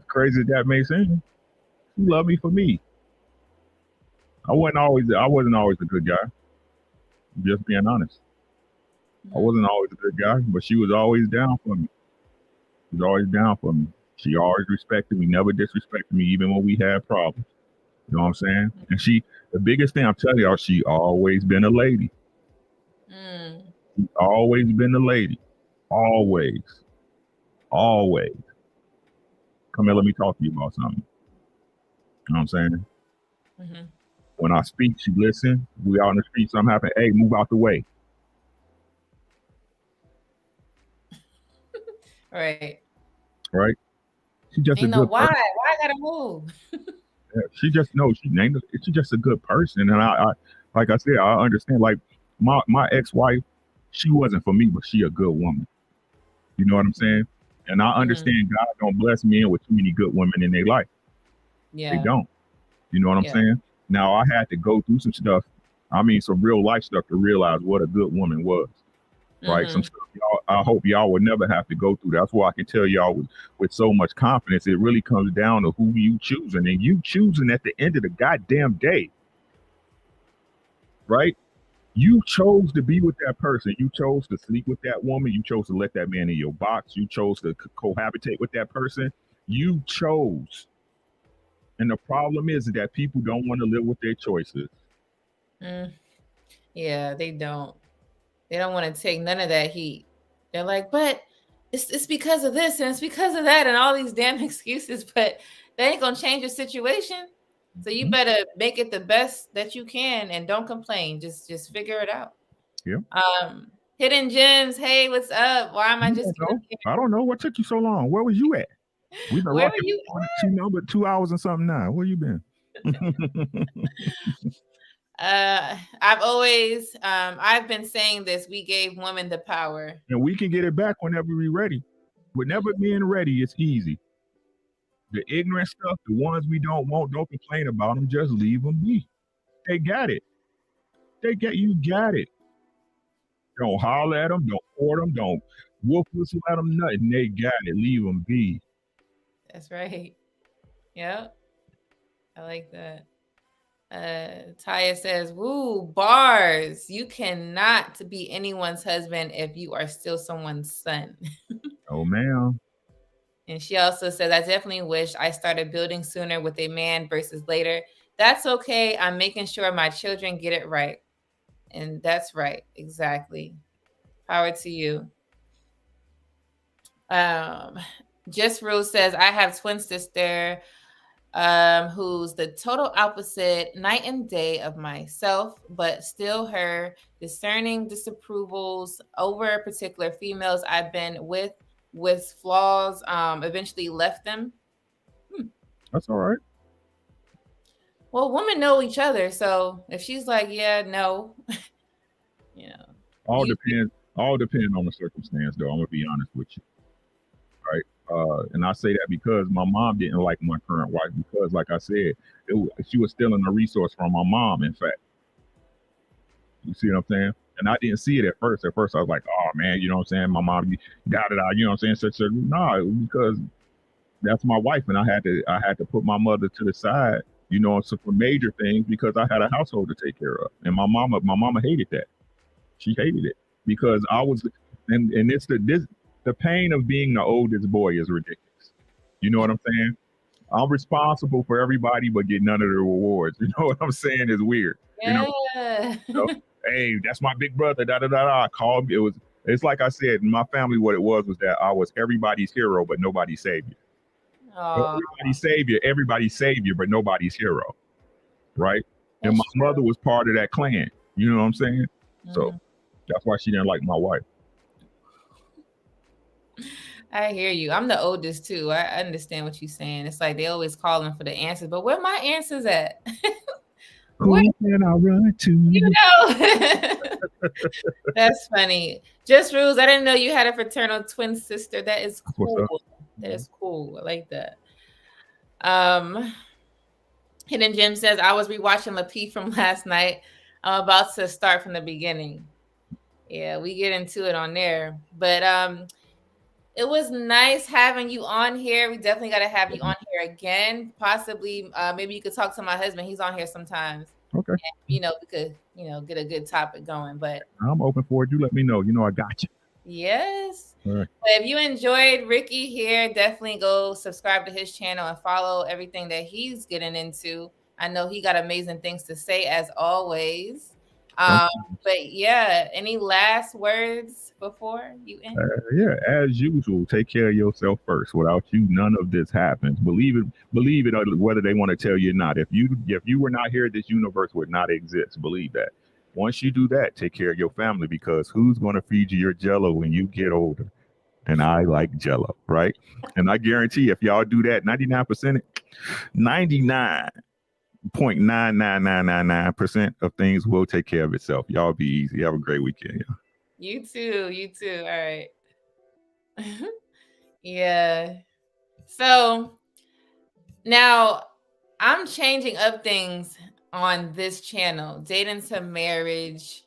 Crazy that makes sense. She loved me for me. I wasn't always a good guy. Just being honest. I wasn't always a good guy, but she was always down for me. She was always down for me. She always respected me, never disrespected me, even when we had problems. You know what I'm saying? And the biggest thing I'm telling y'all, she always been a lady. She always been a lady. Always. Always. Come here, let me talk to you about something. You know what I'm saying? Mm-hmm. When I speak, she listen. We out in the street, something happen. Hey, move out the way. Right. right? She's just a Ain't no good why. person. Why I gotta move? Yeah, she's just a good person, and I like I said, I understand. Like my ex wife, she wasn't for me, but she a good woman. You know what I'm saying? And I Mm-hmm. understand God don't bless men with too many good women in their life. They Yeah. don't. You know what I'm Yeah. saying? Now I had to go through some stuff. I mean, some real life stuff to realize what a good woman was. Right? Some Mm-hmm. stuff I hope y'all would never have to go through. That's why I can tell y'all with so much confidence. It really comes down to who you choosing, and you choosing at the end of the goddamn day, right? You chose to be with that person. You chose to sleep with that woman. You chose to let that man in your box. You chose to cohabitate with that person. You chose. And the problem is that people don't want to live with their choices. Mm. Yeah, they don't. They don't want to take none of that heat. They're like, but it's because of this and it's because of that and all these damn excuses, but they ain't gonna change your situation. So you better make it the best that you can and don't complain. Just figure it out. Yeah. Hidden Gems, hey, what's up? Why am I You just don't know. I don't know. What took you so long? Where was you at? We've been where were rocking you? on 2 hours and something now. Where you been? I've been saying this. We gave women the power. And we can get it back whenever we're ready. Whenever being ready, it's easy. The ignorant stuff, the ones we don't want, don't complain about them. Just leave them be. They got it. You got it. Don't holler at them. Don't court them. Don't wolf whistle at them. Nothing. They got it. Leave them be. That's right. Yep. I like that. Taya says, woo, bars. You cannot be anyone's husband if you are still someone's son. Oh, man. And she also says, I definitely wish I started building sooner with a man versus later. That's okay. I'm making sure my children get it right. And that's right. Exactly. Power to you. Just Rose says, I have twin sister who's the total opposite night and day of myself, but still her discerning disapprovals over particular females I've been with flaws eventually left them. That's all right. Well, women know each other, so if she's like, yeah, no, you know. All depends on the circumstance, though. I'm gonna be honest with you. Right. And I say that because my mom didn't like my current wife because, like I said, she was stealing a resource from my mom. In fact, you see what I'm saying? And I didn't see it at first. At first, I was like, "Oh man, you know what I'm saying? My mom got it out." You know what I'm saying? So no, because that's my wife, and I had to put my mother to the side. You know, so for major things because I had a household to take care of, and my mama hated that. She hated it because I was, and it's the pain of being the oldest boy is ridiculous. You know what I'm saying? I'm responsible for everybody, but get none of the rewards. You know what I'm saying? It's weird. Yeah. You know, hey, that's my big brother. Da da da da. Called me. It's like I said in my family. What it was that I was everybody's hero, but nobody's savior. Everybody's savior, but nobody's hero. Right? And my mother was part of that clan. You know what I'm saying? Mm-hmm. So that's why she didn't like my wife. I hear you. I'm the oldest too. I understand what you're saying. It's like they always calling for the answers, but where my answers at? Who can I run to? You know, that's funny. Just Rules. I didn't know you had a fraternal twin sister. That is cool. That is cool. I like that. Hidden Gem says, I was rewatching Lapeef from last night. I'm about to start from the beginning. Yeah, we get into it on there. But it was nice having you on here. We definitely got to have you on here again. Possibly, maybe you could talk to my husband. He's on here sometimes. Okay. And, we could, get a good topic going. But I'm open for it. You let me know. You know I got you. Yes. All right. But if you enjoyed Ricky here, definitely go subscribe to his channel and follow everything that he's getting into. I know he got amazing things to say as always. But yeah, any last words before you end? Yeah, as usual, take care of yourself first. Without you, none of this happens. Believe it, whether they want to tell you or not. If you were not here, this universe would not exist. Believe that. Once you do that, take care of your family because who's going to feed you your jello when you get older? and I like Jello, right? And I guarantee if y'all do that, 99%, 99.99999% of things will take care of itself. Y'all be easy. Have a great weekend. Yeah. You too. You too. All right. Yeah. So now I'm changing up things on this channel. Dating to Marriage,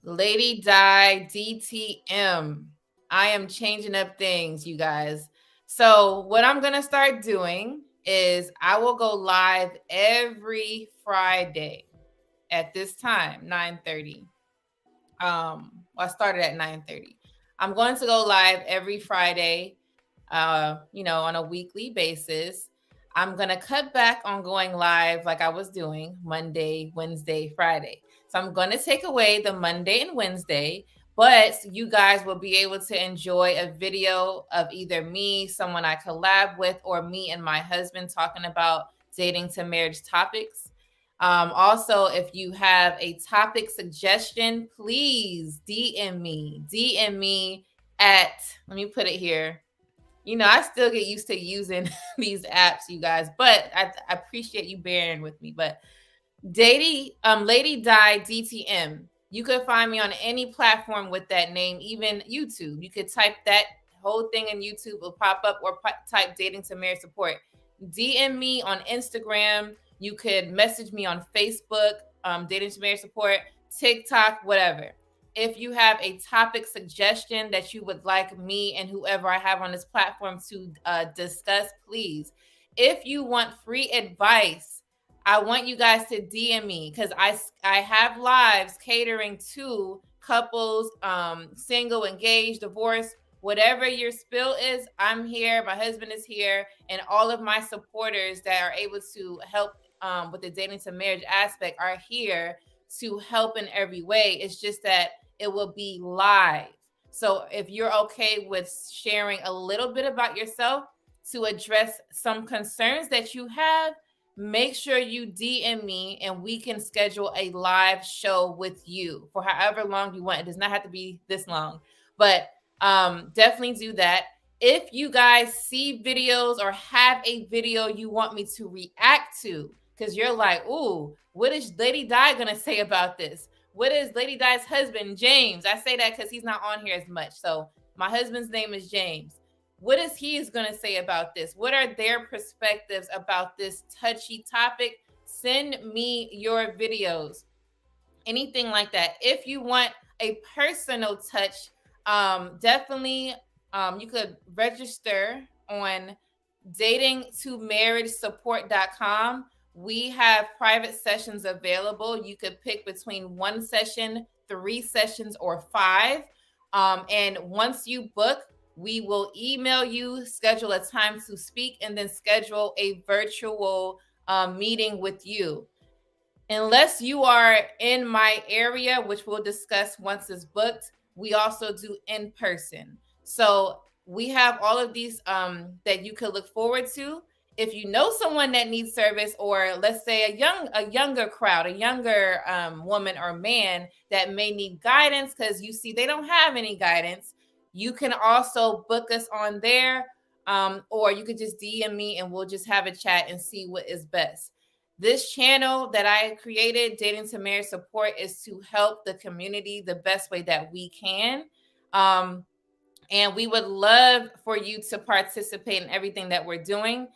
Lady Di, DTM. I am changing up things, you guys. So what I'm going to start doing is I will go live every Friday at this time, 9:30. I started at 9:30. I'm going to go live every Friday, on a weekly basis. I'm going to cut back on going live like I was doing Monday, Wednesday, Friday. So I'm going to take away the Monday and Wednesday, but you guys will be able to enjoy a video of either me, someone I collab with, or me and my husband talking about dating to marriage topics. Also, if you have a topic suggestion, please DM me. DM me at, let me put it here. I still get used to using these apps, you guys, but I appreciate you bearing with me. But Lady Di DTM. You could find me on any platform with that name, even YouTube. You could type that whole thing in YouTube, will pop up, or type Dating to Marriage Support. DM me on Instagram. You could message me on Facebook, Dating to Marriage Support, TikTok, whatever. If you have a topic suggestion that you would like me and whoever I have on this platform to discuss, please. If you want free advice, I want you guys to DM me, because I have lives catering to couples, single, engaged, divorced, whatever your spill is. I'm here. My husband is here, and all of my supporters that are able to help with the dating to marriage aspect are here to help in every way. It's just that it will be live. So if you're okay with sharing a little bit about yourself to address some concerns that you have, make sure you DM me and we can schedule a live show with you for however long you want. It does not have to be this long, but definitely do that. If you guys see videos or have a video you want me to react to, because you're like, ooh, what is Lady Di gonna say about this? What is Lady Di's husband, James? I say that because he's not on here as much. So my husband's name is James. What is he is going to say about this? What are their perspectives about this touchy topic? Send me your videos, anything like that. If you want a personal touch, definitely you could register on datingtomarriagesupport.com. We have private sessions available. You could pick between 1 session, 3 sessions, or 5. And once you book, we will email you, schedule a time to speak, and then schedule a virtual meeting with you. Unless you are in my area, which we'll discuss once it's booked, we also do in person. So we have all of these that you could look forward to. If you know someone that needs service, or let's say a younger crowd, a younger woman or man that may need guidance because you see they don't have any guidance, you can also book us on there, or you could just DM me and we'll just have a chat and see what is best. This channel that I created, Dating to Marriage Support, is to help the community the best way that we can. And we would love for you to participate in everything that we're doing.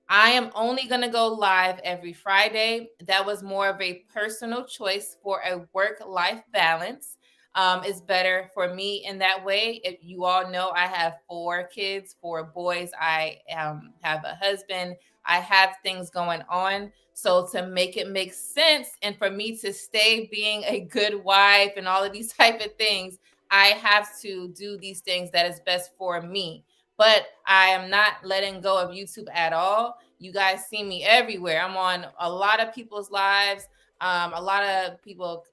I am only going to go live every Friday. That was more of a personal choice for a work-life balance. It's better for me in that way. If you all know, I have 4 kids, 4 boys. I have a husband. I have things going on. So to make it make sense and for me to stay being a good wife and all of these type of things, I have to do these things that is best for me. But I am not letting go of YouTube at all. You guys see me everywhere. I'm on a lot of people's lives. A lot of people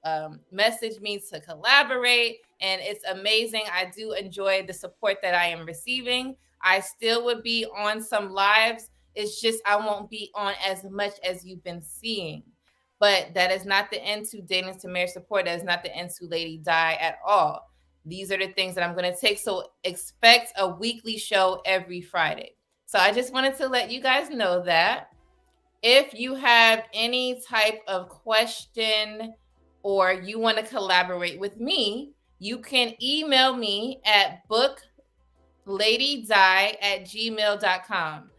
message me to collaborate, and it's amazing. I do enjoy the support that I am receiving. I still would be on some lives. It's just I won't be on as much as you've been seeing. But that is not the end to Dating to Marriage Support. That is not the end to Lady Di at all. These are the things that I'm going to take. So expect a weekly show every Friday. So I just wanted to let you guys know that. If you have any type of question or you want to collaborate with me, you can email me at bookladydy@gmail.com.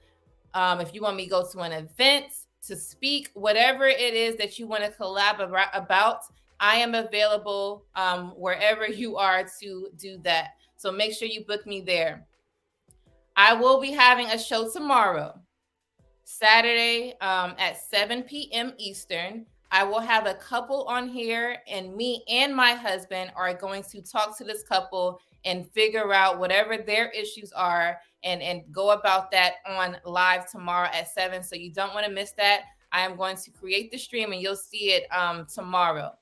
If you want me to go to an event, to speak, whatever it is that you want to collab about, I am available wherever you are to do that. So make sure you book me there. I will be having a show tomorrow, Saturday, at 7 p.m. Eastern. I will have a couple on here, and me and my husband are going to talk to this couple and figure out whatever their issues are and go about that on live tomorrow at 7. So you don't want to miss that. I am going to create the stream and you'll see it tomorrow.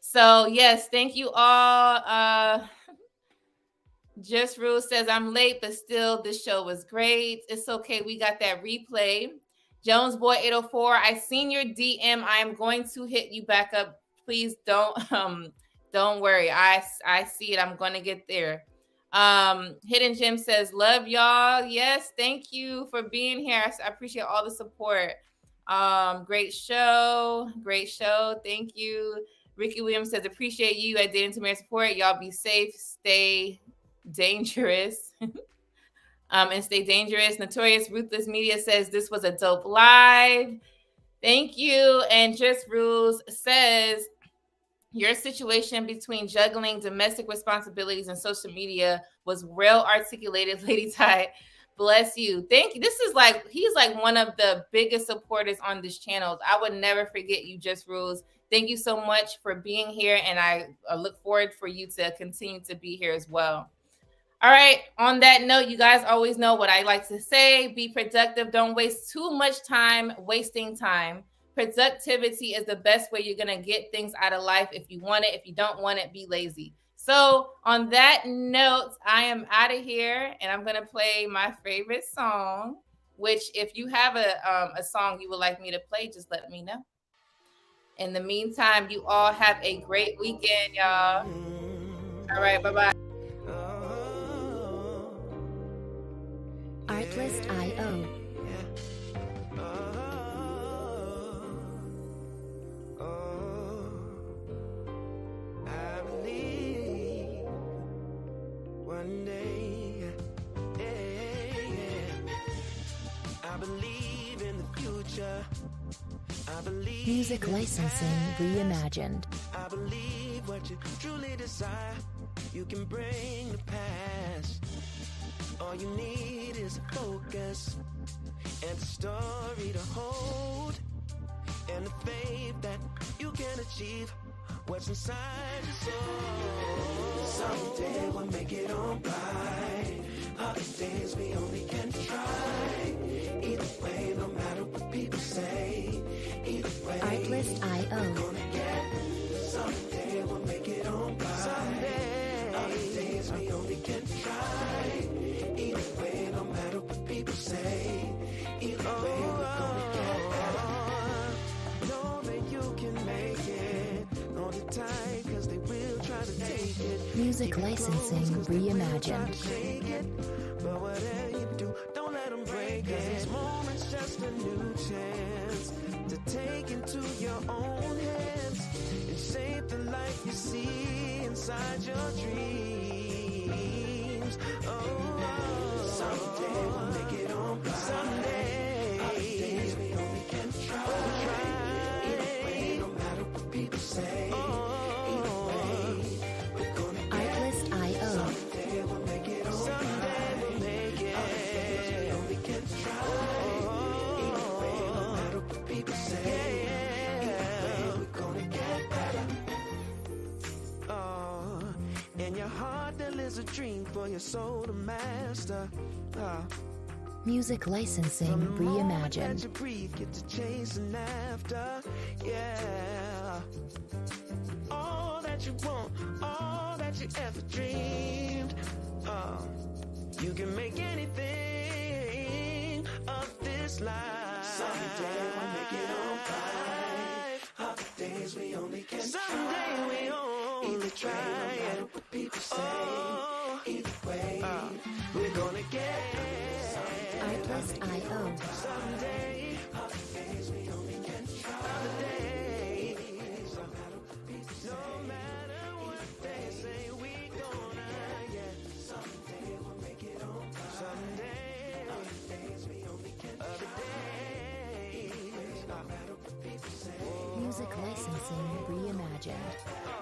So yes, thank you all. Just Rule says, I'm late, but still, this show was great. It's okay. We got that replay. Jones Boy 804, I seen your DM. I am going to hit you back up. Please don't worry. I see it. I'm going to get there. Hidden Gem says, love y'all. Yes, thank you for being here. I appreciate all the support. Great show. Thank you. Ricky Williams says, appreciate you at Dating to Marry Support. Y'all be safe. Stay dangerous. And stay dangerous. Notorious Ruthless Media says this was a dope live. Thank you. And Just Rules says your situation between juggling domestic responsibilities and social media was well articulated, Lady Ty. Bless you. Thank you. This is he's like one of the biggest supporters on this channel. I would never forget you, Just Rules. Thank you so much for being here, and I look forward for you to continue to be here as well. All right. On that note, you guys always know what I like to say. Be productive. Don't waste too much time wasting time. Productivity is the best way you're going to get things out of life. If you want it, if you don't want it, be lazy. So on that note, I am out of here, and I'm going to play my favorite song, which if you have a song you would like me to play, just let me know. In the meantime, you all have a great weekend, y'all. All right. Bye-bye. Artlist.io. I believe one day, I believe in the future. I believe music licensing reimagined. I believe what you truly desire, you can bring to pass. All you need is a focus and a story to hold, and the faith that you can achieve what's inside your soul. Someday we'll make it all right. Other days we only can try. Either way, no matter what people say. Either way, Artlist.io. We're gonna get. Someday we'll make it all right. Someday. Other days we only can try. Either way, no matter what people say. Either way, we're gonna get better. Know that you can make it. Hold it tight, cause they will try to take it. Music licensing reimagined. But whatever you do, don't let them break it. Cause this moment's just a new chance to take into your own hands and shape the life you see inside your dreams. Oh, someday we'll make it on right. Someday, other days we only can try. Either way, no matter what people say. Either way, we're gonna get Artlist.io. Someday we'll make it on someday right. We'll make it. Other days we only can try. Either way, no matter what people say. Either way, we're gonna get better. Oh, in your heart there lives a dream for your soul to master. Music licensing reimagined. You breathe, get to chasing after, yeah. All that you want, all that you ever dreamed. You can make anything of this life. Someday we'll make it all right. days we only can someday we only try it. What people say, either way, we're gonna get Artlist I.O. someday. Other days we only can try. Other days, no matter what people say, no matter what they say, we gonna get someday we'll make it on time. Someday, other days we only can try. Other days, no matter what people say. Music licensing reimagined.